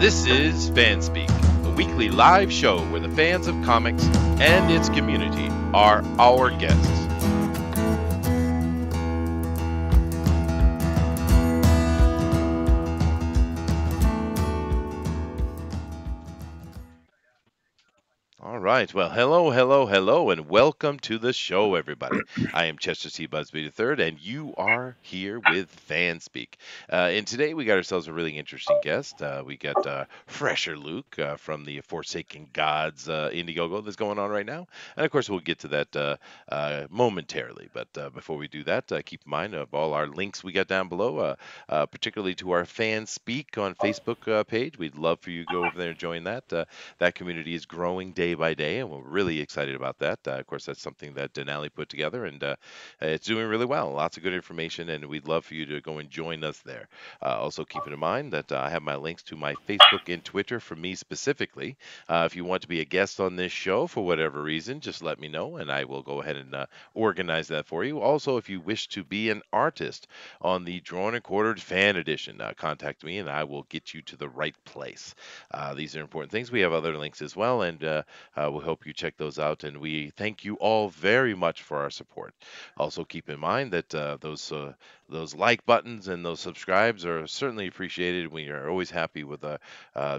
This is FanSpeak, a weekly live show where the fans of comics and its community are our guests. All right. Well, hello, and welcome to the show, everybody. I am Chester C. Busby III, and you are here with FanSpeak. And today we got ourselves a really interesting guest. We got Fresher Luke from the Forsaken Gods Indiegogo that's going on right now. And of course, we'll get to that momentarily. But before we do that, keep in mind of all our links we got down below, particularly to our FanSpeak on Facebook page. We'd love for you to go over there and join that. That community is growing day by day, and we're really excited about that. Of course, that's something that Denali put together, and it's doing really well. Lots of good information, and we'd love for you to go and join us there. Also, keep in mind that I have my links to my Facebook and Twitter for me specifically. If you want to be a guest on this show for whatever reason, just let me know, and I will go ahead and organize that for you. Also, if you wish to be an artist on the Drawn and Quartered Fan Edition, contact me, and I will get you to the right place. These are important things. We have other links as well, and we'll hope you check those out, and we thank you all very much for our support. Also, keep in mind that those like buttons and those subscribes are certainly appreciated. We are always happy with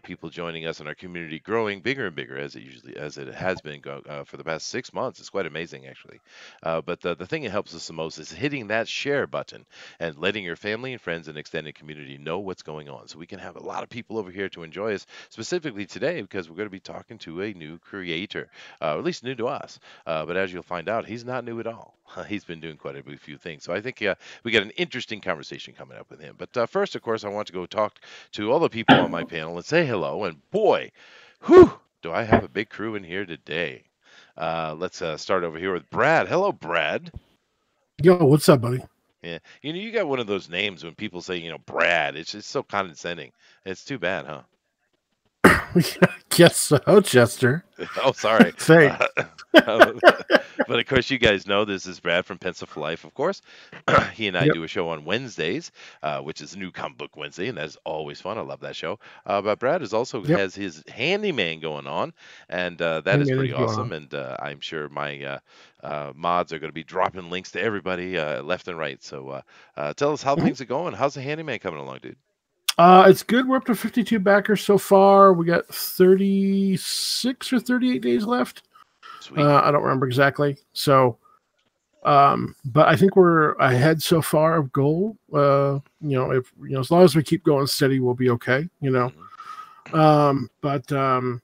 people joining us and our community growing bigger and bigger as it has been for the past 6 months. It's quite amazing, actually. But the thing that helps us the most is hitting that share button and letting your family and friends and extended community know what's going on, so we can have a lot of people over here to enjoy us, specifically today, because we're going to be talking to a new creator, or at least new to us. But as you'll find out, he's not new at all. He's been doing quite a few things. So I think we got an interesting conversation coming up with him. But first, of course, I want to go talk to all the people on my panel and say hello. And boy, whew, do I have a big crew in here today. Let's start over here with Brad. Hello, Brad. Yo, what's up, buddy? Yeah, you got one of those names when people say, Brad. It's just so condescending. It's too bad, huh? Guess so, Chester. Oh, sorry. Thanks. But of course, you guys know this is Brad from Pencil for Life, of course. He and I do a show on Wednesdays, which is New Comic Book Wednesday, and that's always fun. I love that show. But Brad has his handyman going on, and that is pretty awesome. And I'm sure my mods are going to be dropping links to everybody left and right. So tell us how things are going. How's the handyman coming along, dude? It's good. We're up to 52 backers so far. We got 36 or 38 days left. Sweet. I don't remember exactly. So, but I think we're ahead so far of goal. If as long as we keep going steady, we'll be okay. But I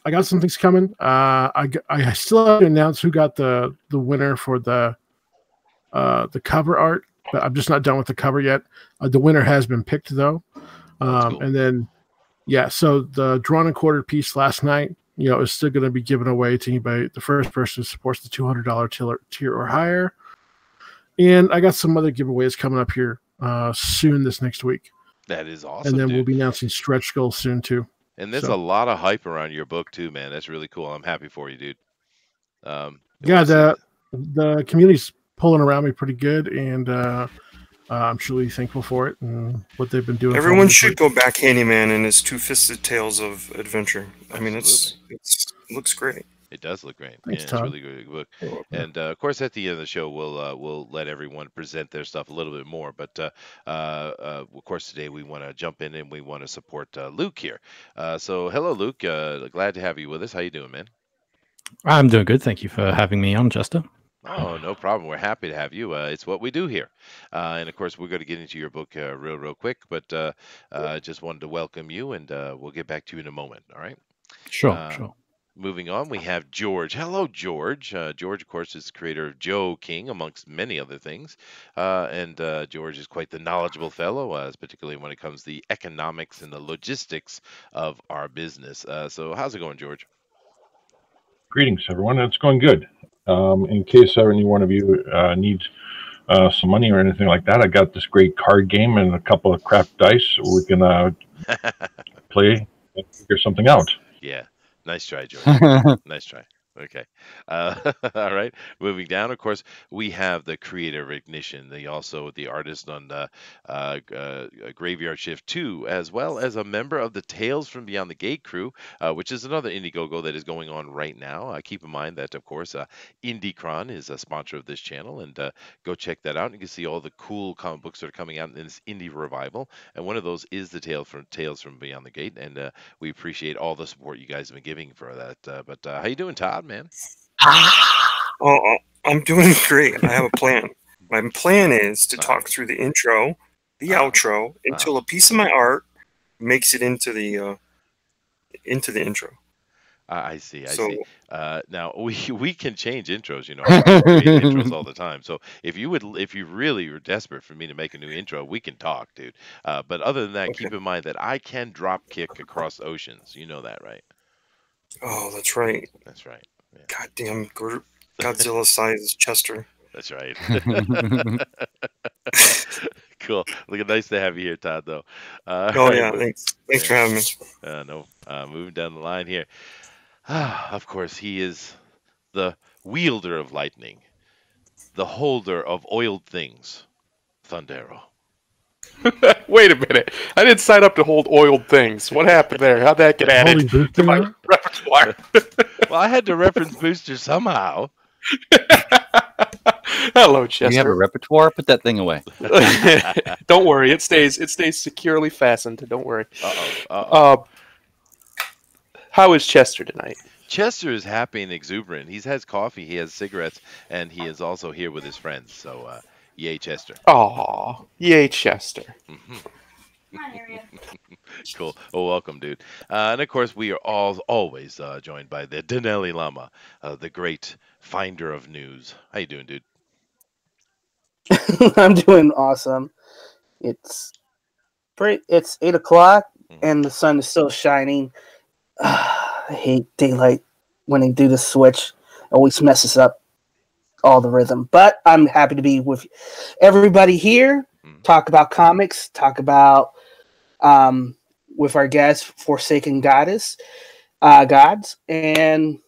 got some things coming. I still have to announce who got the winner for the cover art. But I'm just not done with the cover yet. The winner has been picked, though. Cool. And then, so the drawn and quartered piece last night, is still going to be given away to anybody. The first person who supports the $200 tier or higher. And I got some other giveaways coming up here soon this next week. That is awesome. And then we'll be announcing stretch goals soon, too. And there's a lot of hype around your book, too, man. That's really cool. I'm happy for you, dude. The community's pulling around me pretty good, and I'm truly thankful for it and what they've been doing. Everyone should go back Handyman and his Two-Fisted Tales of Adventure. I mean, it looks great. It does look great. Thanks, It's a really good book. And of course, at the end of the show, we'll let everyone present their stuff a little bit more. But of course, today we want to jump in and we want to support Luke here. So hello, Luke. Glad to have you with us. How you doing, man? I'm doing good. Thank you for having me on, Chester. Oh, no problem. We're happy to have you. It's what we do here. And, of course, we're going to get into your book real quick. But just wanted to welcome you, and we'll get back to you in a moment. All right? Sure. Moving on, we have George. Hello, George. George, of course, is the creator of Joe King, amongst many other things. And George is quite the knowledgeable fellow, particularly when it comes to the economics and the logistics of our business. So how's it going, George? Greetings, everyone. It's going good. In case any one of you needs some money or anything like that, I got this great card game and a couple of craft dice. We can play and figure something out. Yeah. Nice try, George. Nice try. Okay. All right. Moving down, of course, we have the creator of Ignition, the artist on Graveyard Shift 2, as well as a member of the Tales from Beyond the Gate crew, which is another Indiegogo that is going on right now. Keep in mind that, of course, IndieCron is a sponsor of this channel, and go check that out. You can see all the cool comic books that are coming out in this indie revival, and one of those is the Tales from Beyond the Gate, and we appreciate all the support you guys have been giving for that. But how you doing, Todd, man? Oh, I'm doing great. I have a plan. My plan is to talk through the intro, the outro, until a piece of my art makes it into the intro. I see. I So- see. Now we can change intros. You know, I create intros all the time. So if you really are desperate for me to make a new intro, we can talk, dude. But other than that, keep in mind that I can drop kick across oceans. You know that, right? Oh, that's right. That's right. Yeah. Goddamn Godzilla sizes Chester. That's right. Cool. Look, nice to have you here, Todd. Though. Oh yeah, thanks for having me. No. Moving down the line here. Of course, he is the wielder of lightning, the holder of oiled things, Thundero. Wait a minute. I didn't sign up to hold oiled things. What happened there? How'd that get Holding added to booster my now? repertoire? Well, I had to reference Booster somehow. Hello, You have a Chester. repertoire? Put that thing away. Don't worry. It stays securely fastened. Don't worry. How is Chester tonight? Chester is happy and exuberant. He has coffee, he has cigarettes, and he is also here with his friends. So, yay, Chester. Aw, yay, Chester. Cool. Well, welcome, dude. And of course, we are always joined by the Denelli Lama, the great finder of news. How you doing, dude? I'm doing awesome. It's 8 o'clock and the sun is still shining. I hate daylight when they do the switch. It always messes up all the rhythm. But I'm happy to be with everybody here. Talk about comics. Talk about with our guest, Forsaken Gods, and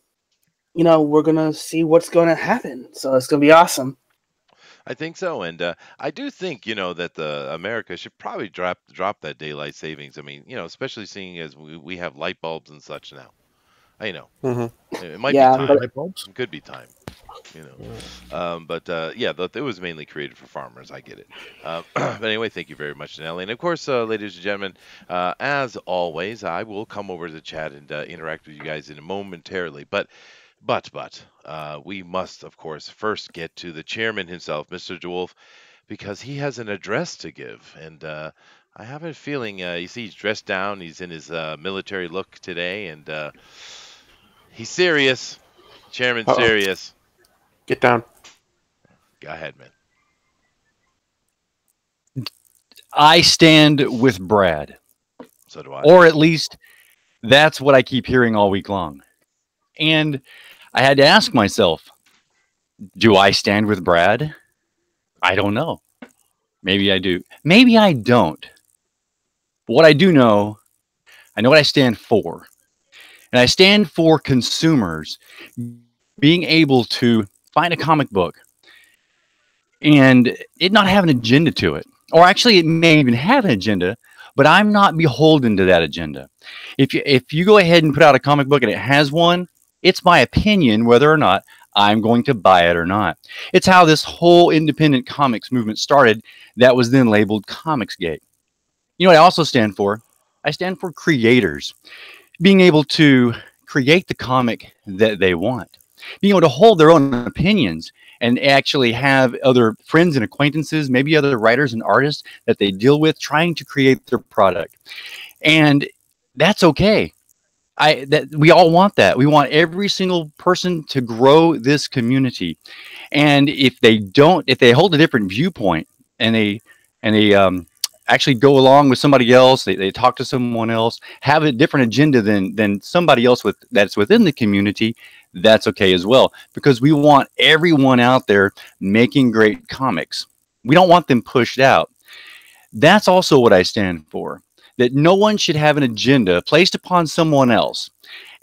we're gonna see what's gonna happen. So it's gonna be awesome. I think so, and I do think that the America should probably drop that daylight savings. I mean, especially seeing as we have light bulbs and such now. It might be time. Light bulbs. It could be time. But it was mainly created for farmers. I get it. But anyway, thank you very much, Nelly. And of course, ladies and gentlemen, as always, I will come over to the chat and interact with you guys in a momentarily. But we must, of course, first get to the chairman himself, Mr. DeWolf, because he has an address to give. And I have a feeling, you see, he's dressed down. He's in his military look today, and he's serious. Chairman's serious. Get down. Go ahead, man. I stand with Brad. So do I. Or at least that's what I keep hearing all week long. And I had to ask myself, do I stand with Brad? I don't know. Maybe I do. Maybe I don't. But what I do know, I know what I stand for. And I stand for consumers being able to find a comic book and it not have an agenda to it. Or actually, it may even have an agenda, but I'm not beholden to that agenda. If you go ahead and put out a comic book and it has one, it's my opinion whether or not I'm going to buy it or not. It's how this whole independent comics movement started that was then labeled Comicsgate. You know what I also stand for? I stand for creators being able to create the comic that they want, being able to hold their own opinions and actually have other friends and acquaintances, maybe other writers and artists that they deal with trying to create their product. And that's okay. We all want that. We want every single person to grow this community. And if they hold a different viewpoint and they actually go along with somebody else, they talk to someone else, have a different agenda than somebody else that's within the community, that's okay as well, because we want everyone out there making great comics. We don't want them pushed out. That's also what I stand for, that no one should have an agenda placed upon someone else.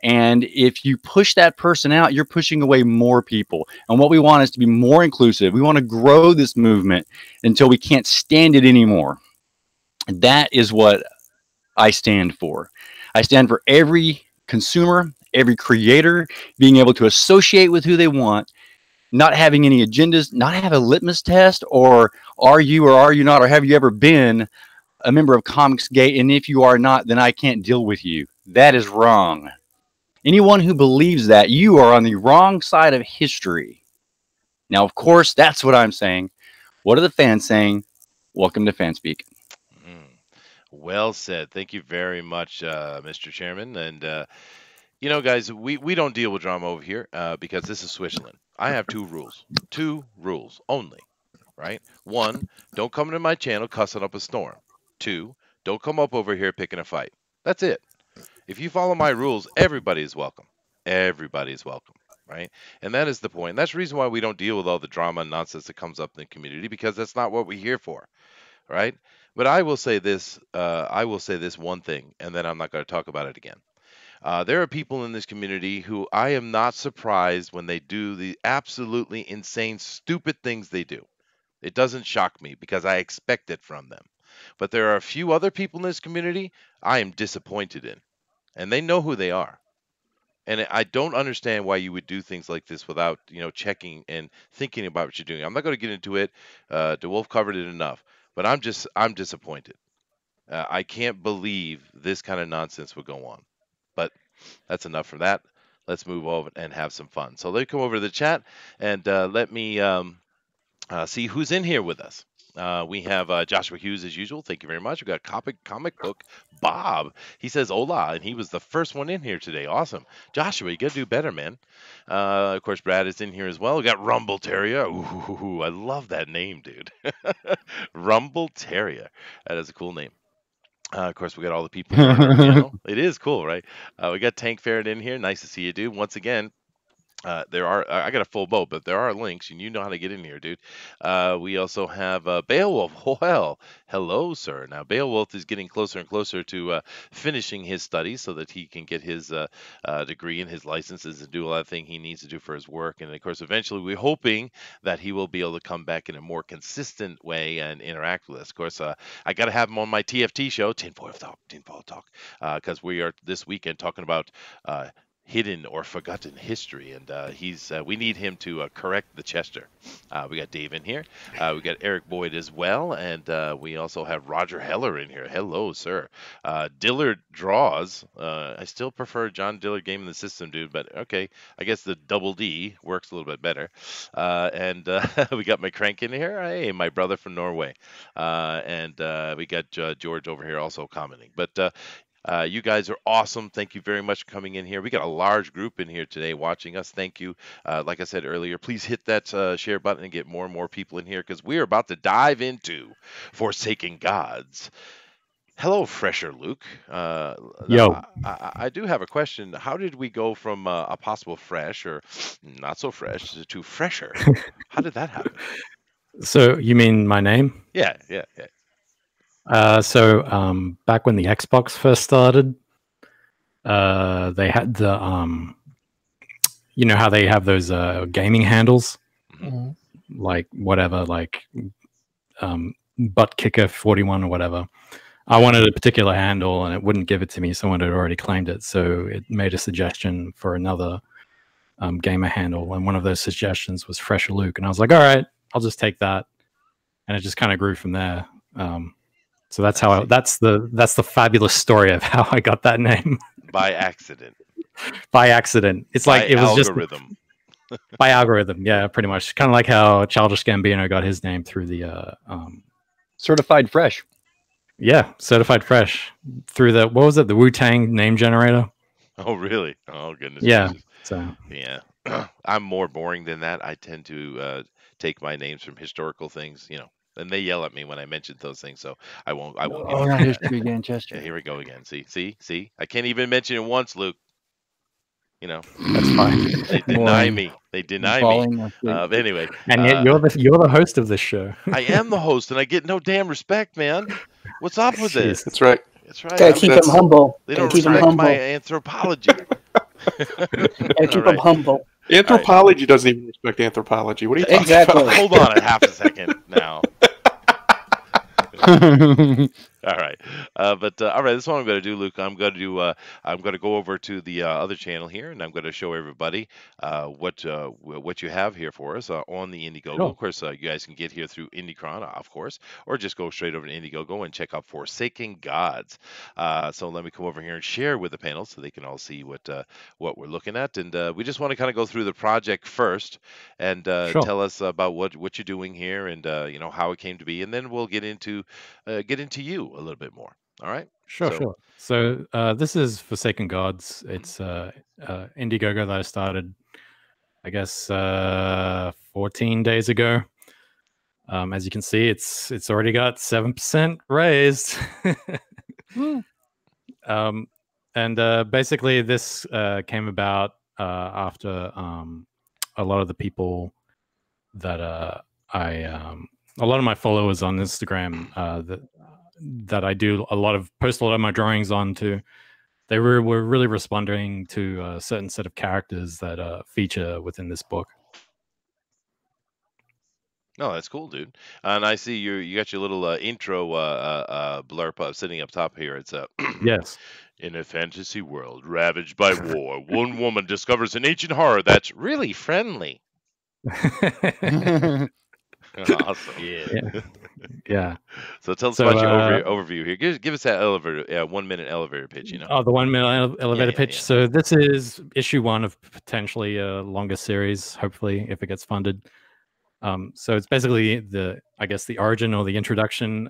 And if you push that person out, you're pushing away more people. And what we want is to be more inclusive. We want to grow this movement until we can't stand it anymore. That is what I stand for. I stand for every consumer, every creator being able to associate with who they want, not having any agendas, not have a litmus test, or are you not, or have you ever been a member of Comicsgate? And if you are not, then I can't deal with you. That is wrong. Anyone who believes that, you are on the wrong side of history. Now, of course, that's what I'm saying. What are the fans saying? Welcome to FanSpeak. Well said. Thank you very much, Mr. Chairman. And, you know, guys, we don't deal with drama over here because this is Switzerland. I have 2 rules. 2 rules only, right? 1, don't come into my channel cussing up a storm. 2, don't come up over here picking a fight. That's it. If you follow my rules, everybody is welcome. Everybody is welcome, right? And that is the point. And that's the reason why we don't deal with all the drama and nonsense that comes up in the community, because that's not what we're here for, right? But I will say this. I will say this one thing, and then I'm not going to talk about it again. There are people in this community who I am not surprised when they do the absolutely insane, stupid things they do. It doesn't shock me because I expect it from them. But there are a few other people in this community I am disappointed in, and they know who they are. And I don't understand why you would do things like this without, checking and thinking about what you're doing. I'm not going to get into it. DeWolf covered it enough, but I'm disappointed. I can't believe this kind of nonsense would go on. But that's enough for that. Let's move over and have some fun. So let's come over to the chat and let me see who's in here with us. We have Joshua Hughes as usual. Thank you very much. We got comic book Bob. He says hola, and he was the first one in here today. Awesome, Joshua. You got to do better, man. Of course, Brad is in here as well. We got Rumble Terrier. Ooh, I love that name, dude. Rumble Terrier. That is a cool name. Of course, we got all the people in the channel. It is cool, right? We got Tank Ferret in here. Nice to see you, dude. Once again, I got a full boat, but there are links, and you know how to get in here, dude. We also have Beowulf. Well, hello, sir. Now, Beowulf is getting closer and closer to finishing his studies so that he can get his degree and his licenses and do all that thing he needs to do for his work. And, of course, eventually we're hoping that he will be able to come back in a more consistent way and interact with us. Of course, I got to have him on my TFT show, Tinfoil Talk, because we are this weekend talking about hidden or forgotten history, and we need him to correct the Chester. We got Dave in here. We got Eric Boyd as well, and we also have Roger Heller in here. Hello, sir. Dillard Draws. I still prefer John Dillard Game in the System, dude, but okay. I guess the double D works a little bit better. And we got my crank in here. Hey, my brother from Norway. And we got George over here also commenting. But you guys are awesome. Thank you very much for coming in here. We got a large group in here today watching us. Thank you. Like I said earlier, please hit that share button and get more and more people in here because we are about to dive into Forsaken Gods. Hello, Fresher Luke. Yo. I do have a question. How did we go from a possible fresh or not so fresh to fresher? How did that happen? So you mean my name? Yeah. So back when the Xbox first started, they had the you know how they have those gaming handles, like whatever, like butt kicker 41 or whatever. I wanted a particular handle and it wouldn't give it to me. Someone had already claimed it, so it made a suggestion for another gamer handle, and one of those suggestions was Fresher Luke, and I was like, all right, I'll just take that, and it just kind of grew from there. So that's how that's the fabulous story of how I got that name. By accident. By accident. It's like it was algorithm. Just by algorithm. Yeah, pretty much. Kind of like how Childish Gambino got his name through the Certified Fresh. Yeah, Certified Fresh through the what was it? The Wu-Tang name generator. Oh, really? Oh, goodness. Yeah. Gracious. So yeah, I'm more boring than that. I tend to take my names from historical things, and they yell at me when I mention those things, so I won't. Oh, not history again, Chester. Yeah, here we go again. See. I can't even mention it once, Luke. That's fine. They deny me. They deny me. Anyway, and yet you're the host of this show. I am the host, and I get no damn respect, man. What's up with this? That's right. That's right. Gotta keep him humble. They don't respect my anthropology. And keep them humble. Anthropology doesn't even respect anthropology. What are you talking Exactly. about? Hold on a half a second now. All right, all right. This is what I'm going to do, Luke. I'm going to go over to the other channel here, and I'm going to show everybody what you have here for us on the Indiegogo. Sure. Of course, you guys can get here through Indicron, of course, or just go straight over to Indiegogo and check out Forsaken Gods. So let me come over here and share with the panel so they can all see what we're looking at, and we just want to kind of go through the project first and Sure. tell us about what you're doing here and how it came to be, and then we'll get into you a little bit more. All right. Sure. So this is Forsaken Gods. It's Indiegogo that I started, I guess, 14 days ago. As you can see, it's already got 7% raised. And basically, this came about after a lot of the people that a lot of my followers on Instagram that I post a lot of my drawings onto. They were really responding to a certain set of characters that feature within this book. No, that's cool, dude. And I see you got your little intro blurb up sitting up top here. It's Yes. In a fantasy world ravaged by war, one woman discovers an ancient horror that's really friendly. Awesome. Yeah. So tell us about your overview here. Give us that 1 minute elevator pitch. Oh, the 1 minute elevator pitch. Yeah. So this is issue 1 of potentially a longer series, hopefully, if it gets funded. So it's basically the origin or the introduction.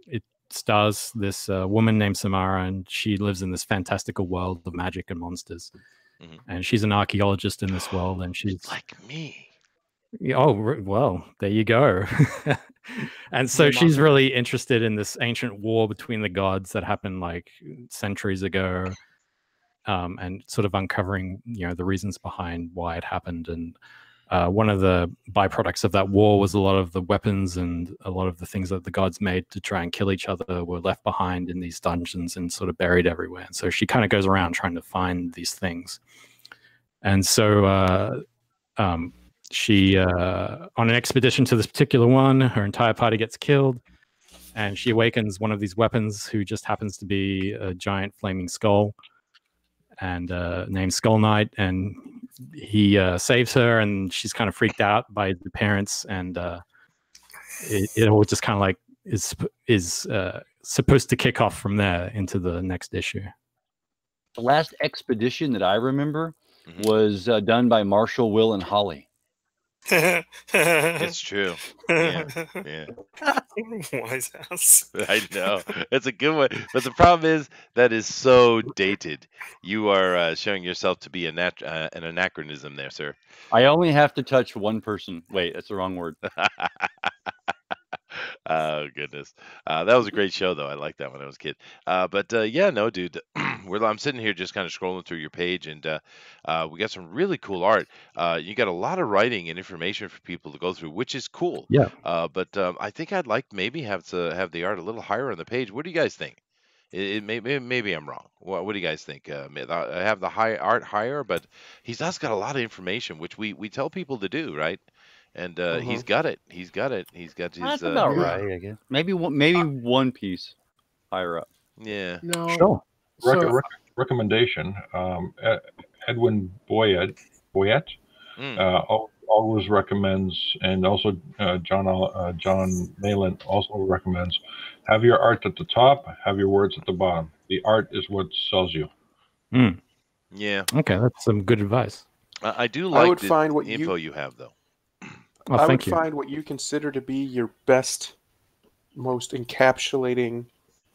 It stars this woman named Samara, and she lives in this fantastical world of magic and monsters. Mm-hmm. And she's an archaeologist in this world, and she's like me. Oh, well, there you go. And so she's really interested in this ancient war between the gods that happened like centuries ago, and sort of uncovering, the reasons behind why it happened. And one of the byproducts of that war was a lot of the weapons and a lot of the things that the gods made to try and kill each other were left behind in these dungeons and sort of buried everywhere. And so she kind of goes around trying to find these things. And so she on an expedition to this particular one, her entire party gets killed, and she awakens one of these weapons, who just happens to be a giant flaming skull, and named Skull Knight. And he saves her, and she's kind of freaked out by the parents, and it all just kind of like is supposed to kick off from there into the next issue. The last expedition that I remember was done by Marshall, Will, and Holly. It's true. Yeah. Wise ass. I know. It's a good one. But the problem is that is so dated. You are showing yourself to be an anachronism there, sir. I only have to touch one person. Wait, that's the wrong word. Oh, goodness. That was a great show, though. I liked that when I was a kid. But yeah, no, dude. I'm sitting here just kind of scrolling through your page, and we got some really cool art. You got a lot of writing and information for people to go through, which is cool. Yeah. But I think I'd like maybe have the art a little higher on the page. What do you guys think? Maybe I'm wrong. What do you guys think? I have the art higher, but he's got a lot of information, which we tell people to do, right? And he's got it. He's got his. That's about right, I guess. Maybe one piece higher up. Yeah. No. Sure. Recommendation. Edwin Boyette always recommends, and also John Malin also recommends, have your art at the top, have your words at the bottom. The art is what sells you. Yeah. Okay, that's some good advice. I do like find what info you have, though. Oh, I thank would find what you consider to be your best, most encapsulating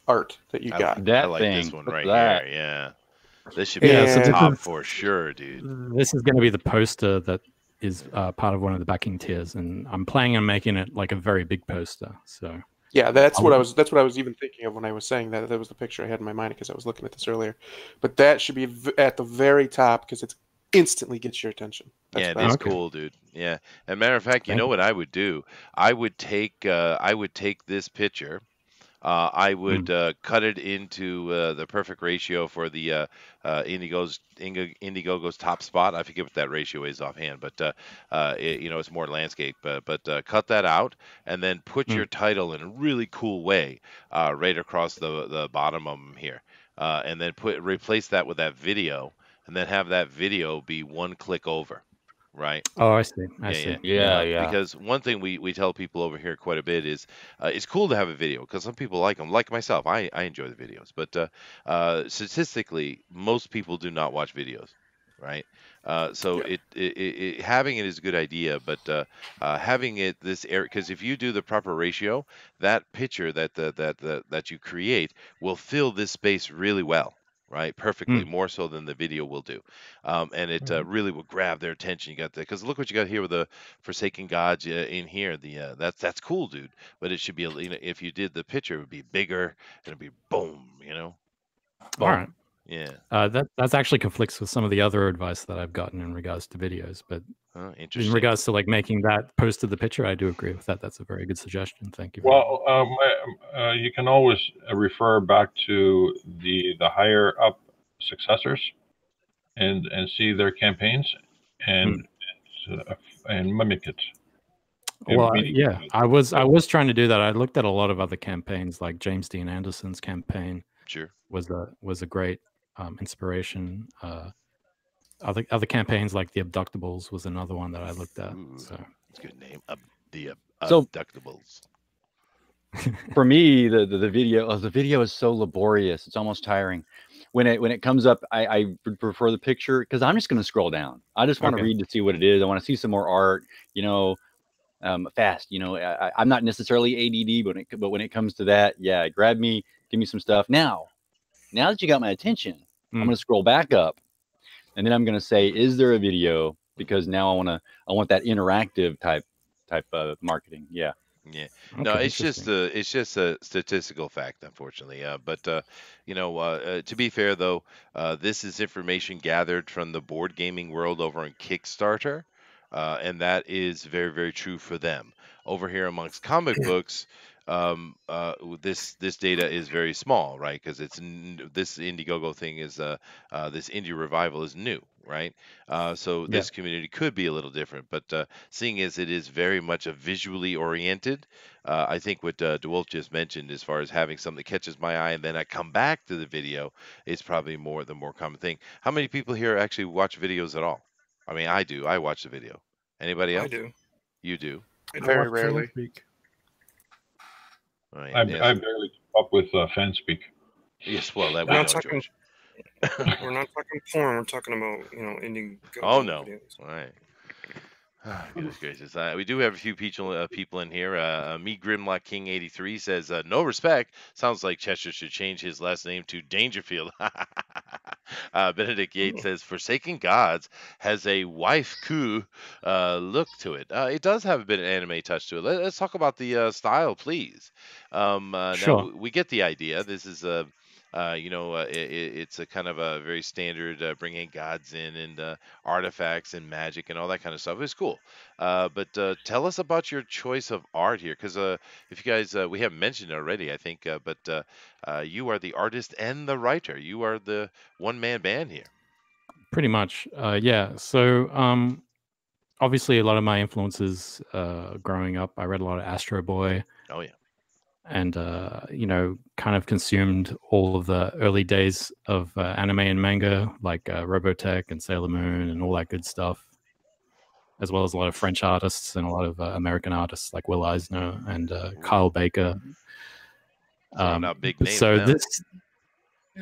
art that you got. That I like thing. this one right that. here. Yeah. This should be Yeah, so top this is- for sure, dude. This is going to be the poster that is part of one of the backing tiers, and I'm planning on making it like a very big poster. So Yeah, that's what I was even thinking of when I was saying that. That was the picture I had in my mind because I was looking at this earlier. But that should be at the very top because it instantly gets your attention. Yeah, it what I- is Okay. cool, dude. Yeah. And matter of fact, you Thank know you. what I would do? I would take this picture. I would cut it into the perfect ratio for the Indiegogo's top spot. I forget what that ratio is offhand, but it's more landscape. But cut that out and then put your title in a really cool way right across the bottom of them here, and then replace that with that video, and then have that video be one click over, right? Oh, I see. I Yeah, see. Yeah, yeah. Because one thing we tell people over here quite a bit is it's cool to have a video because some people like them, like myself. I enjoy the videos, but statistically, most people do not watch videos, right? So having it is a good idea, but having it this area, because if you do the proper ratio, that picture that you create will fill this space really well. Right, perfectly, more so than the video will do, and it really will grab their attention. You got that because look what you got here with the Forsaken Gods in here. The that's cool, dude. But it should be if you did the picture, it would be bigger and it'd be boom. All right. Yeah. That's actually conflicts with some of the other advice that I've gotten in regards to videos. But interesting. in regards to like making that posted the picture, I do agree with that. That's a very good suggestion. Thank you. Well, you can always refer back to the higher up successors and see their campaigns and mimic it. Well, yeah, I was trying to do that. I looked at a lot of other campaigns, like James Dean Anderson's campaign. Sure, was a great inspiration. Other campaigns like the Abductables was another one that I looked at. Ooh, so it's a good name. The Abductables. For me, the video is so laborious. It's almost tiring. When it comes up, I would prefer the picture because I'm just going to scroll down. I just want to read to see what it is. I want to see some more art. Fast. I'm not necessarily ADD, but when it comes to that, yeah, grab me, give me some stuff. Now that you got my attention, I'm going to scroll back up, and then I'm going to say, is there a video? Because now I want that interactive type of marketing. Yeah. Yeah. No, it's just a statistical fact, unfortunately. But to be fair though, this is information gathered from the board gaming world over on Kickstarter, and that is very, very true for them. Over here amongst comic books, this data is very small, right? Because this Indiegogo thing is this indie revival is new, right? So this community could be a little different, but seeing as it is very much a visually oriented, I think what DeWolf just mentioned, as far as having something that catches my eye and then I come back to the video, is probably the more common thing. How many people here actually watch videos at all? I mean, I do. I watch the video. Anybody else? I do. You do? Very rarely. Right, I barely keep up with FanSpeak. Yes, well, that we're we not know, talking, George. We're not talking porn. We're talking about Indiegogo. Oh no! Videos. All right. Oh, goodness gracious. We do have a few people in here. Me Grimlock King 83 says, no respect. Sounds like Chester should change his last name to Dangerfield. Benedict Yates says, Forsaken Gods has a waifu look to it. It does have a bit of anime touch to it. Let's talk about the style, please. Sure. Now, we get the idea. This is it's a kind of a very standard bringing gods in and artifacts and magic and all that kind of stuff. It's cool. But tell us about your choice of art here, because if you guys, we haven't mentioned it already, I think, but you are the artist and the writer. You are the one-man band here. Pretty much, yeah. So obviously, a lot of my influences growing up, I read a lot of Astro Boy. Oh yeah. And kind of consumed all of the early days of anime and manga, like Robotech and Sailor Moon and all that good stuff, as well as a lot of French artists and a lot of American artists like Will Eisner and Kyle Baker. Not big names. So now. this,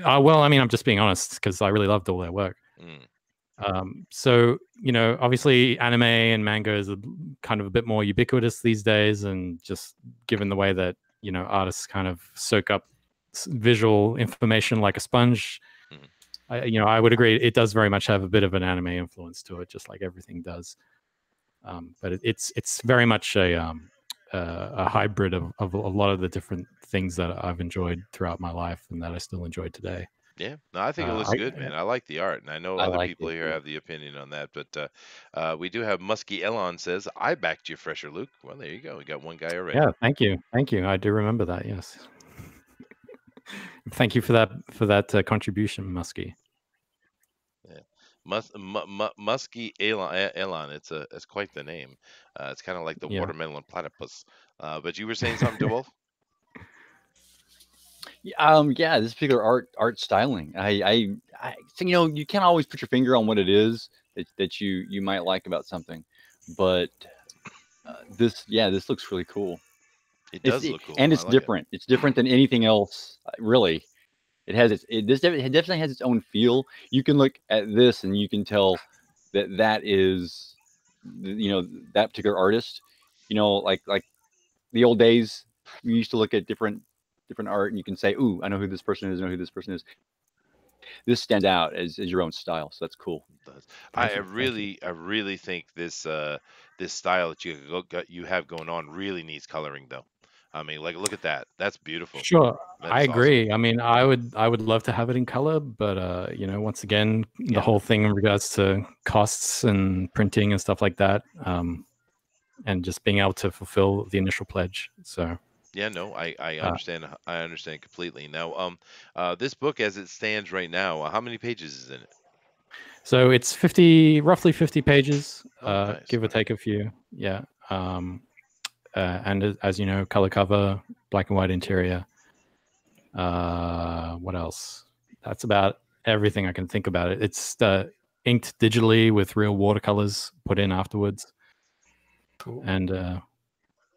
well, I mean, I'm just being honest because I really loved all their work. So obviously anime and manga is kind of a bit more ubiquitous these days, and just given the way that artists kind of soak up visual information like a sponge, I would agree it does very much have a bit of an anime influence to it, just like everything does. But it's very much a hybrid of a lot of the different things that I've enjoyed throughout my life and that I still enjoy today. Yeah, no, I think it looks good, man. I like the art, and I know other people here have the opinion on that. But we do have Muskie Elon says, "I backed you, Fresher Luke." Well, there you go. We got one guy already. Yeah, thank you. I do remember that. Yes. Thank you for that contribution, Muskie. Yeah. Musky Elon. It's quite the name. It's kind of like the Yeah. watermelon platypus. But you were saying something, DeWolf? Yeah, this particular art styling. I think you can't always put your finger on what it is that you might like about something, but this looks really cool. It does look cool. And I it's like it. different. It's different than anything else. Really, it definitely has its own feel. You can look at this and you can tell that is that particular artist. Like the old days, we used to look at different art and you can say, "Ooh, I know who this person is. I know who this person is." This stands out as your own style, so that's cool. It does. I really think this this style that you have going on really needs coloring though. I mean, like look at that. That's beautiful. Sure, That I is agree. I mean, I would love to have it in color, but once again, the whole thing in regards to costs and printing and stuff like that, and just being able to fulfill the initial pledge. So Yeah, no, I understand. I understand completely. Now, this book as it stands right now, how many pages is in it? So it's roughly 50 pages, Nice. give or take a few. Yeah. And as you know, color cover, black and white interior. What else? That's about everything I can think about it. It's inked digitally with real watercolors put in afterwards. Cool. And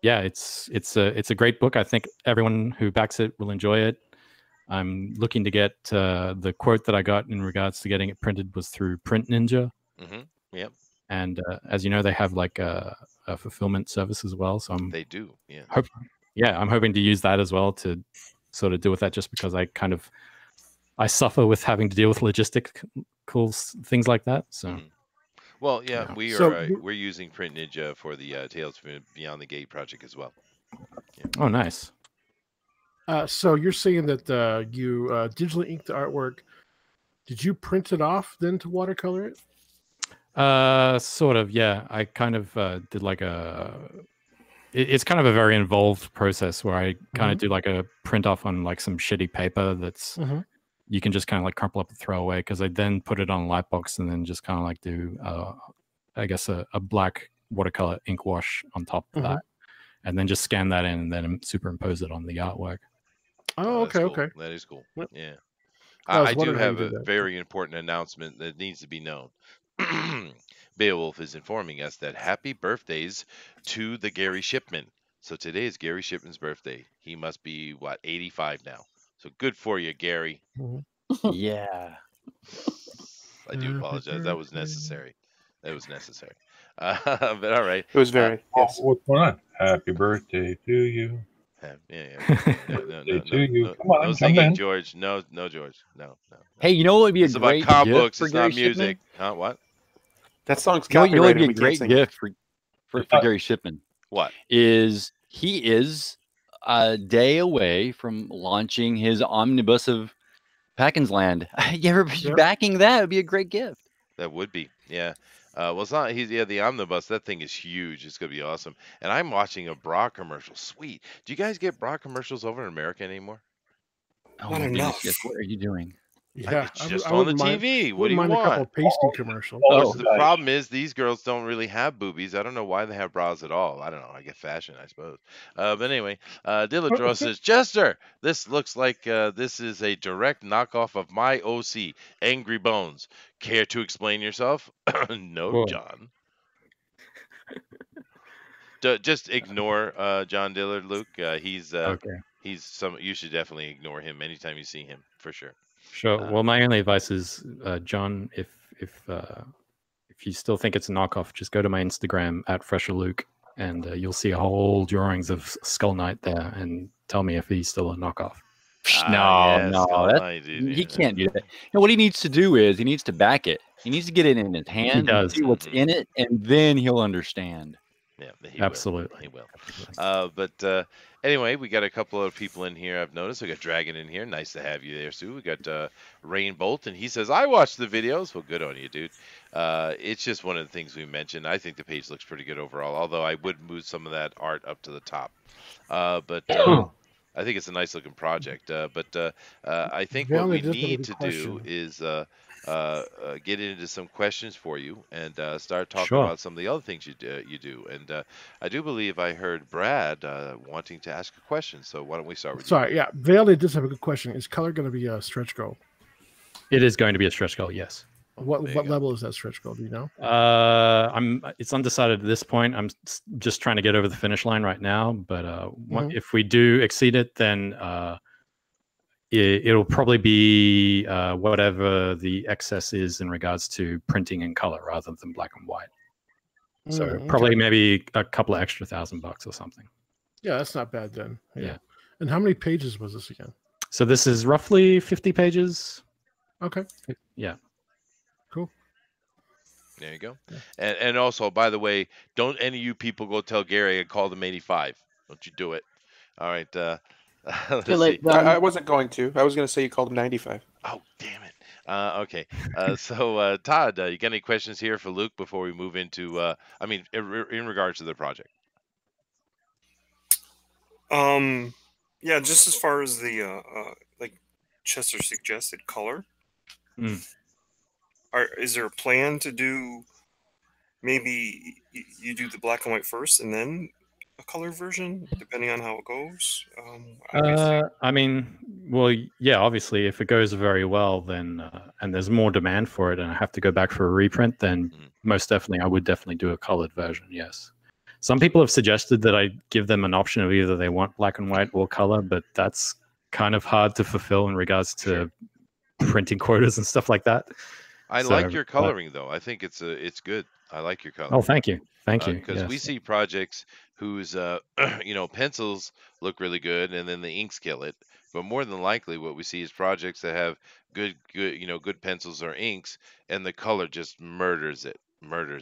yeah, it's a great book. I think everyone who backs it will enjoy it. I'm looking to get the quote that I got in regards to getting it printed was through Print Ninja. Mm-hmm. Yep. And as you know, they have like a fulfillment service as well. So they do. Yeah. I'm hoping to use that as well to sort of deal with that, just because I suffer with having to deal with logistical things like that. So. Mm-hmm. Well, yeah, we're using Print Ninja for the Tales from Beyond the Gate project as well. Yeah. Oh, nice. So you're saying that you digitally inked the artwork. Did you print it off then to watercolor it? Sort of, yeah. I kind of did like it's kind of a very involved process where I kind of do like a print off on like some shitty paper that's you can just kind of like crumple up and throw away, because I then put it on a light box and then just kind of like do I guess a black watercolor ink wash on top of that, and then just scan that in and then superimpose it on the artwork. Oh, okay, cool. okay. That is cool. Yep. Yeah. I do have a very important announcement that needs to be known. Beowulf is informing us that happy birthdays to the Gary Shipman. So today is Gary Shipman's birthday. He must be, 85 now. So good for you, Gary. Yeah. I do apologize. That was necessary. That was necessary. But all right. It was very. Yes. What's going on? Happy birthday to you. No singing, George. No, George. No. Hey, you know what would be a it's great about comic gift books. for It's Gary not music. Shipman? Huh? What? That song's You know what copyrighted. would be a great gift for Gary Shipman? What? He is a day away from launching his omnibus of Packins Land. You ever be backing that? It would be a great gift. That would be, yeah. Well, it's not. The omnibus. That thing is huge. It's gonna be awesome. And I'm watching a bra commercial. Sweet. Do you guys get bra commercials over in America anymore? Oh my goodness! Yes. What are you doing? Yeah, it's just on the TV. What do you want? A couple pasty commercials. The problem is these girls don't really have boobies. I don't know why they have bras at all. I don't know. I get fashion, I suppose. But anyway, Dilladro says, Jester, this looks like this is a direct knockoff of my OC, Angry Bones. Care to explain yourself? No, Whoa. John. Just ignore John Dillard, Luke. He's okay. You should definitely ignore him anytime you see him, for sure. Sure. Well, my only advice is, John, if you still think it's a knockoff, just go to my Instagram at FresherLuke, and you'll see a whole drawings of Skull Knight there, and tell me if he's still a knockoff. He can't do that. What he needs to do is he needs to back it. He needs to get it in his hand, see what's in it, and then he'll understand. Yeah, absolutely. He will. But anyway, we got a couple of people in here. I've noticed we got Dragon in here. Nice to have you there, Sue. We got Rain Bolt, and he says, "I watched the videos." Well, good on you, dude. It's just one of the things we mentioned. I think the page looks pretty good overall. Although I would move some of that art up to the top. But I think it's a nice looking project. But I think what Valen we does have a need good to do question. is get into some questions for you and start talking Sure. about some of the other things you do. And I do believe I heard Brad wanting to ask a question. So why don't we start with you? Sorry, yeah, Valen does have a good question. Is color going to be a stretch goal? It is going to be a stretch goal, yes. What There you go. level is that stretch goal? Do you know? It's undecided at this point. I'm just trying to get over the finish line right now. But Mhm. if we do exceed it, then it'll probably be whatever the excess is in regards to printing in color rather than black and white. So Okay. probably maybe a couple of extra $1,000 or something. Yeah, that's not bad then. Yeah. And how many pages was this again? So this is roughly 50 pages. Okay. Yeah. Cool. There you go. Yeah. And also, by the way, don't any of you people go tell Gary I called him 85. Don't you do it. All right. Let's Too late, see. done. I wasn't going to. I was going to say you called him 95. Oh, damn it. Okay. So, Todd, you got any questions here for Luke before we move into, in regards to the project? Yeah, just as far as the like Chester suggested color. Is there a plan to do? Maybe you do the black and white first, and then a color version, depending on how it goes. I mean, well, yeah, obviously, if it goes very well, then and there's more demand for it, and I have to go back for a reprint, then most definitely, I would definitely do a colored version. Yes. Some people have suggested that I give them an option of either they want black and white or color, but that's kind of hard to fulfill in regards to printing quotas and stuff like that. I like your coloring though. I think it's good. I like your coloring. Oh, thank you. Thank you. Because we see projects whose pencils look really good and then the inks kill it. But more than likely, what we see is projects that have good pencils or inks, and the color just murders it. Right?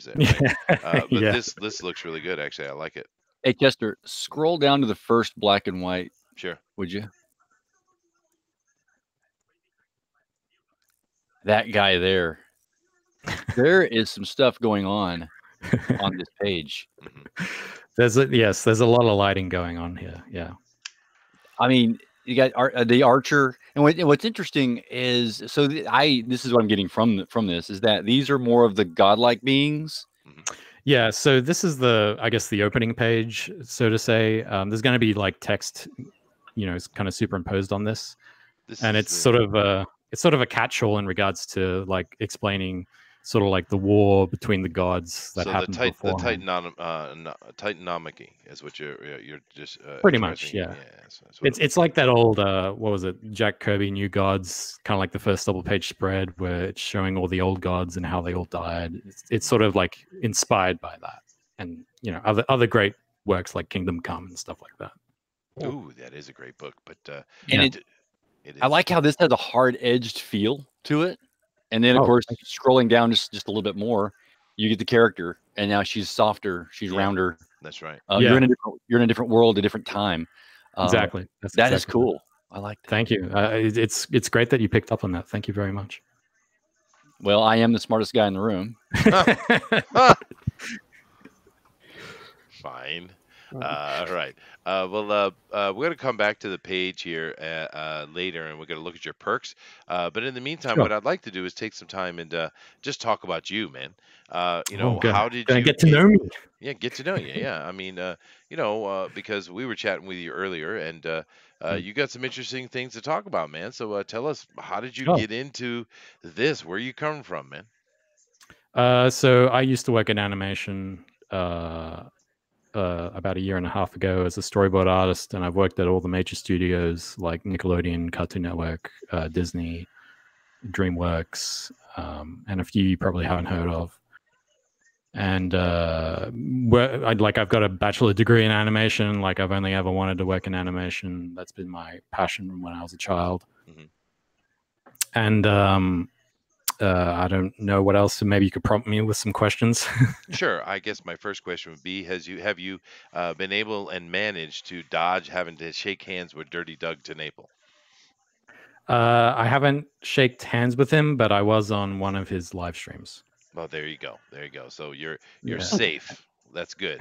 But this looks really good. Actually, I like it. Hey, Chester, scroll down to the first black and white. Sure. Would you? That guy there. There is some stuff going on this page. There's a lot of lighting going on here. Yeah. I mean, you got the archer, and what's interesting is this is what I'm getting from this is that these are more of the godlike beings. Yeah, so this is the opening page, so to say. There's going to be like text, it's kind of superimposed on this, and it's sort of a catch-all in regards to like explaining sort of like the war between the gods that happened before. The Titanomachy is what you're just pretty much, yeah. It's like that old what was it? Jack Kirby New Gods, kind of like the first double-page spread where it's showing all the old gods and how they all died. It's sort of like inspired by that, and other great works like Kingdom Come and stuff like that. Ooh, that is a great book, but and I like how this has a hard-edged feel to it. And then, of course, scrolling down just a little bit more, you get the character, and now she's softer, she's rounder. That's right. You're in a different world, a different time. Exactly. That is cool. I like that. Thank you. It's great that you picked up on that. Thank you very much. Well, I am the smartest guy in the room. Fine. All right. We're going to come back to the page here later, and we're going to look at your perks. But in the meantime, what I'd like to do is take some time and just talk about you, man. How did you get to know me? Yeah, get to know you. Yeah, I mean, because we were chatting with you earlier, and you got some interesting things to talk about, man. So tell us, how did you get into this? Where you coming from, man? So I used to work in animation. About a year and a half ago as a storyboard artist, and I've worked at all the major studios like Nickelodeon, Cartoon Network, Disney, DreamWorks, and a few you probably haven't heard of. And I've got a bachelor degree in animation. Like I've only ever wanted to work in animation. That's been my passion when I was a child. And I don't know what else. So maybe you could prompt me with some questions. Sure. I guess my first question would be: have you been able and managed to dodge having to shake hands with Dirty Doug TenNapel? I haven't shaked hands with him, but I was on one of his live streams. Well, there you go. So you're safe. that's good.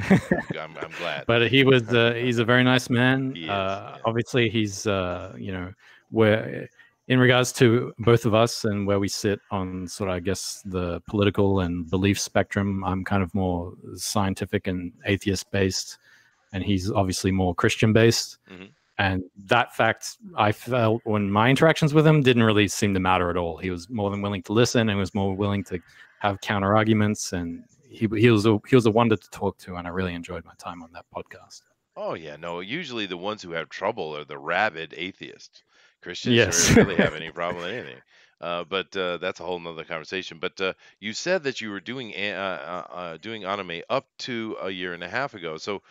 I'm glad. But he's a very nice man. He is. Yeah. Obviously, he's where in regards to both of us and where we sit on sort of, I guess, the political and belief spectrum. I'm kind of more scientific and atheist based, and he's obviously more Christian based. Mm-hmm. And that fact, I felt when my interactions with him didn't really seem to matter at all. He was more than willing to listen and was more willing to have counter arguments, and he was a wonder to talk to, and I really enjoyed my time on that podcast. Oh yeah, no. Usually the ones who have trouble are the rabid atheists. Christians Yes. don't really have any problem with anything. But that's a whole nother conversation. But you said that you were doing anime up to a year and a half ago. So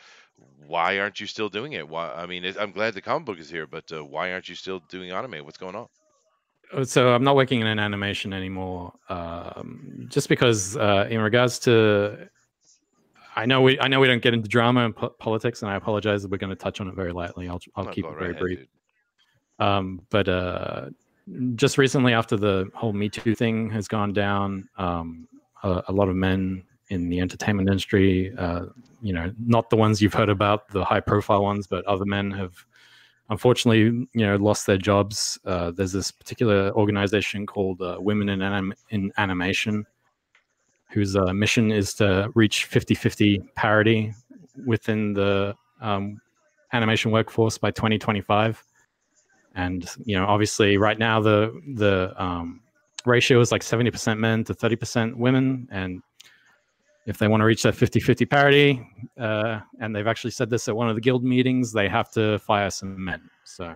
why aren't you still doing it? Why? I mean, I'm glad the comic book is here, but why aren't you still doing anime? What's going on? So I'm not working in animation anymore, just because in regards to I know we don't get into drama and politics, and I apologize that we're going to touch on it very lightly. I'll No, keep go it right very ahead, brief. dude. But just recently, after the whole Me Too thing has gone down, a lot of men in the entertainment industry, not the ones you've heard about, the high-profile ones, but other men have unfortunately, lost their jobs. There's this particular organization called Women in Animation, whose mission is to reach 50-50 parity within the animation workforce by 2025. And obviously, right now the ratio is like 70% men to 30% women, and if they want to reach that 50-50 parity, and they've actually said this at one of the guild meetings, they have to fire some men. So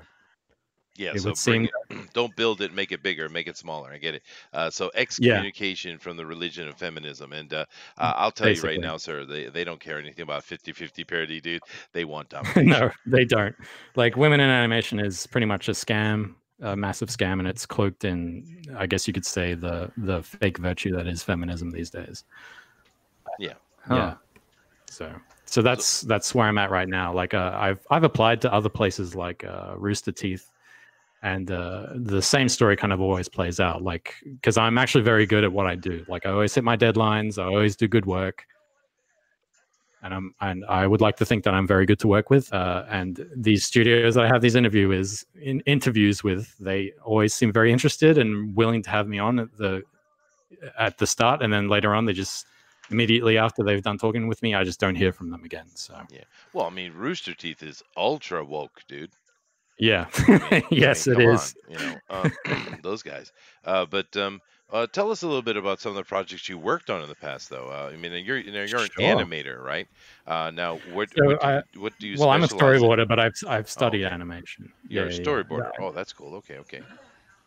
yeah, it so would bring seem it. Don't build it, make it bigger, make it smaller. I get it. So yeah, excommunication from the religion of feminism. And I'll tell you right basically. now, sir, they don't care anything about 50-50 parity, dude. They want domination. No, they don't. Like, women in animation is pretty much a scam, a massive scam, and it's cloaked in, I guess you could say, the fake virtue that is feminism these days. Yeah. Yeah. So that's where I'm at right now. Like, I've applied to other places like Rooster Teeth, and the same story kind of always plays out. Like, because I'm actually very good at what I do. Like, I always hit my deadlines. I always do good work. And I would like to think that I'm very good to work with. And these studios I have these interviews with, they always seem very interested and willing to have me on at the start, and then later on, they just immediately after they've done talking with me, I just don't hear from them again. So yeah, well, I mean, Rooster Teeth is ultra woke, dude. Yeah, yes, it is. Those guys. But tell us a little bit about some of the projects you worked on in the past, though. I mean, you're an Sure. animator, right? Now, what do you well, I'm a specialize in? storyboarder, but I've studied okay. animation. You're a Yeah. storyboarder. Oh, that's cool. Okay.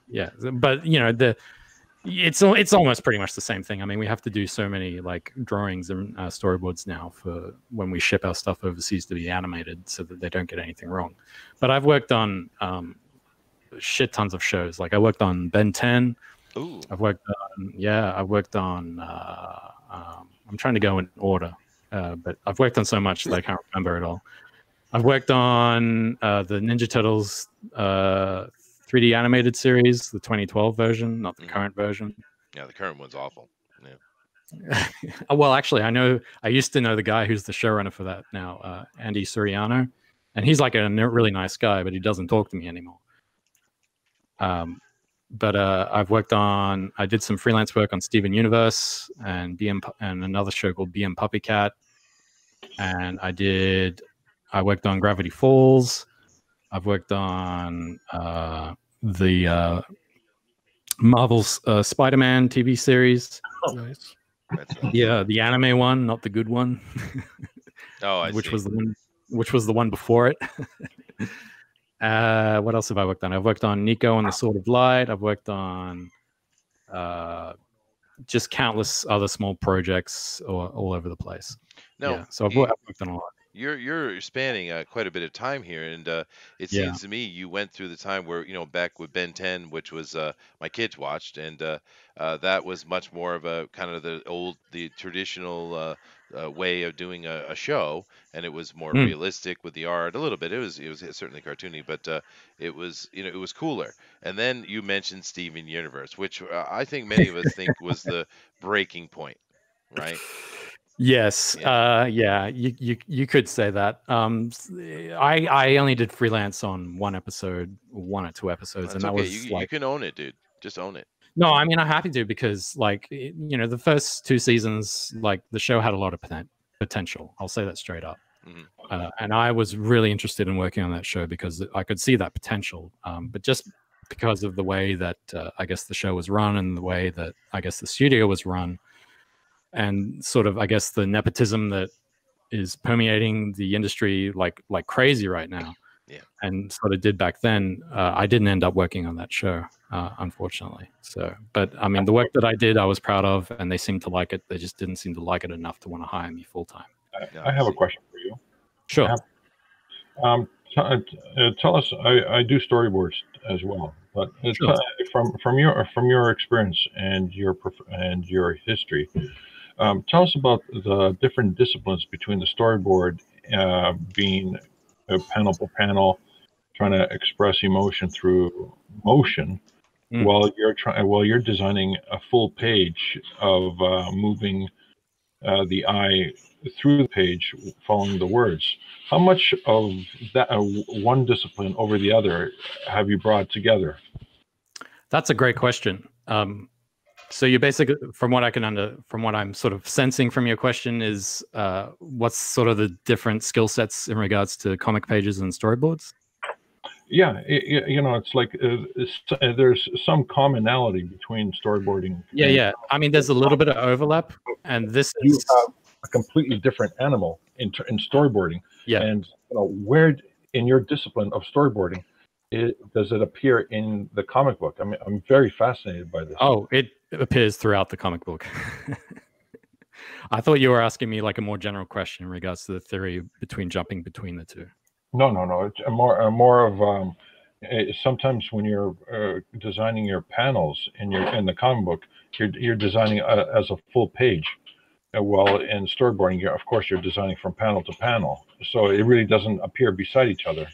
Yeah, but it's almost pretty much the same thing. I mean, we have to do so many like drawings and storyboards now for when we ship our stuff overseas to be animated, so that they don't get anything wrong. But I've worked on shit tons of shows. Like, I worked on Ben 10. Ooh. I've worked on. I'm trying to go in order, but I've worked on so much that I can't remember it all. I've worked on the Ninja Turtles 3D animated series, the 2012 version, not the current version. Yeah, the current one's awful. Yeah. Well, actually, I used to know the guy who's the showrunner for that now, Andy Suriano, and he's like a really nice guy, but he doesn't talk to me anymore. But I did some freelance work on Steven Universe and and another show called BM Puppy Cat, and I worked on Gravity Falls. I've worked on the Marvel's Spider-Man TV series. Oh, nice. Yeah, the anime one, not the good one. Oh, I which see. Which was the one before it. What else have I worked on? I've worked on Nico and the Sword of Light. I've worked on just countless other small projects all over the place. No, yeah, so I've worked on a lot. You're spanning quite a bit of time here, and it seems to me you went through the time where back with Ben 10, which was my kids watched, and that was much more of a kind of the traditional way of doing a show, and it was more realistic with the art a little bit. It was certainly cartoony, but it was it was cooler. And then you mentioned Steven Universe, which I think many of us think was the breaking point, right? Yes. Yeah. You could say that. I only did freelance on one or two episodes, That's and that okay. was You can own it, dude. Just own it. no. I mean, I'm happy to because the first two seasons, like the show had a lot of potential. I'll say that straight up. And I was really interested in working on that show because I could see that potential. But just because of the way that I guess the show was run and the way that I guess the studio was run, and sort of I guess the nepotism that is permeating the industry like crazy right now. Yeah. And sort of did back then. I didn't end up working on that show, unfortunately. So, but I mean, the work that I did, I was proud of, and they seemed to like it. They just didn't seem to like it enough to want to hire me full time. I have a question for you. Sure. Tell us. I do storyboards as well, but Sure. from your experience and your history, tell us about the different disciplines between the storyboard being panel per panel, trying to express emotion through motion, while you're designing a full page of moving the eye through the page, following the words. How much of that one discipline over the other have you brought together? That's a great question. So you basically, from what I'm sort of sensing from your question, is what's sort of the different skill sets in regards to comic pages and storyboards? Yeah, it's like there's some commonality between storyboarding. Yeah. I mean, there's a little bit of overlap, and this you is have a completely different animal in storyboarding. Yeah. And where in your discipline of storyboarding does it appear in the comic book? I mean, I'm very fascinated by this. Oh, it appears throughout the comic book. I thought you were asking me like a more general question in regards to the theory between jumping between the two. No. It's more of sometimes when you're designing your panels in the comic book, you're designing as a full page. Well, in storyboarding, of course, you're designing from panel to panel, so it really doesn't appear beside each other.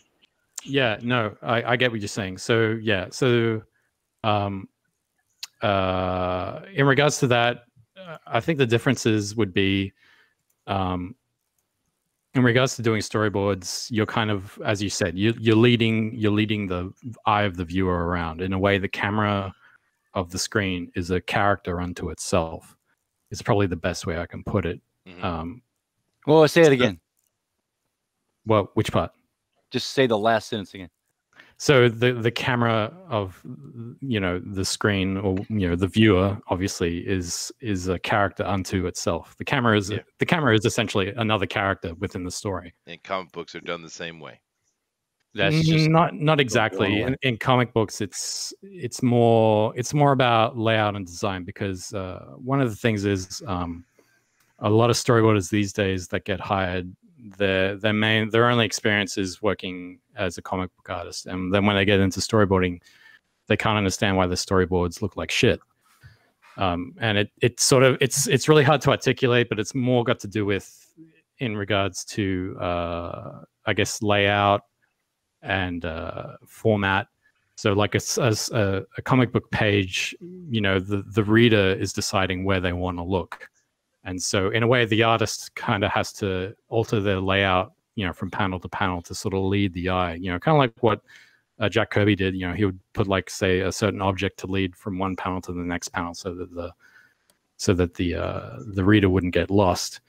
Yeah, no, I get what you're saying. So yeah, so in regards to that, I think the differences would be in regards to doing storyboards, you're kind of, as you said, you're leading the eye of the viewer around. In a way, the camera of the screen is a character unto itself. It's probably the best way I can put it. Well, say it again. Well, which part? Just say the last sentence again. So the camera of the screen, or the viewer, obviously is a character unto itself. The camera is essentially another character within the story. And comic books are done the same way. That's just not exactly. In comic books, it's more about layout and design, because one of the things is a lot of storyboarders these days that get hired, their only experience is working as a comic book artist, and then when they get into storyboarding, they can't understand why the storyboards look like shit. And it's really hard to articulate, but it's more got to do with in regards to I guess layout and format. So like a comic book page, the reader is deciding where they want to look. And so in a way, the artist kind of has to alter their layout, from panel to panel to sort of lead the eye, kind of like what Jack Kirby did. He would put, like, say, a certain object to lead from one panel to the next panel so that the reader wouldn't get lost.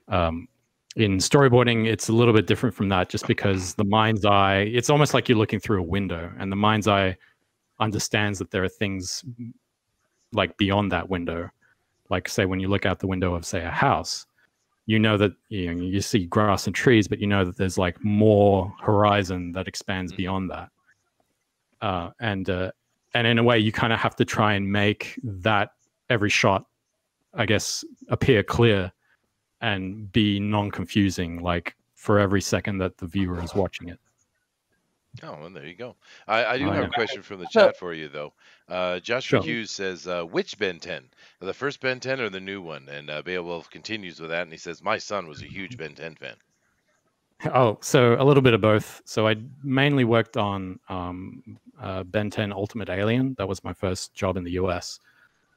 In storyboarding, it's a little bit different from that, just because the mind's eye, it's almost like you're looking through a window, and the mind's eye understands that there are things like beyond that window. Like, say, when you look out the window of, say, a house, that you see grass and trees, but that there's like more horizon that expands beyond that. And in a way, you kind of have to try and make that every shot, I guess, appear clear and be non-confusing, like for every second that the viewer is watching it. Oh, well, there you go. I do have a question from the chat for you, though. Joshua Hughes says, which Ben 10? The first Ben 10 or the new one? And Beowulf continues with that, and he says, my son was a huge Ben 10 fan. Oh, so a little bit of both. So I mainly worked on Ben 10 Ultimate Alien. That was my first job in the US.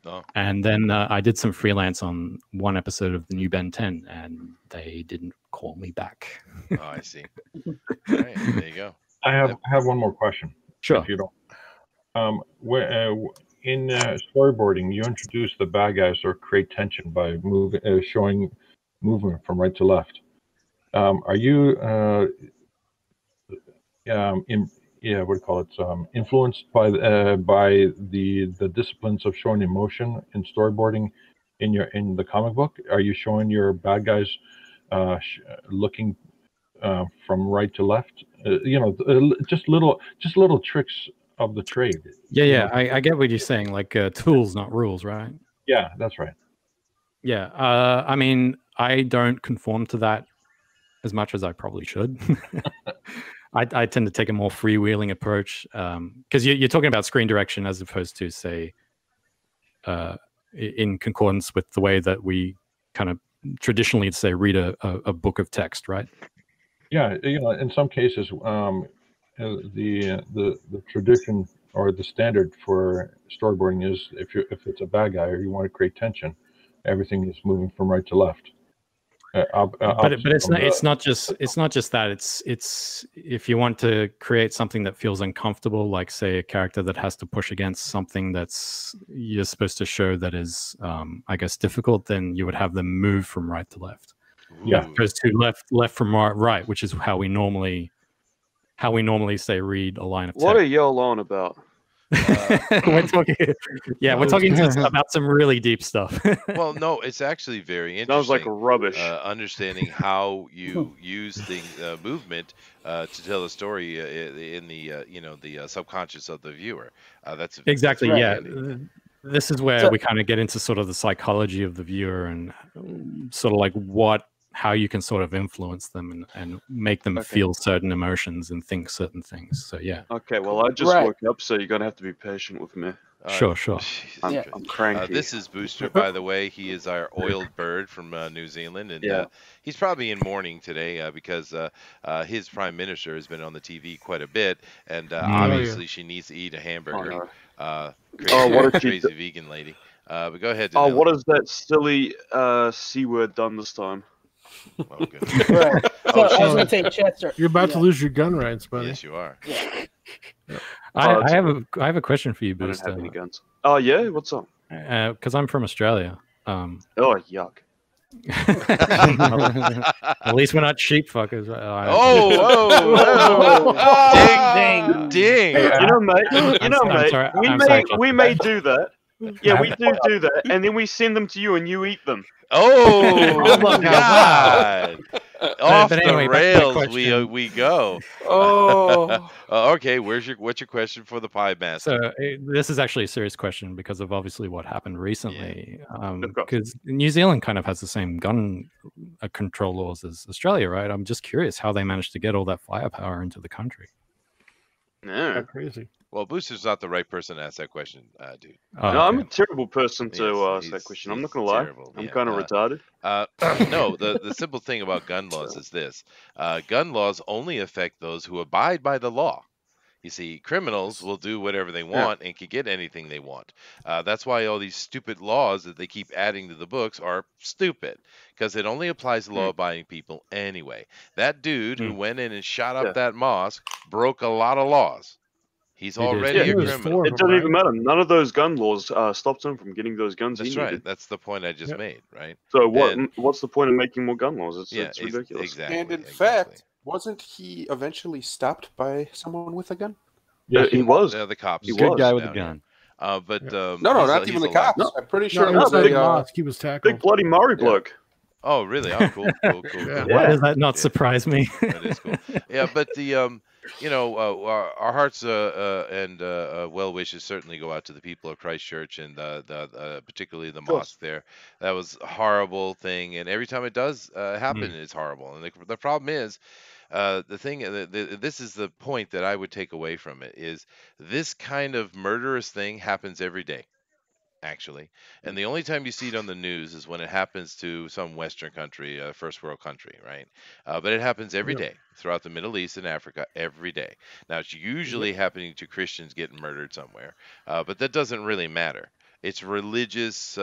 Oh, And then I did some freelance on one episode of the new Ben 10, and they didn't call me back. oh, I see. All right, there you go. I have one more question. Sure. If you don't. In storyboarding, you introduce the bad guys or create tension by showing movement from right to left. Are you what do you call it? Influenced by the disciplines of showing emotion in storyboarding in the comic book? Are you showing your bad guys looking from right to left? Just little tricks of the trade. Yeah. I get what you're saying. Like tools, not rules, right? Yeah, that's right. Yeah. I mean, I don't conform to that as much as I probably should. I tend to take a more freewheeling approach because you're talking about screen direction as opposed to, say, in concordance with the way that we kind of traditionally, say, read a book of text, right? Yeah, in some cases, the tradition or the standard for storyboarding is if it's a bad guy or you want to create tension, everything is moving from right to left. But it's not just that. It's if you want to create something that feels uncomfortable, like say a character that has to push against something that's you're supposed to show that is I guess difficult, then you would have them move from right to left. Yeah, opposed to left from right, which is how we normally say read a line of text. What are y'all on about? We're talking about some really deep stuff. Well, no, it's actually very interesting. Sounds like rubbish. Understanding how you use the movement to tell a story in the the subconscious of the viewer. That's exactly that's This is where we kind of get into sort of the psychology of the viewer and sort of like how you can sort of influence them and make them feel certain emotions and think certain things. So yeah. Okay, well, I just woke up, so you're gonna have to be patient with me. Sure. I'm cranky. This is Booster, by the way. He is our oiled bird from New Zealand, and he's probably in mourning today because his prime minister has been on the TV quite a bit, and obviously she needs to eat a hamburger. What a crazy vegan lady. But go ahead. Oh, what has that silly C word done this time? Oh, good. Right. So I was going to say, Chester. You're about to lose your gun rights, buddy. Yes, you are. Yeah. I have a question for you, Booster. I don't have any guns. Oh yeah, what's up? Because I'm from Australia. Oh yuck. At least we're not sheep fuckers. Ding. You know, mate. We may do that. Yeah, we do that, and then we send them to you, and you eat them. Oh my God! Off but anyway, the rails we go. Oh. Okay. What's your question for the pie master? So this is actually a serious question because of obviously what happened recently. Because New Zealand kind of has the same gun control laws as Australia, right? I'm just curious how they managed to get all that firepower into the country. Yeah. That's crazy. Well, Booster's not the right person to ask that question, dude. No, I'm a terrible person to ask that question. I'm not gonna lie. I'm kind of retarded. No, the simple thing about gun laws is this: gun laws only affect those who abide by the law. You see, criminals will do whatever they want and can get anything they want. That's why all these stupid laws that they keep adding to the books are stupid, because it only applies to law-abiding people anyway. That dude who went in and shot up that mosque broke a lot of laws. He's already a criminal. It doesn't even matter. None of those gun laws stopped him from getting those guns. That's right. That's the point I just made, right? So what's the point of making more gun laws? It's ridiculous. Exactly. And in fact, wasn't he eventually stopped by someone with a gun? Yeah, he was. The cops. He good guy with a gun. But no, not even the cops. No. I'm pretty sure it was big, he was tackled. Big bloody Maori bloke. Oh, really? Oh, cool. Why does that not surprise me? That is cool. Yeah, but the our hearts and well wishes certainly go out to the people of Christchurch and particularly the mosque there. That was a horrible thing, and every time it does happen, it's horrible. And the problem is, this is the point that I would take away from it, is this kind of murderous thing happens every day, actually. And the only time you see it on the news is when it happens to some Western country, first world country, right? But it happens every day throughout the Middle East and Africa, every day. Now, it's usually happening to Christians getting murdered somewhere, but that doesn't really matter. It's religious,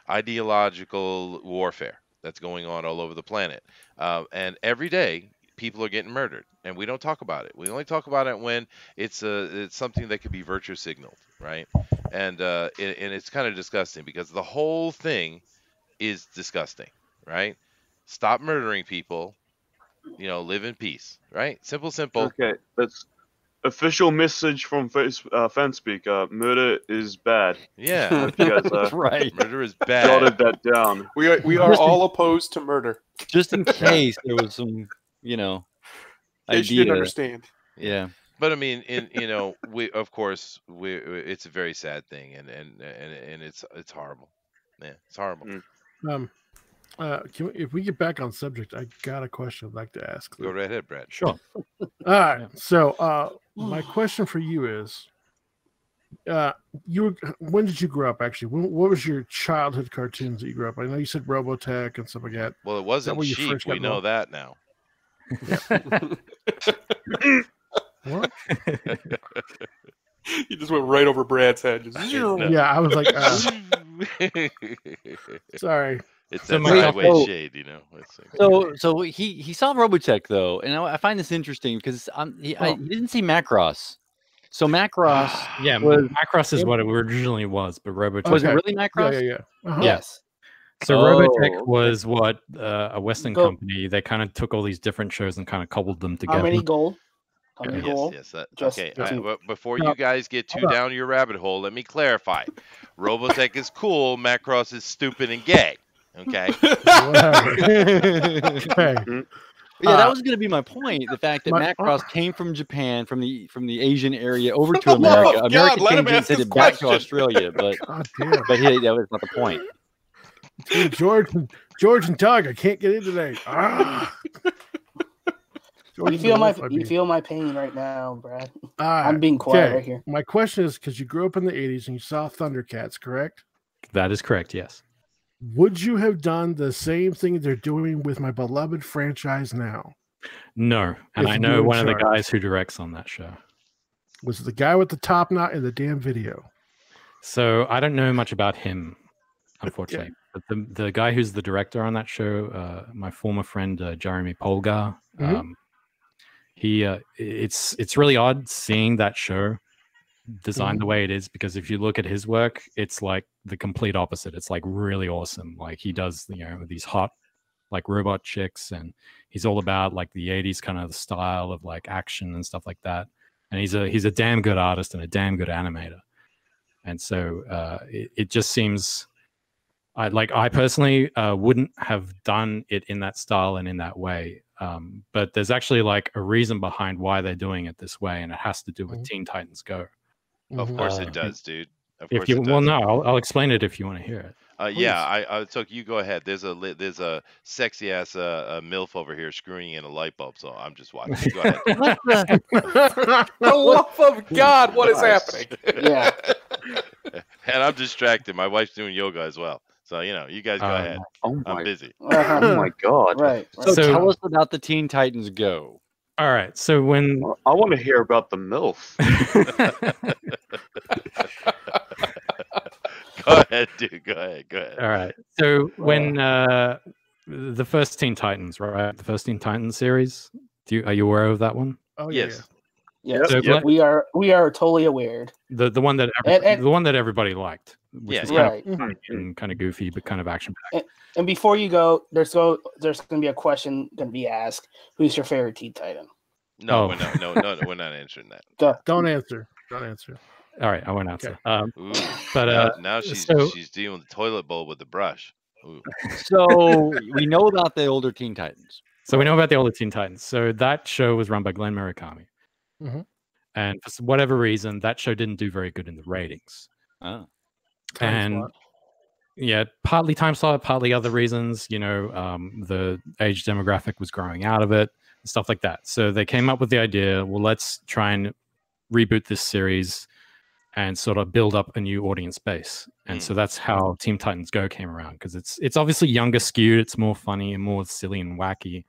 ideological warfare that's going on all over the planet. And every day, people are getting murdered, and we don't talk about it. We only talk about it when it's something that could be virtue signaled, right? And it's kind of disgusting because the whole thing is disgusting, right? Stop murdering people, live in peace, right? Simple, simple. Okay, that's official message from FanSpeak. Murder is bad. Yeah. I hope you guys Right. Murder is bad. jotted that down. We are all opposed to murder. Just in case there was some, In case idea. you didn't understand. Yeah. But I mean, we of course it's a very sad thing, and it's horrible. Yeah, it's horrible. If we get back on subject, I got a question I'd like to ask. Go right ahead, Brad. Sure. All right. So, my question for you is, when did you grow up? Actually, what was your childhood cartoons that you grew up? I know you said Robotech and stuff like that. Well, it wasn't where you Sheep. first got We know that now. What? You just went right over Brad's head. Just, Yeah, I was like, sorry. It's So that my- sideways shade, It's like- So he saw Robotech though, and I find this interesting because he didn't see Macross. So Macross, Yeah, was- Macross is what it originally was, but Robotech was it Okay. really Macross? Yeah. Uh-huh. Yes. So Oh, Robotech was what a Western Go- company. They kind of took all these different shows and kind of cobbled them How together. many gold? How many Yes, gold? yes. Just Okay, two. but before No, you guys get too hold on. down your rabbit hole, let me clarify. Robotech is cool. Macross is stupid and gay. Okay. Whatever. Okay. Yeah, that was going to be my point. The fact that my- Macross came from Japan, from the Asian area over to Oh, America. God, America let him changed it and ask sent his it back to question. Australia, but God damn. that was not the point. Dude, George and Doug, I can't get in today. Ah. George You and feel Doug, my I mean. you feel my pain right now, Brad. All right. I'm being quiet Okay. right here. My question is, because you grew up in the 80s and you saw Thundercats, correct? That is correct. Yes. Would you have done the same thing they're doing with my beloved franchise now? No, and If I you know were in one of the charge. guys who directs on that show. Was it the guy with the top knot in the damn video? So I don't know much about him, unfortunately. But the guy who's the director on that show, my former friend Jeremy Polgar, Mhm. it's really odd seeing that show designed the way it is, because if you look at his work, it's like the complete opposite. It's like really awesome. Like he does, these hot like robot chicks, and he's all about like the 80s kind of style of like action and stuff like that. And he's a damn good artist and a damn good animator. And so it just seems I personally wouldn't have done it in that style and in that way. But there's actually like a reason behind why they're doing it this way, and it has to do with Teen Titans Go. Of course it does, dude. Of If course you it does. well, no, I'll explain it if you want to hear it. Yeah, so you go ahead. There's a sexy ass MILF over here screwing in a light bulb, so I'm just watching. Go ahead. For the love of God, what is happening? Yeah. And I'm distracted. My wife's doing yoga as well. So, you guys go ahead. Oh I'm my, busy. Uh-huh. oh my God. Right. So, So- tell us about the Teen Titans Go. All right. So when I want to hear about the MILF. Go ahead, dude. Go ahead. all right. So when the first Teen Titans, right? The first Teen Titans series. Are you aware of that one? Oh, yeah. Yes. Yes. So Yep. We are totally aware. the one that And- the one that everybody liked, which Yeah, was yeah. Right. kind of goofy but kind of action packed. And before you go, there's going to be a question going to be asked. Who's your favorite Teen Titan? No, Oh. we're not answering that. Don't answer. Don't answer. All right, I won't answer. Ooh. But now she's so- she's dealing with the toilet bowl with the brush. Ooh. So we know about the older Teen Titans. So we know about the older Teen Titans. So that show was run by Glenn Murakami. Mhm. And for whatever reason, that show didn't do very good in the ratings. Oh. Time And slot. yeah, partly time slot, partly other reasons. The age demographic was growing out of it, and stuff like that. So they came up with the idea, well, let's try and reboot this series and sort of build up a new audience base. And so that's how Teen Titans Go came around, because it's obviously younger skewed, it's more funny and more silly and wacky.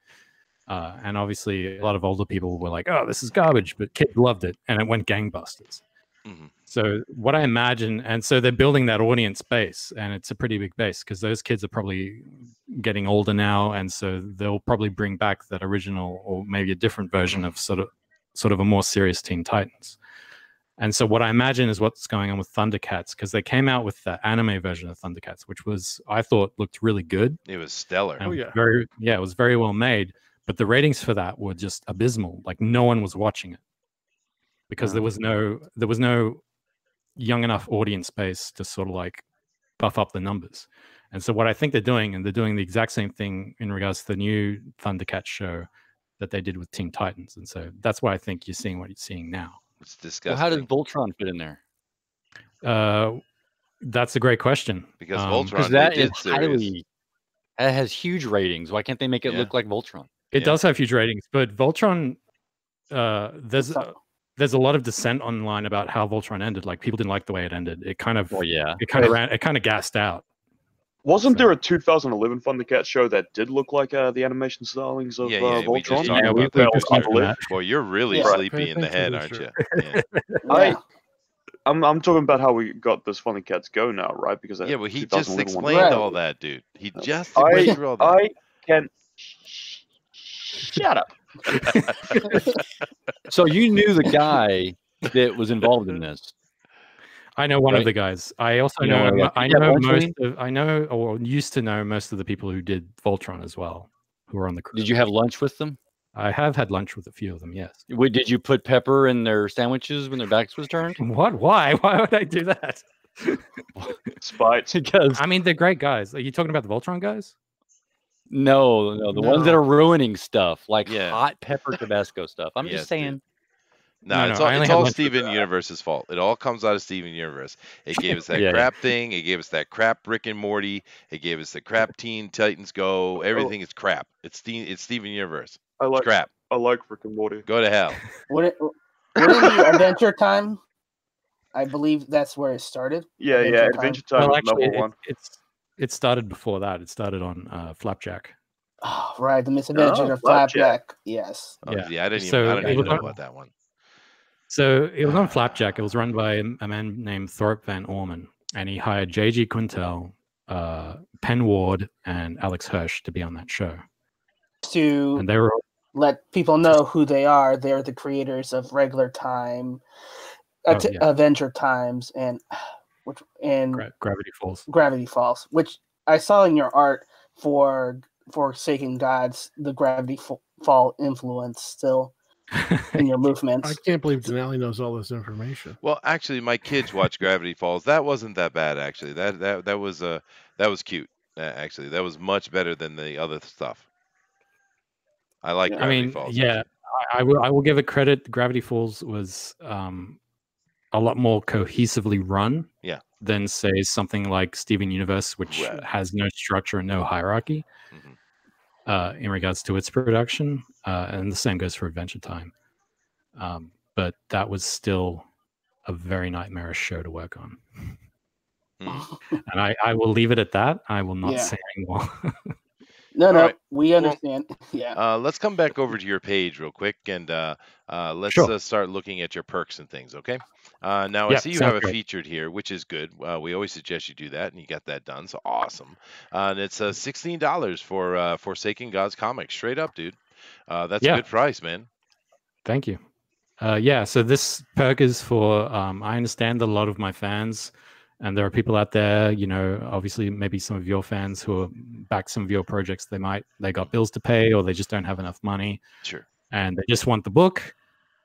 And obviously a lot of older people were like, oh, this is garbage, but kids loved it, and it went gangbusters. Mhm. So what I imagine, and so they're building that audience base, and it's a pretty big base because those kids are probably getting older now, and so they'll probably bring back that original or maybe a different version of sort of a more serious Teen Titans. And so what I imagine is what's going on with Thundercats, because they came out with the anime version of Thundercats, which was, I thought, looked really good. It was stellar. Oh, yeah. It was very well made, but the ratings for that were just abysmal. Like no one was watching it because there was no young enough audience base to sort of like buff up the numbers. And so what I think they're doing the exact same thing in regards to the new Thundercats show that they did with Teen Titans. And so that's why I think you're seeing what you're seeing now. It's disgusting. Well, how does Voltron fit in there? That's a great question. Because Voltron, that is highly, it has huge ratings. Why can't they make it look like Voltron? It does have huge ratings, but Voltron, there's a lot of dissent online about how Voltron ended. Like people didn't like the way it ended. It kind of, it kind of gassed out. Wasn't there a 2011 Thundercats show that did look like the animation stylings of Voltron? Boy, you're really sleepy in the head, aren't you? Yeah. I'm talking about how we got this Thundercats Go now, right? Because well, he just explained all that, dude. He just went through all that. I can shut up. So you knew the guy that was involved in this. I know one of the guys. I also know. I know or used to know most of the people who did Voltron as well, who were on the crew. Did you have lunch with them? I have had lunch with a few of them. Yes. Did you put pepper in their sandwiches when their backs was turned? What? Why? Why would I do that? Spite. Because I mean, they're great guys. Are you talking about the Voltron guys? No, the ones that are ruining stuff, like hot pepper Tabasco stuff. I'm just saying. No, it's all Steven Universe's fault. It all comes out of Steven Universe. It gave us that crap thing. It gave us that crap Rick and Morty. It gave us the crap Teen Titans Go. Everything is crap. It's Steven Universe. It's crap. I like Rick and Morty. Go to hell. Would it be Adventure Time? I believe that's where it started. Yeah, Adventure Time was number one. It started before that. It started on Flapjack. Oh, right, the Misadventure of Flapjack. Yes. I didn't even know about that one. So it was on Flapjack. It was run by a man named Thorpe Van Orman, and he hired J.G. Quintel, Penn Ward, and Alex Hirsch to be on that show. And they were let people know who they are. They're the creators of Regular Time, Adventure Times, and Gravity Falls. Gravity Falls, which I saw in your art for Forsaken Gods, the Gravity Fall influence still in your movements. I can't believe Denali knows all this information. Well, actually, my kids watch Gravity Falls. That wasn't that bad, actually. That was cute. Actually, that was much better than the other stuff. I like Gravity Falls. Yeah, I will give it credit. Gravity Falls was a lot more cohesively run. Yeah. Than say something like Steven Universe, which has no structure and no hierarchy in regards to its production, and the same goes for Adventure Time. But that was still a very nightmarish show to work on. And I will leave it at that. I will not say anymore. No, right. We understand. Well, let's come back over to your page real quick, and let's start looking at your perks and things, okay? Now, I see you have a featured here, which is good. We always suggest you do that, and you got that done, so awesome. And it's $16 for Forsaken Gods comics. Straight up, dude. That's a good price, man. Thank you. So this perk is for, I understand that a lot of my fans, and there are people out there, obviously maybe some of your fans who are back some of your projects, they got bills to pay, or they just don't have enough money. Sure. And they just want the book.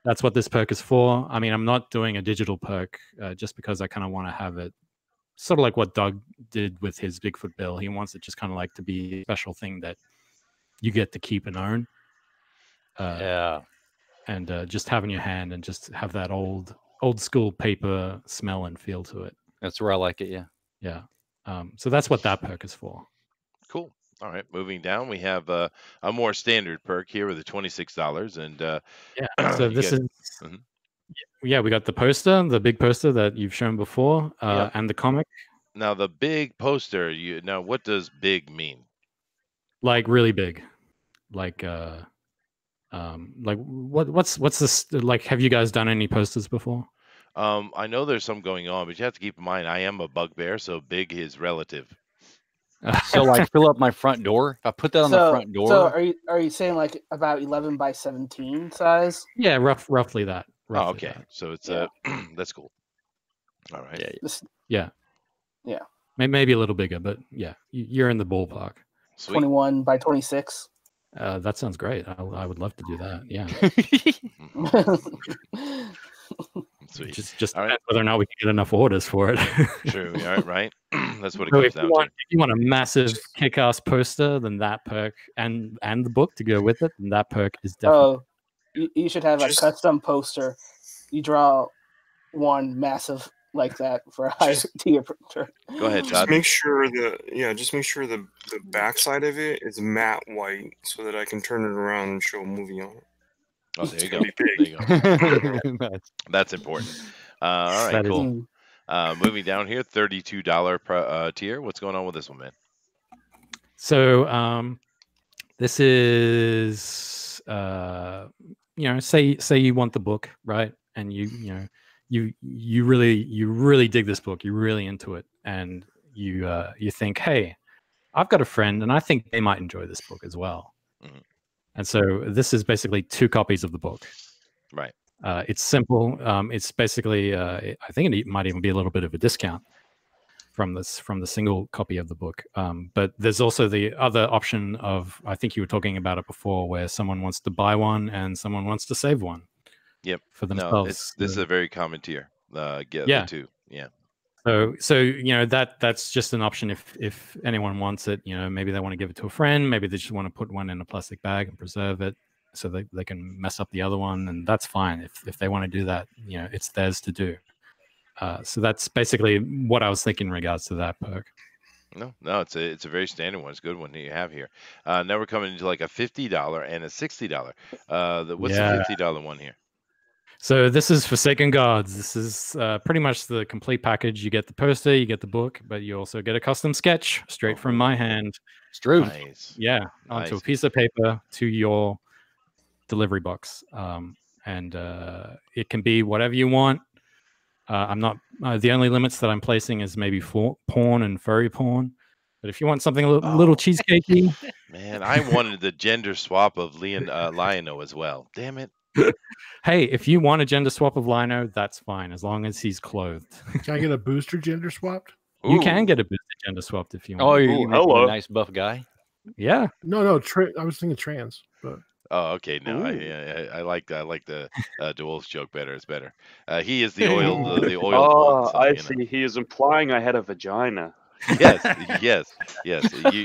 That's what this perk is for. I mean, I'm not doing a digital perk just because I kind of want to have it sort of like what Doug did with his Bigfoot bill. He wants it just kind of like to be a special thing that you get to keep and own. And just have in your hand and just have that old school paper smell and feel to it. That's where I like it. Yeah. So that's what that perk is for. Cool. All right. Moving down, we have a more standard perk here with the $26, and so this is we got the poster, the big poster that you've shown before, and the comic. Now the big poster. What does big mean? Like really big, like what's this like? Have you guys done any posters before? I know there's some going on, but you have to keep in mind I am a bugbear, so big is relative. So like fill up my front door. If I put that on the front door. So are you saying like about 11 by 17 size? Yeah, roughly that. Roughly Oh, okay. that. So it's that's cool. All right. Yeah. Yeah. Maybe a little bigger, but yeah, you're in the ballpark. Sweet. 21 by 26. That sounds great. I would love to do that. Yeah. Sweet. Just depends whether or not we can get enough orders for it. True. All right. Right. That's what it So comes down to. If you want a massive kick-ass poster, then that perk and the book to go with it, then that perk is definitely. You should have a custom poster. You draw one massive like that for a higher tier printer. Go ahead, Just Todd. make sure the backside of it is matte white so that I can turn it around and show a movie on it. Oh, there you go. Be big. There you go. That's important. All right, That is- cool. Moving down here, $32 tier. What's going on with this one, man? So this is say you want the book, right? And you really dig this book, you're really into it, and you think, hey, I've got a friend and I think they might enjoy this book as well. Mm-hmm. And so this is basically 2 copies of the book. Right. It's simple. It's basically I think it might even be a little bit of a discount from the single copy of the book. But there's also the other option of, I think you were talking about it before, where someone wants to buy one and someone wants to save one. Yep. For themselves. No, this is a very common tier. The 2. Yeah. So that's just an option if anyone wants it. Maybe they want to give it to a friend. Maybe they just want to put one in a plastic bag and preserve it so they can mess up the other one, and that's fine. If they want to do that, it's theirs to do. So that's basically what I was thinking in regards to that perk. No, it's a very standard one. It's a good one that you have here. Now we're coming into like a $50 and a $60. What's the $50 one here? So this is Forsaken Gods. This is pretty much the complete package. You get the poster, you get the book, but you also get a custom sketch straight from my hand. Straight. Nice. Yeah, onto a piece of paper to your delivery box. And it can be whatever you want. I'm not the only limits that I'm placing is maybe porn and furry porn. But if you want something a little cheesecakey, man, I wanted the gender swap of Lionel as well. Damn it. Hey, if you want a gender swap of Lino, that's fine as long as he's clothed. Can I get a booster gender swapped? You can get a booster gender swapped if you want. Oh, you hello, nice buff guy. Yeah. No, I was thinking trans, but. Oh, okay. No, I like the DeWolf's joke better. It's better. He is the oil. The oil. Oh, so, I see. He is implying I had a vagina. Yes.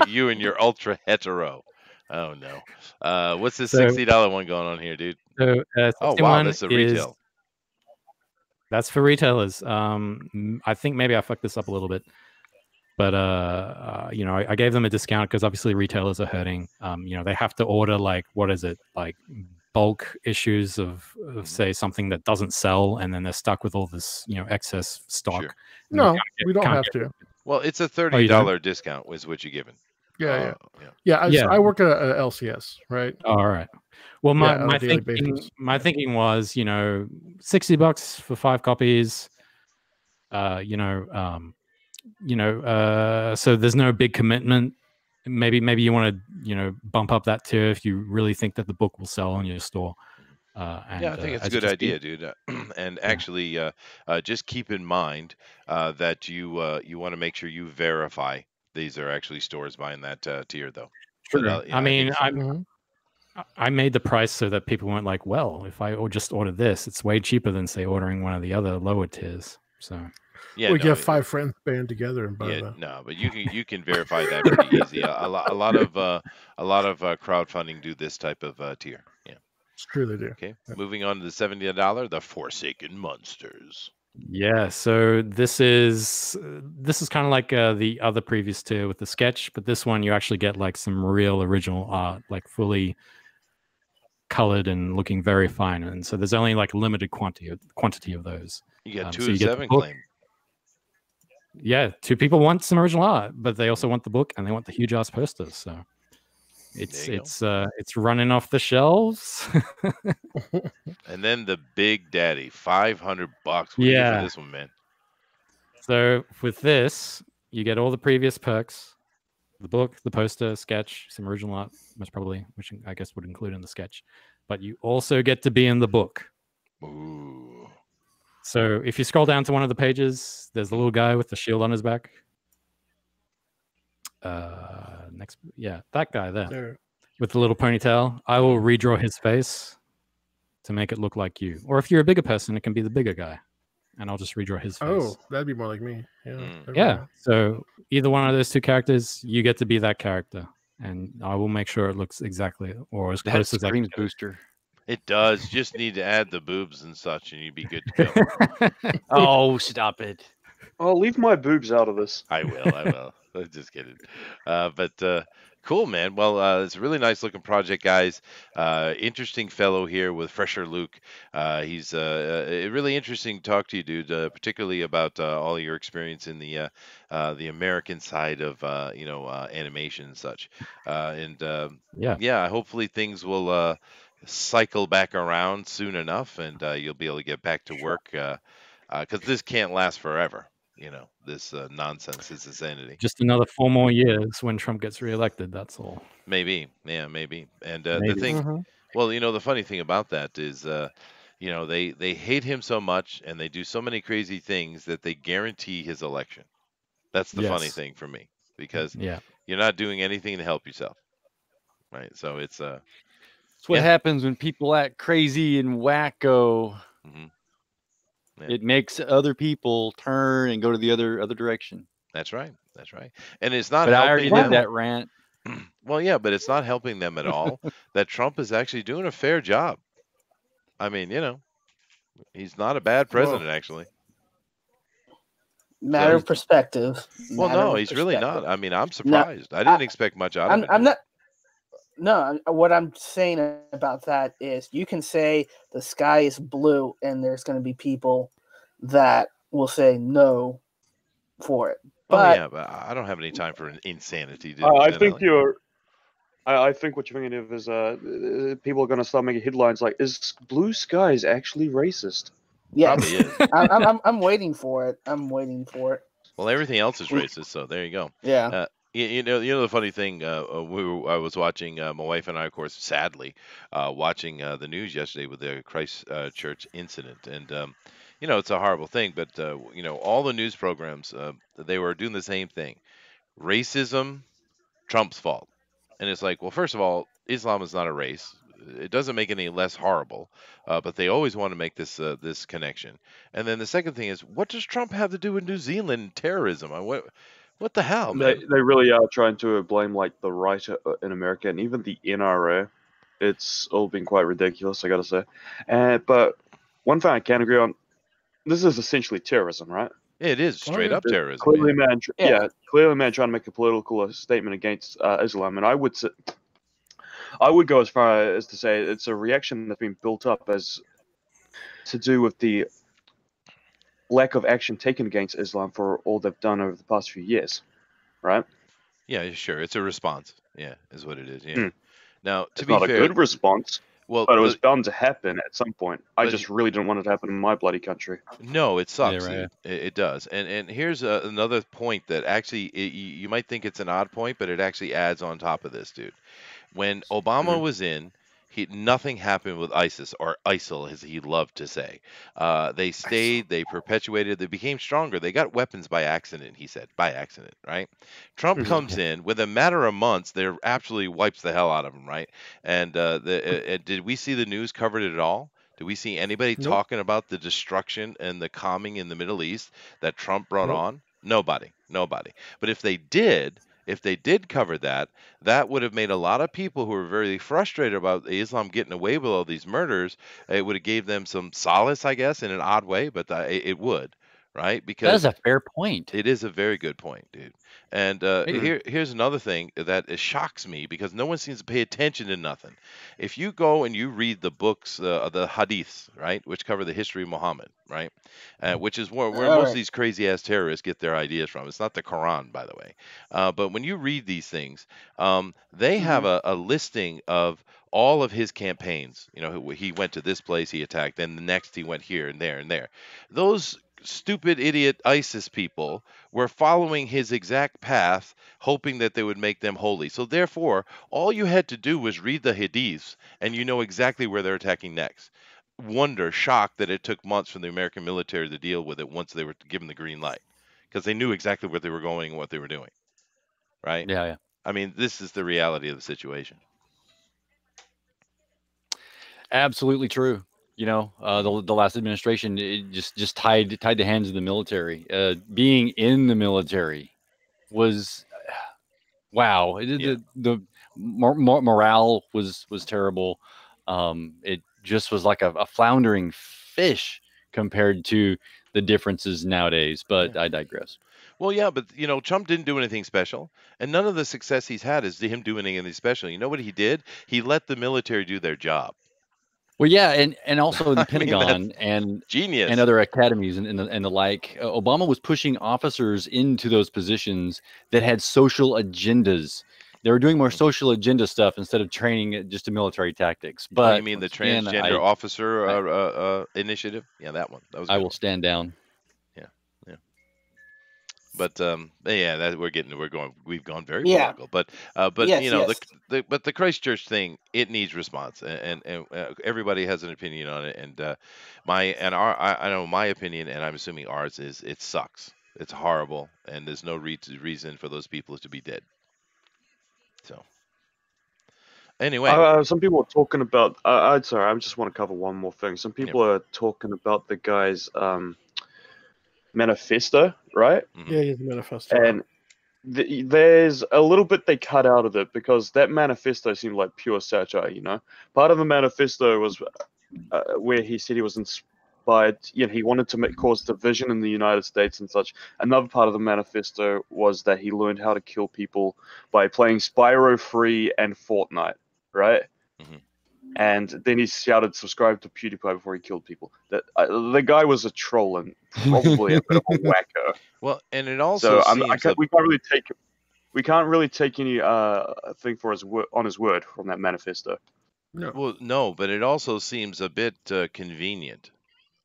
You and your ultra hetero. Oh no. What's this $60 one going on here, dude? So, oh wow, that's a retail. That's for retailers. I think maybe I fucked this up a little bit. But I gave them a discount because obviously retailers are hurting. They have to order like bulk issues of say something that doesn't sell, and then they're stuck with all this excess stock. Sure. No, we don't have to. Well, it's a $30 discount was what you're given. Yeah. I work at a LCS, right? All right. Well, my thinking was $60 for 5 copies. So there's no big commitment. Maybe you want to bump up that tier if you really think that the book will sell in your store. I think it's a good idea, dude. And actually, just keep in mind that you want to make sure you verify these are actually stores buying that tier, though. Sure. But, I made the price so that people weren't like, well, if I just order this, it's way cheaper than say ordering one of the other lower tiers. So. Yeah, we get 5 friends band together and buy but you can verify that pretty easy. A lot of crowdfunding do this type of tier. Yeah, it's true they do. Okay, moving on to the $70, the Forsaken Monsters. Yeah, so this is kind of like the other previous tier with the sketch, but this one you actually get like some real original art, like fully colored and looking very fine. And so there's only like a limited quantity of those. You get 2 of 7 claim. Yeah, 2 people want some original art, but they also want the book and they want the huge ass posters. So It's running off the shelves. And then the big daddy, $500. What do you get for this one, man? So with this, you get all the previous perks: the book, the poster, sketch, some original art, most probably, which I guess would include in the sketch. But you also get to be in the book. Ooh. So if you scroll down to one of the pages, there's the little guy with the shield on his back. That guy there with the little ponytail. I will redraw his face to make it look like you. Or if you're a bigger person, it can be the bigger guy, and I'll just redraw his face. Oh, that'd be more like me. Yeah. So either one of those two characters, you get to be that character, and I will make sure it looks exactly or as close as I can. Booster. It does. Just need to add the boobs and such, and you'd be good to go. Oh, stop it! I'll leave my boobs out of this. I will. I'm just kidding. But cool, man. Well, it's a really nice looking project, guys. Interesting fellow here with Fresher Luke. He's really interesting to talk to you, dude. Particularly about all your experience in the American side of animation and such. Hopefully things will cycle back around soon enough, and you'll be able to get back to work. Because this can't last forever. This nonsense, this insanity. Just another 4 more years when Trump gets reelected. That's all. Maybe, yeah, maybe. And the thing, well, the funny thing about that is, they hate him so much, and they do so many crazy things that they guarantee his election. That's the funny thing for me, because you're not doing anything to help yourself, right? So it's what happens when people act crazy and wacko. Mm-hmm. Yeah. It makes other people turn and go to the other direction. That's right. And it's not. But I already did that rant. Well, yeah, but it's not helping them at all. That Trump is actually doing a fair job. I mean, he's not a bad president, actually. Matter of perspective. Well, no, he's really not. I mean, I'm surprised. I didn't expect much out of it. I'm not. No, what I'm saying about that is you can say the sky is blue and there's going to be people that will say no for it. But, but I don't have any time for insanity. I think what you're thinking of is people are going to start making headlines like, "Is blue skies actually racist?" Yeah, probably is. I'm waiting for it. Well, everything else is racist, so there you go. Yeah. The funny thing, I was watching, my wife and I, of course, sadly, watching the news yesterday with the Christchurch incident, and it's a horrible thing, but all the news programs, they were doing the same thing: racism, Trump's fault, and it's like, well, first of all, Islam is not a race. It doesn't make it any less horrible, but they always want to make this connection. And then the second thing is, what does Trump have to do with New Zealand terrorism? What the hell, man? They really are trying to blame like the right in America and even the NRA. It's all been quite ridiculous, I gotta say. But one thing I can agree on: this is essentially terrorism, right? It is straight up terrorism. Clearly, man trying to make a political statement against Islam, and I would go as far as to say it's a reaction that's been built up as to do with the lack of action taken against Islam for all they've done over the past few years, right? Yeah, sure. It's a response. Yeah, is what it is. Yeah. Now, to it's be not fair, a good response. Well, but it was bound to happen at some point. I just really didn't want it to happen in my bloody country. No, it sucks. Yeah, right. It does. And here's another point that actually you might think it's an odd point, but it actually adds on top of this, dude. When Obama was in, nothing happened with ISIS, or ISIL, as he loved to say. They stayed, they perpetuated, they became stronger. They got weapons by accident, he said. By accident, right? Trump comes in, with a matter of months, they absolutely wipes the hell out of them, right? And did we see the news covered it at all? Did we see anybody talking about the destruction and the calming in the Middle East that Trump brought on? Nobody. But if they did cover that, that would have made a lot of people who were very frustrated about Islam getting away with all these murders. It would have gave them some solace, I guess, in an odd way, but it would, right? That Because is a fair point. it is a very good point, dude. And here's another thing that shocks me because no one seems to pay attention to nothing. If you go and you read the books, the hadiths, right, which cover the history of Muhammad, right, which is where All most of right. these crazy ass terrorists get their ideas from. It's not the Quran, by the way. But when you read these things, they have a listing of all of his campaigns. You know, he went to this place, he attacked, then the next he went here and there and there. Those stupid idiot ISIS people were following his exact path, hoping that they would make them holy. So therefore, all you had to do was read the hadiths, and you know exactly where they're attacking next. Wonder, shocked that it took months for the American military to deal with it once they were given the green light, because they knew exactly where they were going and what they were doing. Right? Yeah, yeah. I mean, this is the reality of the situation. Absolutely true. You know, the last administration it just tied the hands of the military. Being in the military was wow. The morale was terrible. It just was like a floundering fish compared to the differences nowadays. But Yeah. I digress. Well, yeah, but you know, Trump didn't do anything special, and none of the success he's had is him doing anything special. You know what he did? He let the military do their job. Well, yeah, and also in the I mean, that's Pentagon and genius. other academies and the like, Obama was pushing officers into those positions that had social agendas. They were doing more social agenda stuff instead of training just to military tactics. Oh, you But mean the once again, transgender officer I initiative? Yeah, that one. That was a I good will one. stand down. Yeah, yeah. But yeah, that we've gone very Yeah. political. But Yes, you know, yes. the Christchurch thing, it needs response, and everybody has an opinion on it. And I know my opinion, and I'm assuming ours is it sucks. It's horrible, and there's no reason for those people to be dead. So anyway, Some people are talking about. Sorry, I just want to cover one more thing. Some people are talking about the guy's manifesto, right? Yeah, he has a manifesto. And there's a little bit they cut out of it because that manifesto seemed like pure satire. You know, part of the manifesto was where he said he was inspired. You know, he wanted to cause division in the United States and such. Another part of the manifesto was that he learned how to kill people by playing Spyro Free and Fortnite, right? Mhm. And then he shouted, "Subscribe to PewDiePie" before he killed people. That the guy was a troll and probably a bit of a whacker. well, and it also So seems we can't really take any thing for his on his word from that manifesto. No. well, no, but it also seems a bit convenient.